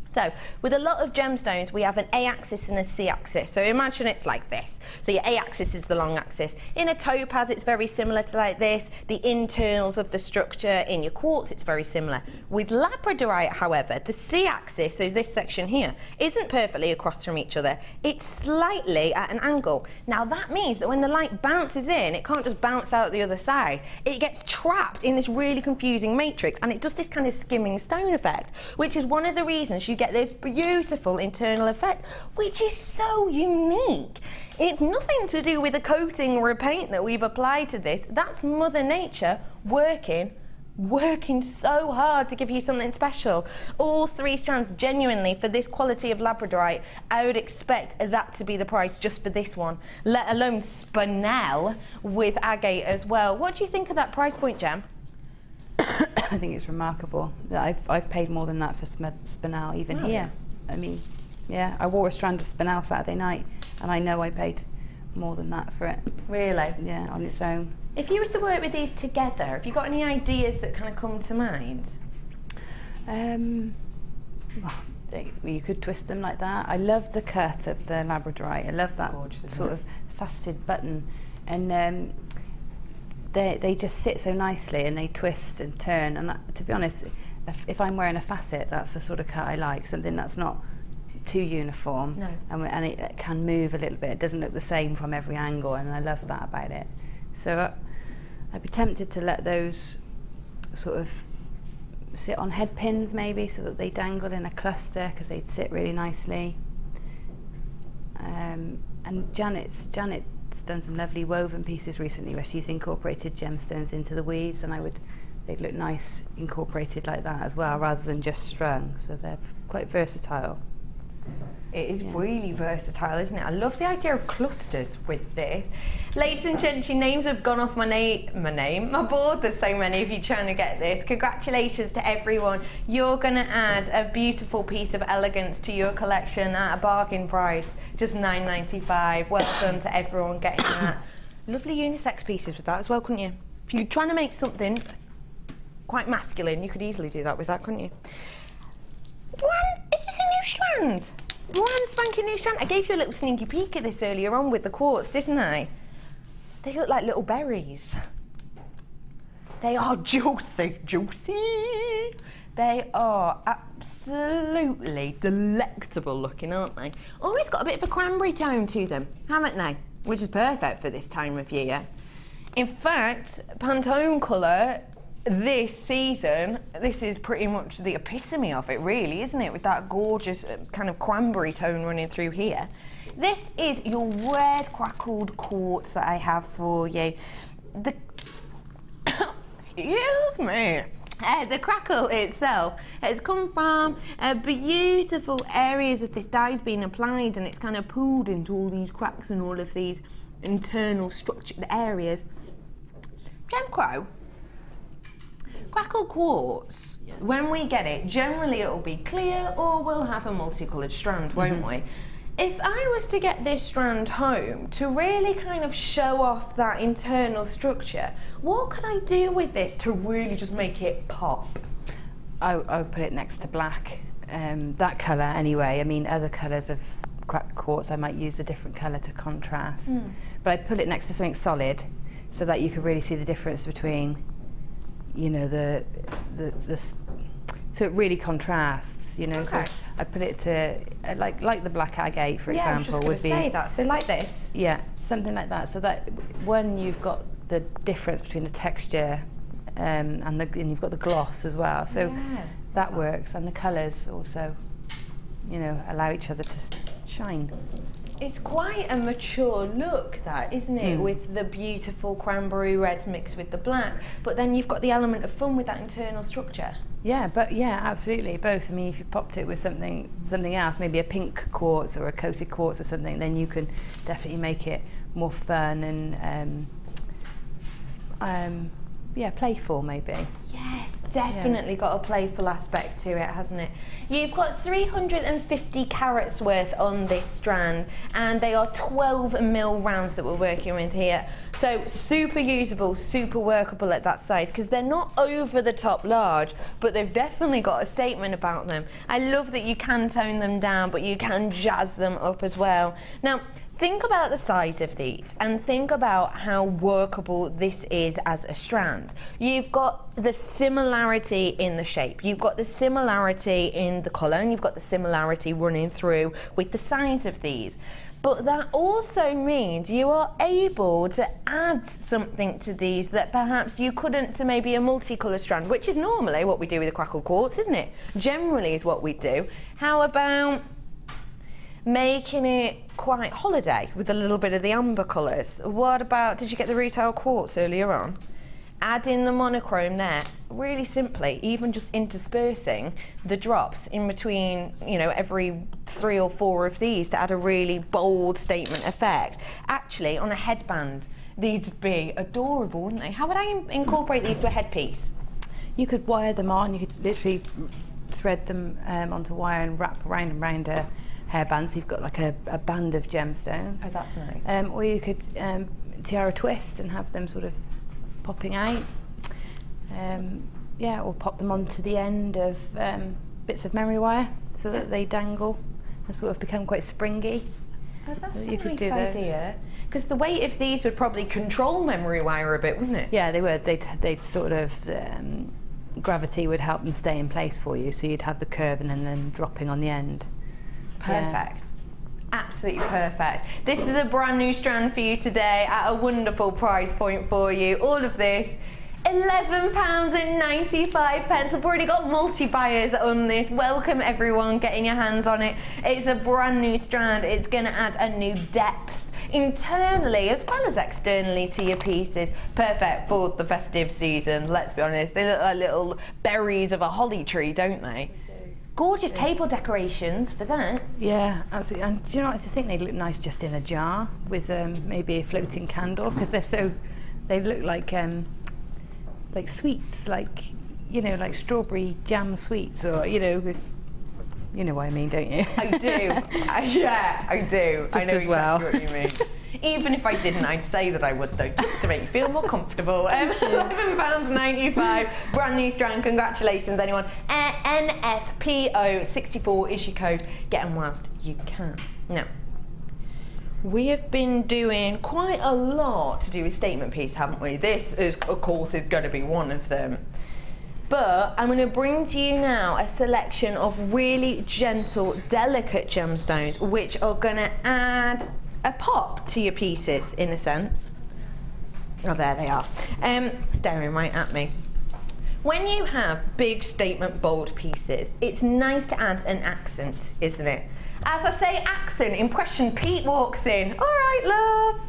So with a lot of gemstones, we have an A-axis and a C-axis. So imagine it's like this. So your A-axis is the long axis. In a topaz, it's very similar to like this. The internals of the structure in your quartz, it's very similar. With labradorite, however, the C-axis, so this section here, isn't perfectly across from each other. It's slightly at an angle. Now that means that when the light bounces in, it can't just bounce out the other side. It gets trapped in this really confusing matrix, and it does this kind of skimming stone effect, which is one of the reasons you get this beautiful internal effect, which is so unique. It's nothing to do with a coating or a paint that we've applied to this. That's Mother Nature working so hard to give you something special. All 3 strands, genuinely, for this quality of labradorite, I would expect that to be the price just for this one, let alone spinel with agate as well. What do you think of that price point, Gem? I think it's remarkable. I've paid more than that for spinel even here. I mean, yeah, I wore a strand of spinel Saturday night, and I know I paid more than that for it. Really? Yeah, on its own. If you were to work with these together, have you got any ideas that kind of come to mind? Well, you could twist them like that. I love the cut of the labradorite. I love that sort of faceted button, and they just sit so nicely, and they twist and turn. And that, to be honest, if I'm wearing a facet, that's the sort of cut I like. Something that's not too uniform, and it can move a little bit. It doesn't look the same from every angle, and I love that about it. So I'd be tempted to let those sort of sit on head pins maybe, so that they dangle in a cluster, because they'd sit really nicely. And Janet's done some lovely woven pieces recently where she's incorporated gemstones into the weaves, and they'd look nice incorporated like that as well, rather than just strung. So they're quite versatile. It is really versatile, isn't it? I love the idea of clusters with this. Ladies and gents, your names have gone off my board. There's so many of you trying to get this. Congratulations to everyone. You're going to add a beautiful piece of elegance to your collection at a bargain price, just £9.95. Well done to everyone getting that. Lovely unisex pieces with that as well, couldn't you? If you're trying to make something quite masculine, you could easily do that with that, couldn't you? Is this a new strand? Brand spanking new strand. I gave you a little sneaky peek at this earlier on with the quartz, didn't I? They look like little berries. They are juicy, juicy. They are absolutely delectable looking, aren't they? Always got a bit of a cranberry tone to them, haven't they? Which is perfect for this time of year. In fact, Pantone colour this season, this is pretty much the epitome of it, really, isn't it? With that gorgeous kind of cranberry tone running through here. This is your red crackled quartz that I have for you. Excuse me. The crackle itself has come from beautiful areas of this dye's been applied, and it's kind of pooled into all these cracks and all of these internal structured areas. Gemcrow. Crackled quartz, when we get it, generally it'll be clear or we'll have a multicoloured strand, won't we? If I was to get this strand home to really kind of show off that internal structure, what could I do with this to really just make it pop? I would put it next to black, that colour anyway. I mean, other colours of crackled quartz, I might use a different colour to contrast. But I'd put it next to something solid so that you could really see the difference between, you know, so it really contrasts, you know. Okay. So I put it to like the black agate, for example, would be. Say that. So like this. Yeah, something like that. So that when you've got the difference between the texture and you've got the gloss as well. So that works, and the colours also you know, allow each other to shine. It's quite a mature look, that, isn't it? With the beautiful cranberry reds mixed with the black, but then you've got the element of fun with that internal structure. Yeah, but yeah, absolutely, both. I mean, if you popped it with something else, maybe a pink quartz or a coated quartz or something, then you can definitely make it more fun and yeah, playful maybe. Yes, definitely got a playful aspect to it, hasn't it? You've got 350 carats worth on this strand, and they are 12mm rounds that we're working with here. So super usable, super workable at that size, because they're not over the top large, but they've definitely got a statement about them. I love that you can tone them down, but you can jazz them up as well. Now, think about the size of these and think about how workable this is as a strand. You've got the similarity in the shape, you've got the similarity in the colour, and you've got the similarity running through with the size of these. But that also means you are able to add something to these that perhaps you couldn't to maybe a multicolour strand, which is normally what we do with a Crackled Quartz, isn't it? Generally is what we do. How about making it quite holiday with a little bit of the amber colours? What about, did you get the Rutile Quartz earlier on? Add in the monochrome there, really simply, even just interspersing the drops in between, you know, every 3 or 4 of these to add a really bold statement effect. Actually, on a headband, these would be adorable, wouldn't they? How would I incorporate these to a headpiece? You could wire them on, you could literally thread them onto wire and wrap around and round a hairband, so you've got like a band of gemstones. Oh, that's nice. Or you could tiara twist and have them sort of popping out. Yeah, or pop them onto the end of bits of memory wire so that they dangle and sort of become quite springy. Oh, that's so a you could nice idea. Because the weight of these would probably control memory wire a bit, wouldn't it? Yeah, they would. They'd sort of gravity would help them stay in place for you, so you'd have the curve and then them dropping on the end. Perfect. Absolutely perfect. This is a brand new strand for you today at a wonderful price point for you. All of this, £11.95. I've already got multi-buyers on this. Welcome everyone getting your hands on it. It's a brand new strand. It's going to add a new depth internally as well as externally to your pieces. Perfect for the festive season, let's be honest. They look like little berries of a holly tree, don't they? Gorgeous table decorations for that. Yeah, absolutely. And do you know what, I think they look nice just in a jar with maybe a floating candle, because they look like sweets, like, you know, like strawberry jam sweets, or, you know, with, you know what I mean, don't you? I do. Yeah, I do. Just I know as well. exactly what you mean. Even if I didn't, I'd say that I would, though, just to make you feel more comfortable. £11.95, brand new strand. Congratulations, anyone. NFPO64 is your code. Get them whilst you can. Now, we have been doing quite a lot to do with statement piece, haven't we? This, of course, is going to be one of them. But I'm going to bring to you now a selection of really gentle, delicate gemstones, which are going to add a pop to your pieces, in a sense. Oh, there they are. Staring right at me. When you have big statement bold pieces, it's nice to add an accent, isn't it? As I say accent, impression, Pete walks in. All right, love.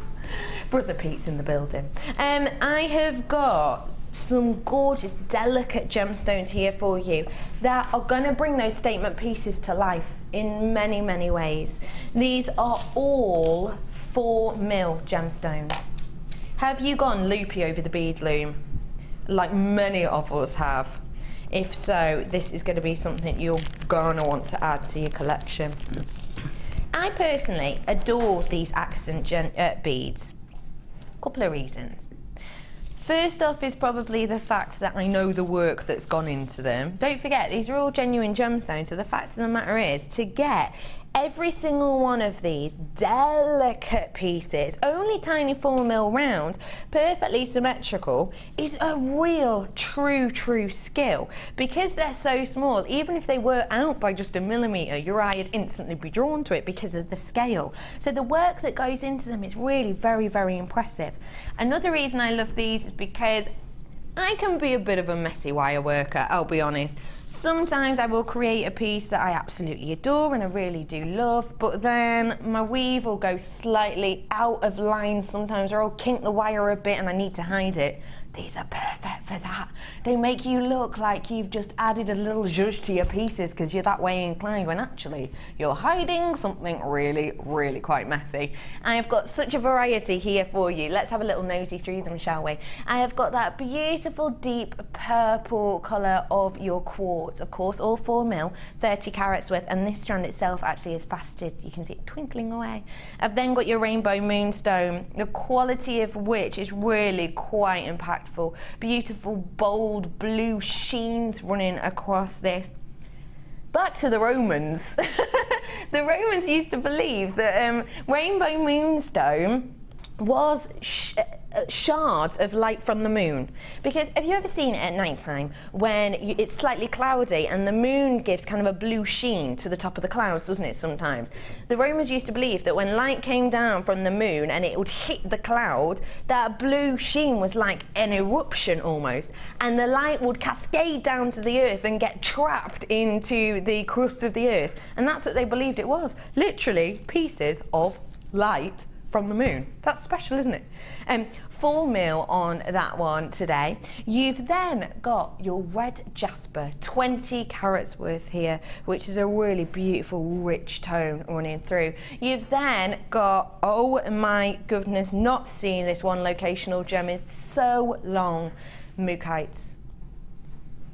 Brother Pete's in the building. I have got some gorgeous, delicate gemstones here for you that are going to bring those statement pieces to life in many, many ways. These are all 4mm gemstones. Have you gone loopy over the bead loom, like many of us have? If so, this is going to be something you're going to want to add to your collection. I personally adore these accent beads. A couple of reasons. First off is probably the fact that I know the work that's gone into them. Don't forget, these are all genuine gemstones, so the fact of the matter is, to get every single one of these delicate pieces, only tiny 4mm round, perfectly symmetrical, is a real, true skill. Because they're so small, even if they were out by just a millimetre, your eye would instantly be drawn to it because of the scale. So the work that goes into them is really very, very impressive. Another reason I love these is because I can be a bit of a messy wire worker, I'll be honest. Sometimes I will create a piece that I absolutely adore and I really do love, but then my weave will go slightly out of line sometimes, or I'll kink the wire a bit and I need to hide it. These are perfect for that. They make you look like you've just added a little zhuzh to your pieces because you're that way inclined, when actually you're hiding something really, really quite messy. I've got such a variety here for you. Let's have a little nosy through them, shall we? I have got that beautiful deep purple colour of your quartz, of course, all 4mm, 30 carats worth, and this strand itself actually is faceted. You can see it twinkling away. I've then got your rainbow moonstone, the quality of which is really quite impactful. Beautiful bold blue sheens running across this. Back to the Romans. The Romans used to believe that rainbow moonstone was shards of light from the moon. Because have you ever seen it at night time when it's slightly cloudy and the moon gives kind of a blue sheen to the top of the clouds, doesn't it, sometimes? The Romans used to believe that when light came down from the moon and it would hit the cloud, that blue sheen was like an eruption almost, and the light would cascade down to the earth and get trapped into the crust of the earth. And that's what they believed it was. Literally pieces of light from the moon. That's special, isn't it? 4mm on that one today. You've then got your red jasper, 20 carats worth here, which is a really beautiful, rich tone running through. You've then got, oh my goodness, not seeing this one locational gem in so long, mookites.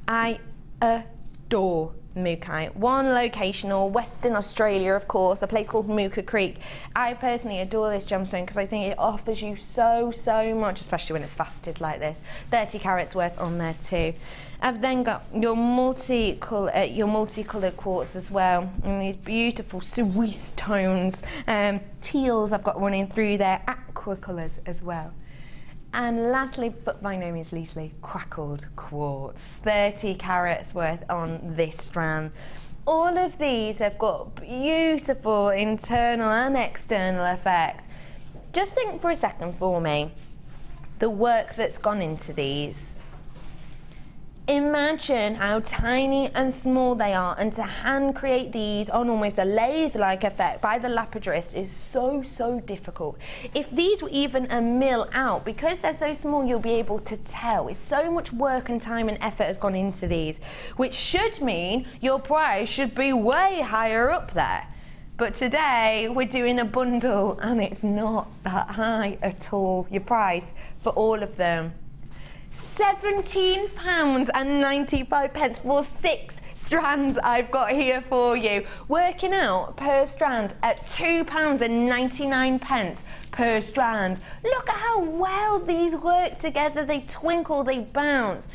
I adore mookite. One locational, Western Australia, of course, a place called Mooka Creek. I personally adore this gemstone because I think it offers you so much, especially when it's faceted like this. 30 carats worth on there too. I've then got your multicolored quartz as well, and these beautiful cerise tones, teals I've got running through there, aqua colours as well. And lastly, but by no means leastly, crackled quartz, 30 carats worth on this strand. All of these have got beautiful internal and external effects. Just think for a second for me, the work that's gone into these. Imagine how tiny and small they are, and to hand create these on almost a lathe-like effect by the lapidrist is so difficult. If these were even a mill out, because they're so small, you'll be able to tell. It's so much work and time and effort has gone into these, which should mean your price should be way higher up there. But today we're doing a bundle and it's not that high at all. Your price for all of them, £17.95 for 6 strands I've got here for you. Working out per strand at £2.99 per strand. Look at how well these work together. They twinkle, they bounce.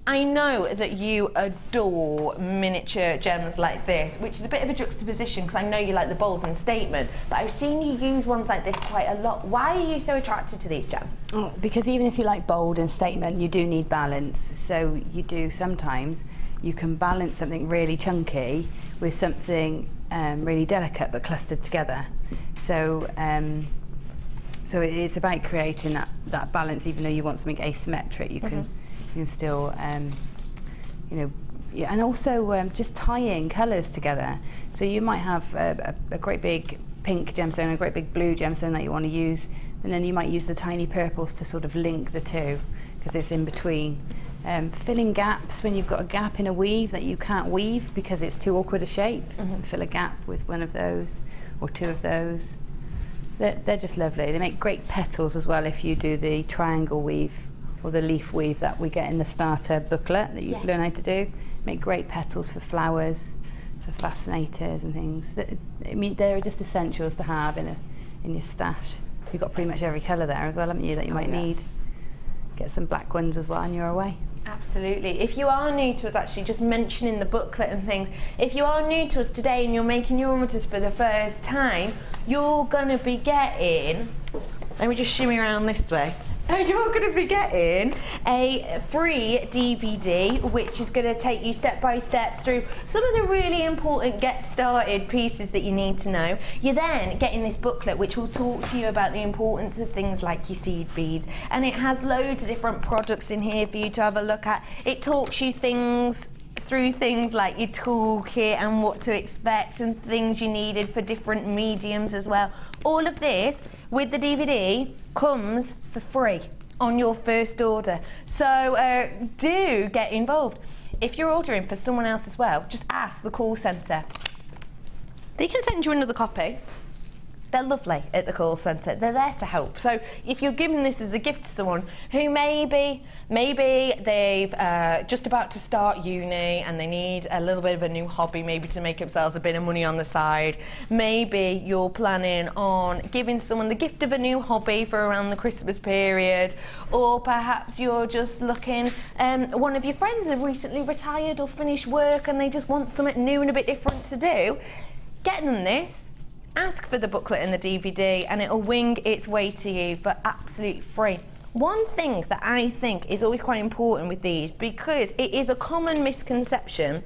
I know that you adore miniature gems like this, which is a bit of a juxtaposition because I know you like the bold and statement, but I've seen you use ones like this quite a lot. Why are you so attracted to these, Gem? Oh, because even if you like bold and statement, you do need balance. So you do sometimes, you can balance something really chunky with something really delicate but clustered together. So so it's about creating that balance. Even though you want something asymmetric, you can still, you know, yeah, and also just tying colours together. So you might have a great big pink gemstone and a great big blue gemstone that you want to use, and then you might use the tiny purples to sort of link the two because it's in between. Filling gaps when you've got a gap in a weave that you can't weave because it's too awkward a shape. Fill a gap with one of those or two of those. They're just lovely. They make great petals as well if you do the triangle weave or the leaf weave that we get in the starter booklet that you learn how to do. Make great petals for flowers, for fascinators and things. I mean, they're just essentials to have in your stash. You've got pretty much every colour there as well, haven't you, that you might need. Get some black ones as well and you're away. Absolutely. If you are new to us, actually, just mentioning the booklet and things, if you are new to us today and you're making your amethyst for the first time, you're going to be getting, let me just shimmy around this way, And you're going to be getting a free DVD, which is going to take you step by step through some of the really important get started pieces that you need to know. You're then getting this booklet, which will talk to you about the importance of things like your seed beads. And it has loads of different products in here for you to have a look at. It talks you through things like your toolkit and what to expect and things you needed for different mediums as well. All of this with the DVD comes for free on your first order. So do get involved. If you're ordering for someone else as well, just ask the call centre. They can send you another copy. They're lovely at the call centre. They're there to help. So if you're giving this as a gift to someone who maybe they've just about to start uni and they need a little bit of a new hobby, maybe to make themselves a bit of money on the side. Maybe you're planning on giving someone the gift of a new hobby for around the Christmas period, or perhaps you're just looking, one of your friends have recently retired or finished work and they just want something new and a bit different to do. Get them this. Ask for the booklet and the DVD and it'll wing its way to you for absolutely free. One thing that I think is always quite important with these, because it is a common misconception,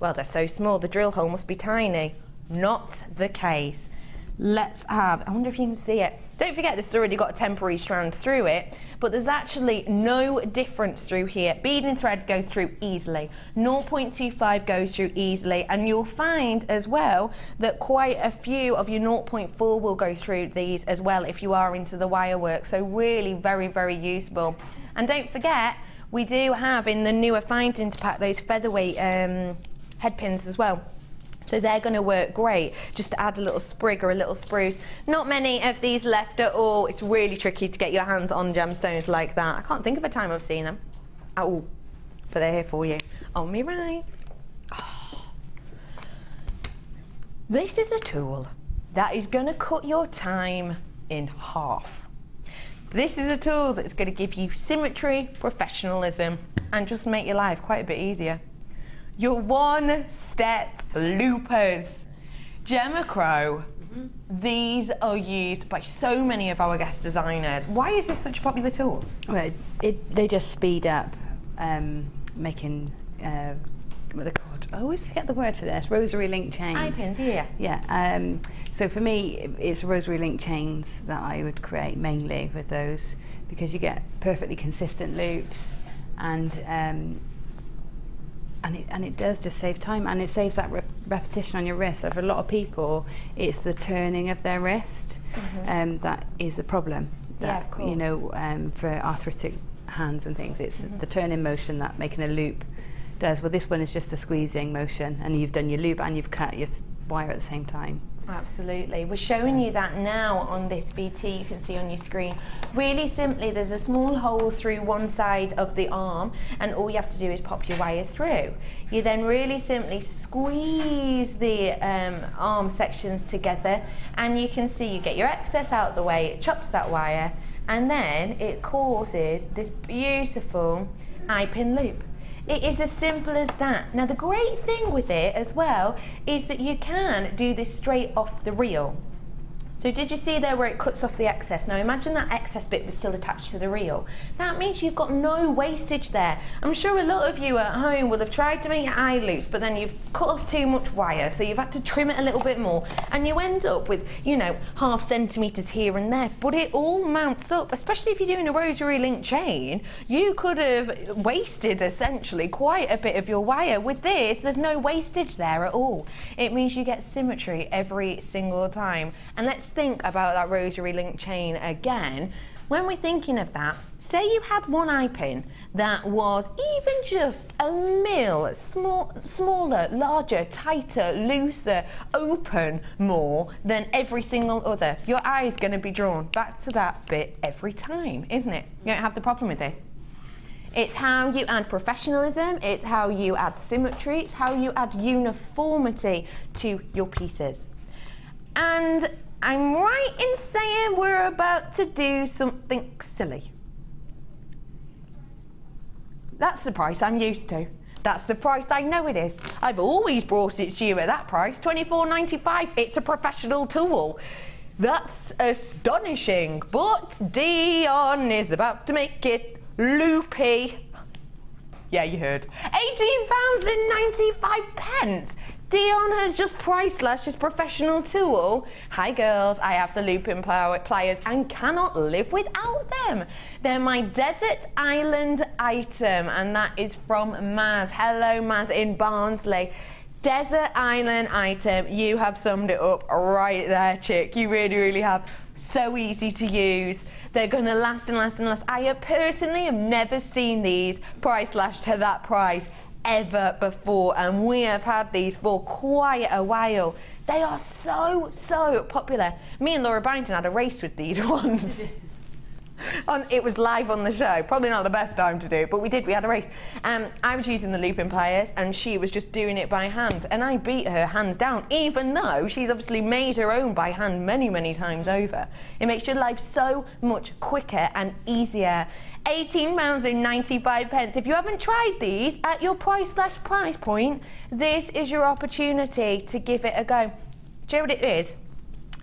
well, they're so small, the drill hole must be tiny. Not the case. Let's have, I wonder if you can see it. Don't forget this has already got a temporary strand through it, but there's actually no difference through here. Bead and thread go through easily. 0.25 goes through easily, and you'll find as well that quite a few of your 0.4 will go through these as well if you are into the wire work. So really very, very useful. And don't forget, we do have in the newer findings pack those featherweight head pins as well. So they're going to work great just to add a little sprig or a little spruce. Not many of these left at all. It's really tricky to get your hands on gemstones like that. I can't think of a time I've seen them at all, but they're here for you. On me right. Oh. This is a tool that is going to cut your time in half. This is a tool that's going to give you symmetry, professionalism, and just make your life quite a bit easier. Your one-step loopers. Gemma Crow, these are used by so many of our guest designers. Why is this such a popular tool? Well, they just speed up making, what are they called? I always forget the word for this, rosary link chains. Eye pins, yeah. Yeah, so for me, it's rosary link chains that I would create mainly with those, because you get perfectly consistent loops, and it does just save time, and it saves that repetition on your wrist. So for a lot of people, it's the turning of their wrist that is the problem. That, yeah, of course. You know, for arthritic hands and things, it's the turning motion that making a loop does. Well, this one is just a squeezing motion, and you've done your loop and you've cut your wire at the same time. Absolutely. We're showing you that now on this VT you can see on your screen. Really simply, there's a small hole through one side of the arm, and all you have to do is pop your wire through. You then really simply squeeze the arm sections together, and you can see you get your excess out of the way, it chops that wire, and then it causes this beautiful eye pin loop. It is as simple as that. Now the great thing with it as well is that you can do this straight off the reel. So did you see there where it cuts off the excess? Now imagine that excess bit was still attached to the reel. That means you've got no wastage there. I'm sure a lot of you at home will have tried to make your eye loops, but then you've cut off too much wire, so you've had to trim it a little bit more, and you end up with, you know, ½ centimetres here and there, but it all mounts up, especially if you're doing a rosary link chain. You could have wasted essentially quite a bit of your wire. With this, there's no wastage there at all. It means you get symmetry every single time. And let's think about that rosary link chain again. When we're thinking of that, say you had one eye pin that was even just a mil smaller, larger, tighter, looser, open more than every single other. Your eye is going to be drawn back to that bit every time, isn't it? You don't have the problem with this. It's how you add professionalism, it's how you add symmetry, it's how you add uniformity to your pieces. And I'm right in saying we're about to do something silly. That's the price I'm used to. That's the price I know it is. I've always brought it to you at that price, $24.95. It's a professional tool. That's astonishing, but Dion is about to make it loopy. Yeah, you heard. £18.95. Dion has just price slashed his professional tool. Hi girls, I have the looping pliers and cannot live without them. They're my desert island item, and that is from Maz. Hello Maz in Barnsley. Desert island item, you have summed it up right there, chick. You really, really have. So easy to use. They're gonna last and last and last. I personally have never seen these price slashed to that price ever before, and we have had these for quite a while. They are so popular. Me and Laura Byington had a race with these ones. It was live on the show. Probably not the best time to do it, but we had a race. I was using the looping pliers and she was just doing it by hand, and I beat her hands down, even though she's obviously made her own by hand many times over. It makes your life so much quicker and easier. £18.95. If you haven't tried these at your price point, this is your opportunity to give it a go. Do you know what it is?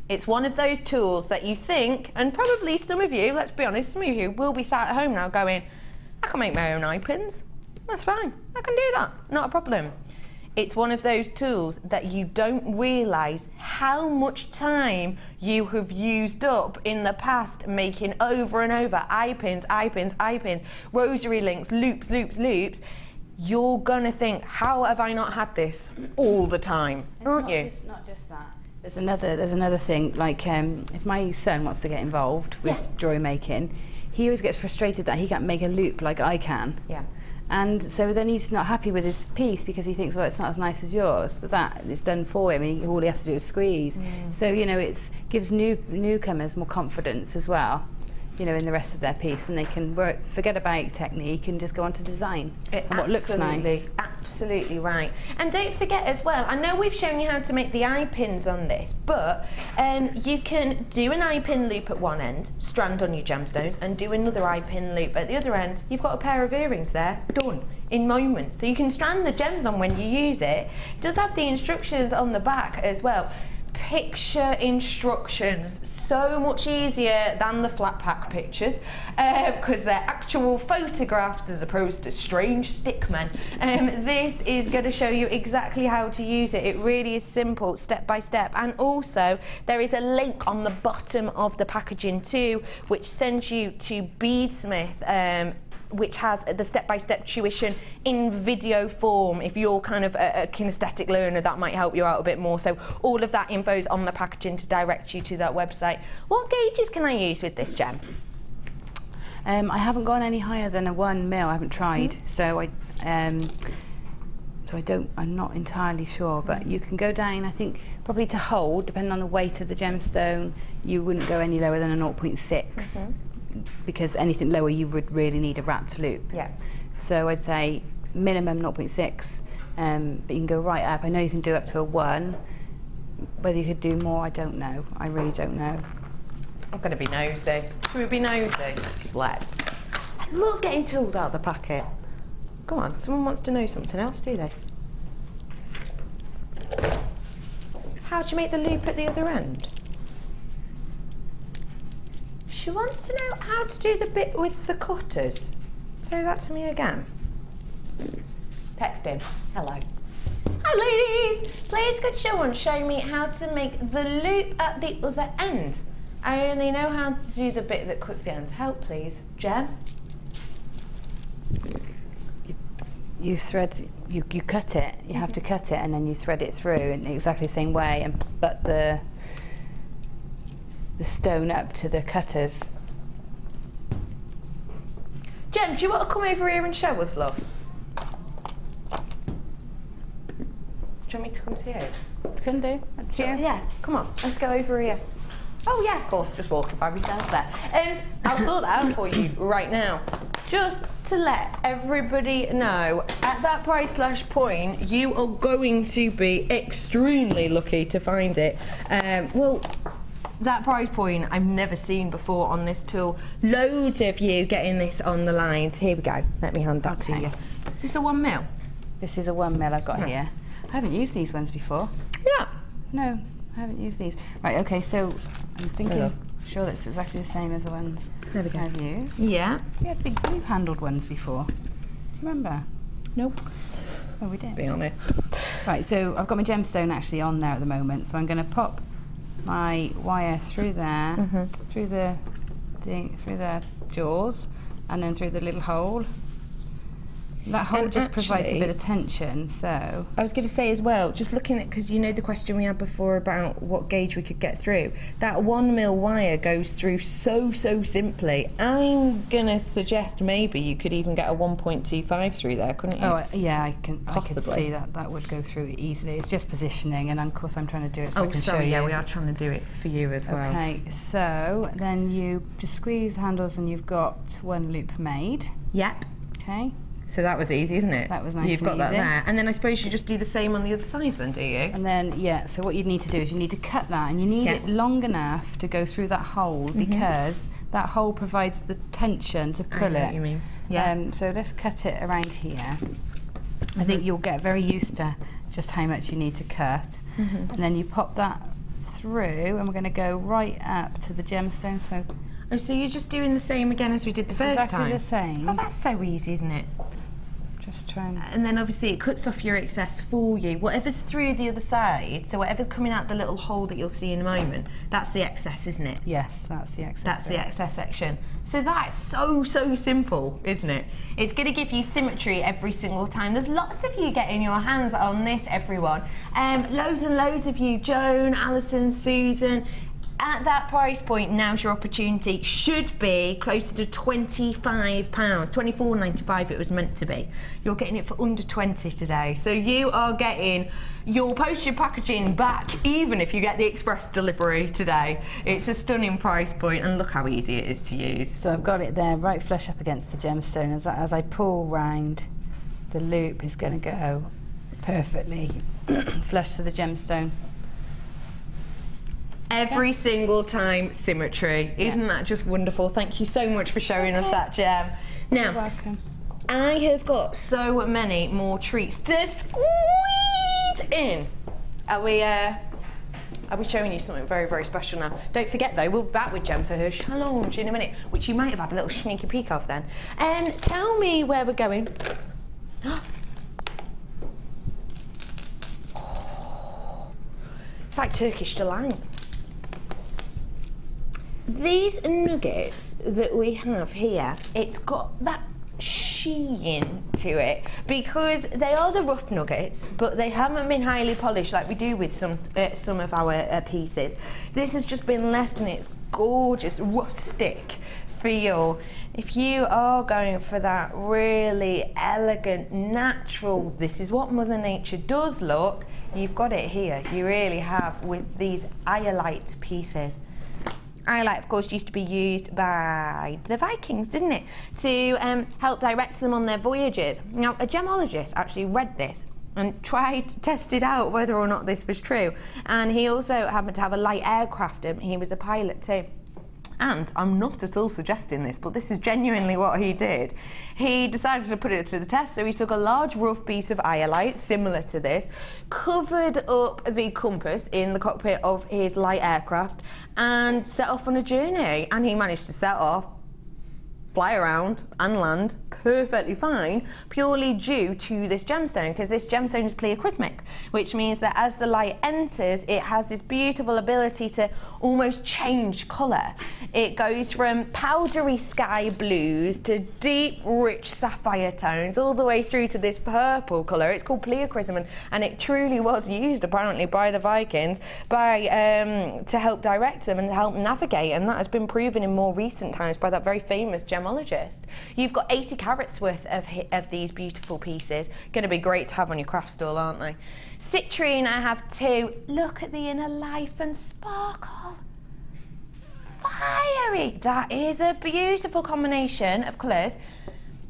It's one of those tools that you think, and probably some of you, let's be honest, some of you will be sat at home now going, I can make my own eye pins. That's fine, I can do that, not a problem. It's one of those tools that you don't realise how much time you have used up in the past making over and over eye pins, rosary links, loops. You're gonna think, how have I not had this all the time, aren't you? It's not just that. There's another thing, like if my son wants to get involved with jewellery making, he always gets frustrated that he can't make a loop like I can. Yeah. And so then he's not happy with his piece because he thinks, well, it's not as nice as yours. But it's done for him, and all he has to do is squeeze. So, you know, it gives newcomers more confidence as well, you know, in the rest of their piece, and they can forget about technique and just go on to design and what looks nice. Absolutely right. And don't forget as well, I know we've shown you how to make the eye pins on this, but you can do an eye pin loop at one end, strand on your gemstones, and do another eye pin loop at the other end. You've got a pair of earrings there, done in moments. So you can strand the gems on when you use it. It does have the instructions on the back as well. Picture instructions, so much easier than the flat pack pictures, because they're actual photographs as opposed to strange stickmen. This is going to show you exactly how to use it. It really is simple, step by step, and also there is a link on the bottom of the packaging too, which sends you to Beadsmith, which has the step-by-step tuition in video form. If you're kind of a kinesthetic learner, that might help you out a bit more. So all of that info is on the packaging to direct you to that website. What gauges can I use with this gem? I haven't gone any higher than a 1 mil. I haven't tried, so I'm not entirely sure. But you can go down, I think, probably to hold, depending on the weight of the gemstone, you wouldn't go any lower than a 0.6. Because anything lower you would really need a wrapped loop. Yeah. So I'd say minimum 0.6, but you can go right up. I know you can do up to a 1. Whether you could do more, I don't know. I really don't know. I'm going to be nosy. Should we be nosy? Let's. I love getting tools out of the packet. Go on, someone wants to know something else, do they? How do you make the loop at the other end? She wants to know how to do the bit with the cutters. Say that to me again. Text him. Hello. Hi ladies! Please could someone show me how to make the loop at the other end? I only know how to do the bit that cuts the ends. Help please. Jen? You cut it. You have to cut it and then you thread it through in exactly the same way and butt the stone up to the cutters. Jem, do you want to come over here and show us, love? Do you want me to come to you? Can do. That's you. Yeah, come on, let's go over here. Oh yeah, of course, just walking by myself there. I'll sort that out for you right now. Just to let everybody know, at that price slash point, you are going to be extremely lucky to find it. Well, that price point I've never seen before on this tool. Loads of you getting this on the lines. Here we go. Let me hand that to you. Is this a 1 mil? This is a 1 mil I've got here. I haven't used these ones before. Yeah. No, I haven't used these. Right, okay, so I'm thinking, sure that's exactly the same as the ones I've used. Yeah. We had big blue handled ones before. Do you remember? Nope. Oh, we did. Being honest. Right, so I've got my gemstone actually on there at the moment, so I'm going to pop my wire through there, through the jaws, and then through the little hole. That hole just provides a bit of tension, so... I was going to say as well, just looking at, because you know the question we had before about what gauge we could get through, that 1mm wire goes through so simply. I'm going to suggest maybe you could even get a 1.25 through there, couldn't you? Oh, yeah, I can see that would go through easily. It's just positioning, and of course I'm trying to do it so I can show you. Yeah, we are trying to do it for you as well. Okay, so then you just squeeze the handles and you've got one loop made. Yep. Okay. So that was easy, isn't it? That was nice. You've got that there. And then I suppose you just do the same on the other side then, do you? And then, yeah, so what you need to do is you need to cut that, and you need it long enough to go through that hole, because that hole provides the tension to pull it. I know what you mean. Yeah. So let's cut it around here. I think you'll get very used to just how much you need to cut. And then you pop that through, and we're going to go right up to the gemstone. So you're just doing the same again as we did the first time? Exactly the same. Oh, that's so easy, isn't it? Just trying. And then obviously it cuts off your excess for you. Whatever's through the other side, so whatever's coming out the little hole that you'll see in a moment, that's the excess, isn't it? Yes, that's the excess. That's the excess section. So that's so simple, isn't it? It's going to give you symmetry every single time. There's lots of you getting your hands on this, everyone. Loads and loads of you, Joan, Alison, Susan. At that price point, now's your opportunity. Should be closer to £25, £24.95 it was meant to be. You're getting it for under 20 today. So you are getting your postage packaging back, even if you get the express delivery today. It's a stunning price point, and look how easy it is to use. So I've got it there, right flush up against the gemstone. As I pull round, the loop is going to go perfectly flush to the gemstone. Every single time, symmetry. Isn't that just wonderful? Thank you so much for showing us that, Gem. Now, you're welcome. I have got so many more treats to squeeze in. Are we showing you something very special now? Don't forget though, we'll be back with Gem for her challenge in a minute, which you might have had a little sneaky peek of then. Tell me where we're going. It's like Turkish delight. These nuggets that we have here, it's got that sheen to it because they are the rough nuggets, but they haven't been highly polished like we do with some of our pieces. This has just been left in its gorgeous rustic feel. If you are going for that really elegant, natural, this is what Mother Nature does look, you've got it here. You really have with these iolite pieces. Iolite, of course, used to be used by the Vikings, didn't it? To help direct them on their voyages. Now, a gemologist actually read this and tried to test it out whether or not this was true. And he also happened to have a light aircraft, and he was a pilot too. And I'm not at all suggesting this, but this is genuinely what he did. He decided to put it to the test, so he took a large rough piece of iolite, similar to this, covered up the compass in the cockpit of his light aircraft, and set off on a journey. And he managed to set off, fly around and land perfectly fine, purely due to this gemstone, because this gemstone is pleochrysmic, which means that as the light enters, it has this beautiful ability to almost change colour. It goes from powdery sky blues to deep, rich sapphire tones, all the way through to this purple colour. It's called pleochrysm, and it truly was used, apparently, by the Vikings to help direct them and help navigate, and that has been proven in more recent times by that very famous gemologist. You've got 80 carats worth of these beautiful pieces. Going to be great to have on your craft stall, aren't they? Citrine, I have two. Look at the inner life and sparkle. Fiery. That is a beautiful combination of colours.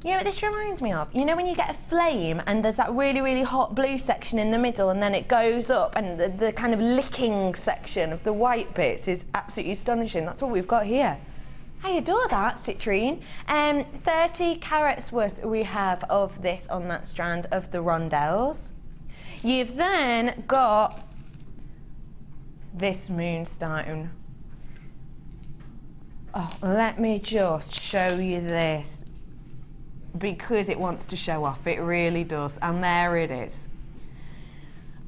You know what this reminds me of? You know when you get a flame and there's that really hot blue section in the middle, and then it goes up, and the kind of licking section of the white bits is absolutely astonishing. That's what we've got here. I adore that, Citrine. 30 carats worth we have of this on that strand of the rondelles. You've then got this moonstone. Oh, let me just show you this, because it wants to show off, it really does, and there it is.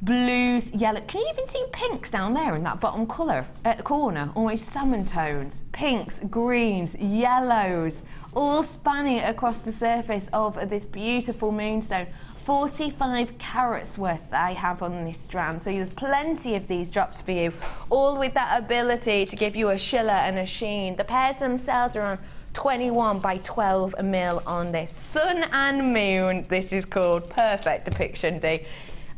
Blues, yellow, can you even see pinks down there in that bottom colour at the corner? Almost salmon tones, pinks, greens, yellows, all spanning across the surface of this beautiful moonstone. 45 carats worth I have on this strand, so there's plenty of these drops for you, all with that ability to give you a shiller and a sheen. The pairs themselves are on 21 by 12 mil on this. Sun and moon, this is called. Perfect depiction, Dee.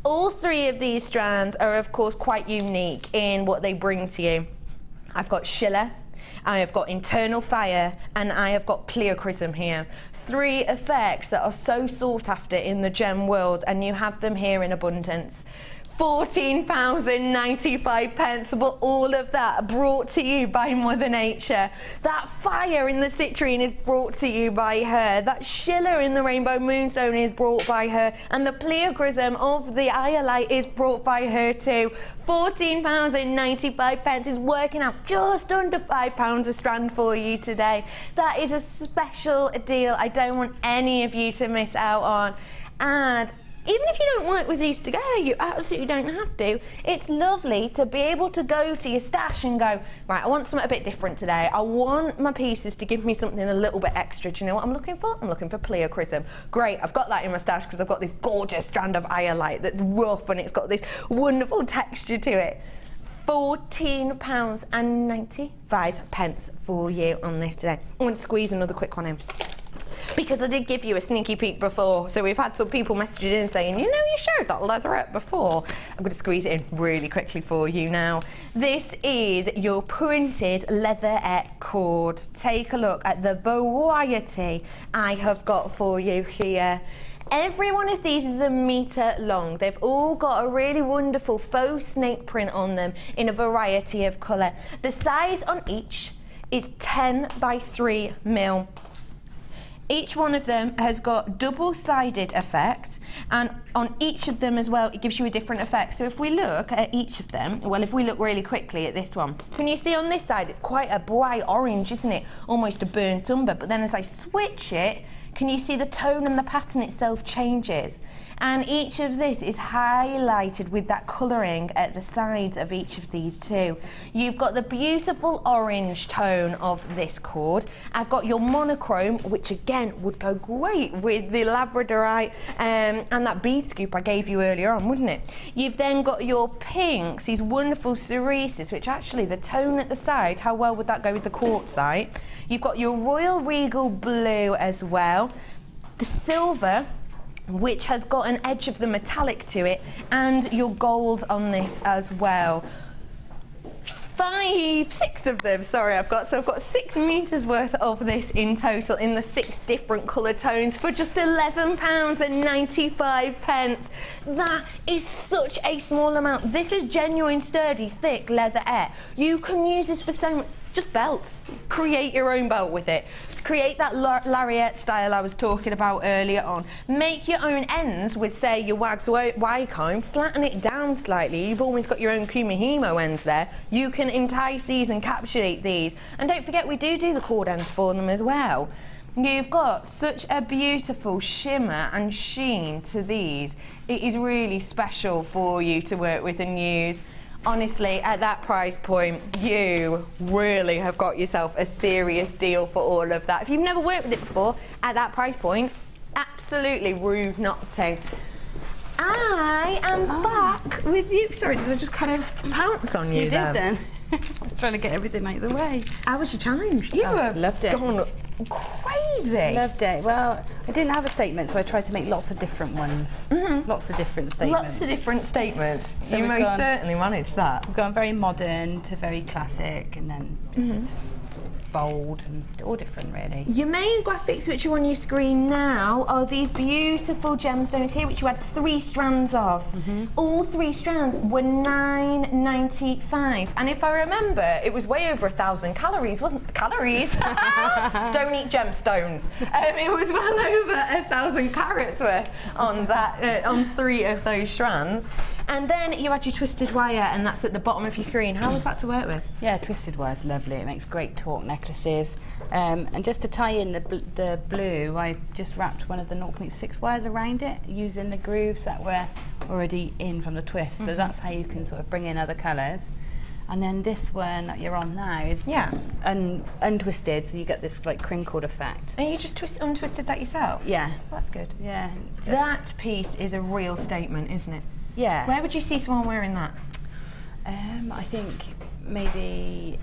All three of these strands are of course quite unique in what they bring to you. I've got shiller, I have got internal fire, and I have got pleochrysm here. Three effects that are so sought after in the gem world, and you have them here in abundance. £14.95, but all of that brought to you by Mother Nature. That fire in the citrine is brought to you by her. That shiller in the rainbow moonstone is brought by her, and the pleochrysm of the iolite is brought by her too. £14.95 is working out just under £5 a strand for you today. That is a special deal I don't want any of you to miss out on. And even if you don't work with these together, you absolutely don't have to. It's lovely to be able to go to your stash and go, right, I want something a bit different today. I want my pieces to give me something a little bit extra. Do you know what I'm looking for? I'm looking for pleochrysm. Great, I've got that in my stash because I've got this gorgeous strand of iolite that's rough and it's got this wonderful texture to it. £14.95 for you on this today. I'm going to squeeze another quick one in, because I did give you a sneaky peek before, so we've had some people messaging in saying, you know, you showed that leatherette before. I'm going to squeeze it in really quickly for you now. This is your printed leatherette cord. Take a look at the variety I have got for you here. Every one of these is 1 metre long. They've all got a really wonderful faux snake print on them in a variety of colour. The size on each is 10 by 3 mil. Each one of them has got double-sided effect, and on each of them as well, it gives you a different effect. So if we look at each of them, well, if we look really quickly at this one, can you see on this side, it's quite a bright orange, isn't it? Almost a burnt umber, but then as I switch it, can you see the tone and the pattern itself changes? And each of this is highlighted with that colouring at the sides of each of these too. You've got the beautiful orange tone of this cord. I've got your monochrome, which again would go great with the labradorite and that bead scoop I gave you earlier on, wouldn't it? You've then got your pinks, these wonderful cerises, which actually the tone at the side, how well would that go with the quartzite? You've got your royal regal blue as well, the silver, which has got an edge of the metallic to it, and your gold on this as well. 6 of them, sorry, I've got 6 meters worth of this in total in the 6 different colour tones for just £11.95. That is such a small amount. This is genuine, sturdy, thick leatherette. You can use this for so much. Just belt. Create your own belt with it. Create that lariat style I was talking about earlier on. Make your own ends with, say, your wax Y comb. Flatten it down slightly. You've always got your own kumihimo ends there. You can entice these and encapsulate these. And don't forget, we do the cord ends for them as well. You've got such a beautiful shimmer and sheen to these. It is really special for you to work with and use. Honestly, at that price point, you really have got yourself a serious deal for all of that. If you've never worked with it before, at that price point, absolutely rude not to. I am back with you. Sorry, did I just kind of pounce on you did then. Trying to get everything out of the way. How was your challenge? You have loved it. Gone crazy. Loved it. Well, I didn't have a statement, so I tried to make lots of different ones. Lots of different statements. Lots of different statements. So you most certainly managed that. We've gone very modern to very classic, and then just bold and all different, really. Your main graphics, which are on your screen now, are these beautiful gemstones here, which you had 3 strands of. All 3 strands were $9.95, and if I remember, it was way over 1,000 calories, wasn't it? Calories? Don't eat gemstones. It was well over 1,000 carats worth on that, on 3 of those strands. And then you had your twisted wire, and that's at the bottom of your screen. How was that to work with? Yeah, twisted wire is lovely. It makes great torque necklaces. And just to tie in the blue, I just wrapped one of the 0.6 wires around it, using the grooves that were already in from the twist. So that's how you can sort of bring in other colours. And then this one that you're on now is untwisted, so you get this like crinkled effect. And you just untwisted that yourself? Yeah. That's good. Yeah. That piece is a real statement, isn't it? Yeah. Where would you see someone wearing that? I think maybe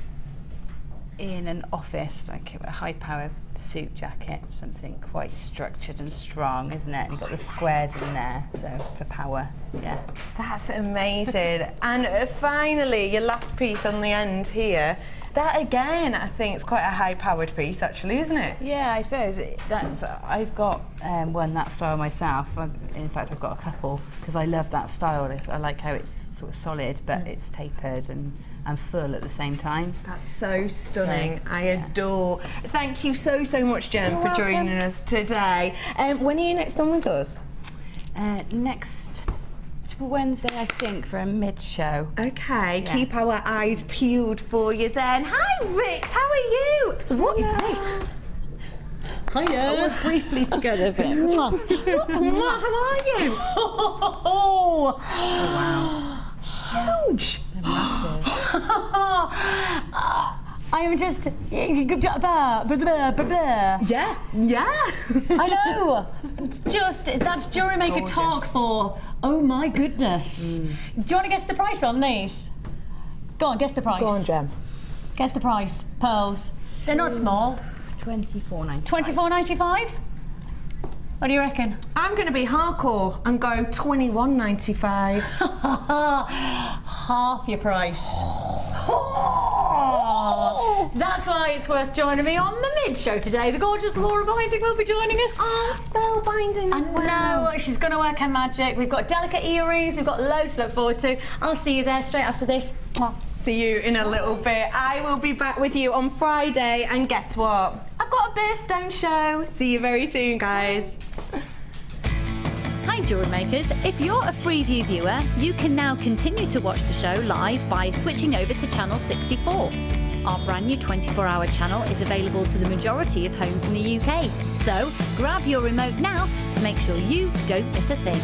in an office, like a high-power suit jacket, something quite structured and strong, isn't it? You've got the squares in there, so for power, yeah. That's amazing. And finally, your last piece on the end here. That again, I think it's quite a high-powered piece, actually, isn't it? Yeah, I suppose that's. I've got one that style myself. In fact, I've got a couple because I love that style. I like how it's sort of solid, but it's tapered and full at the same time. That's so stunning. So, I adore. Thank you so much, Jem, for joining us today. When are you next on with us? Next Wednesday, I think, for a mid-show. Okay, keep our eyes peeled for you then. Hi, Vix, how are you? What is this? Hiya. We're briefly together, Vix. How are you? Oh, wow. Huge. Massive. I'm just. Yeah. I know. Just that's Jewellery Maker talk for. Oh my goodness. Do you want to guess the price on these? Go on, guess the price. Go on, Jem. Guess the price. Pearls. They're not small. $24.95. $24.95. What do you reckon? I'm going to be hardcore and go $21.95. Half your price. That's why it's worth joining me on the mid-show today. The gorgeous Laura Binding will be joining us. Oh, spellbinding as well. I know, she's going to work her magic. We've got delicate earrings, we've got loads to look forward to. I'll see you there straight after this. See you in a little bit. I will be back with you on Friday, and guess what? I've got a birthstone show. See you very soon, guys. Hi Jewellery Makers, if you're a Freeview viewer, you can now continue to watch the show live by switching over to channel 64. Our brand new 24-hour channel is available to the majority of homes in the UK, so grab your remote now to make sure you don't miss a thing.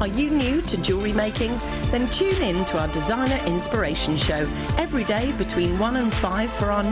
Are you new to jewellery making? Then tune in to our Designer Inspiration Show every day between 1 and 5 for our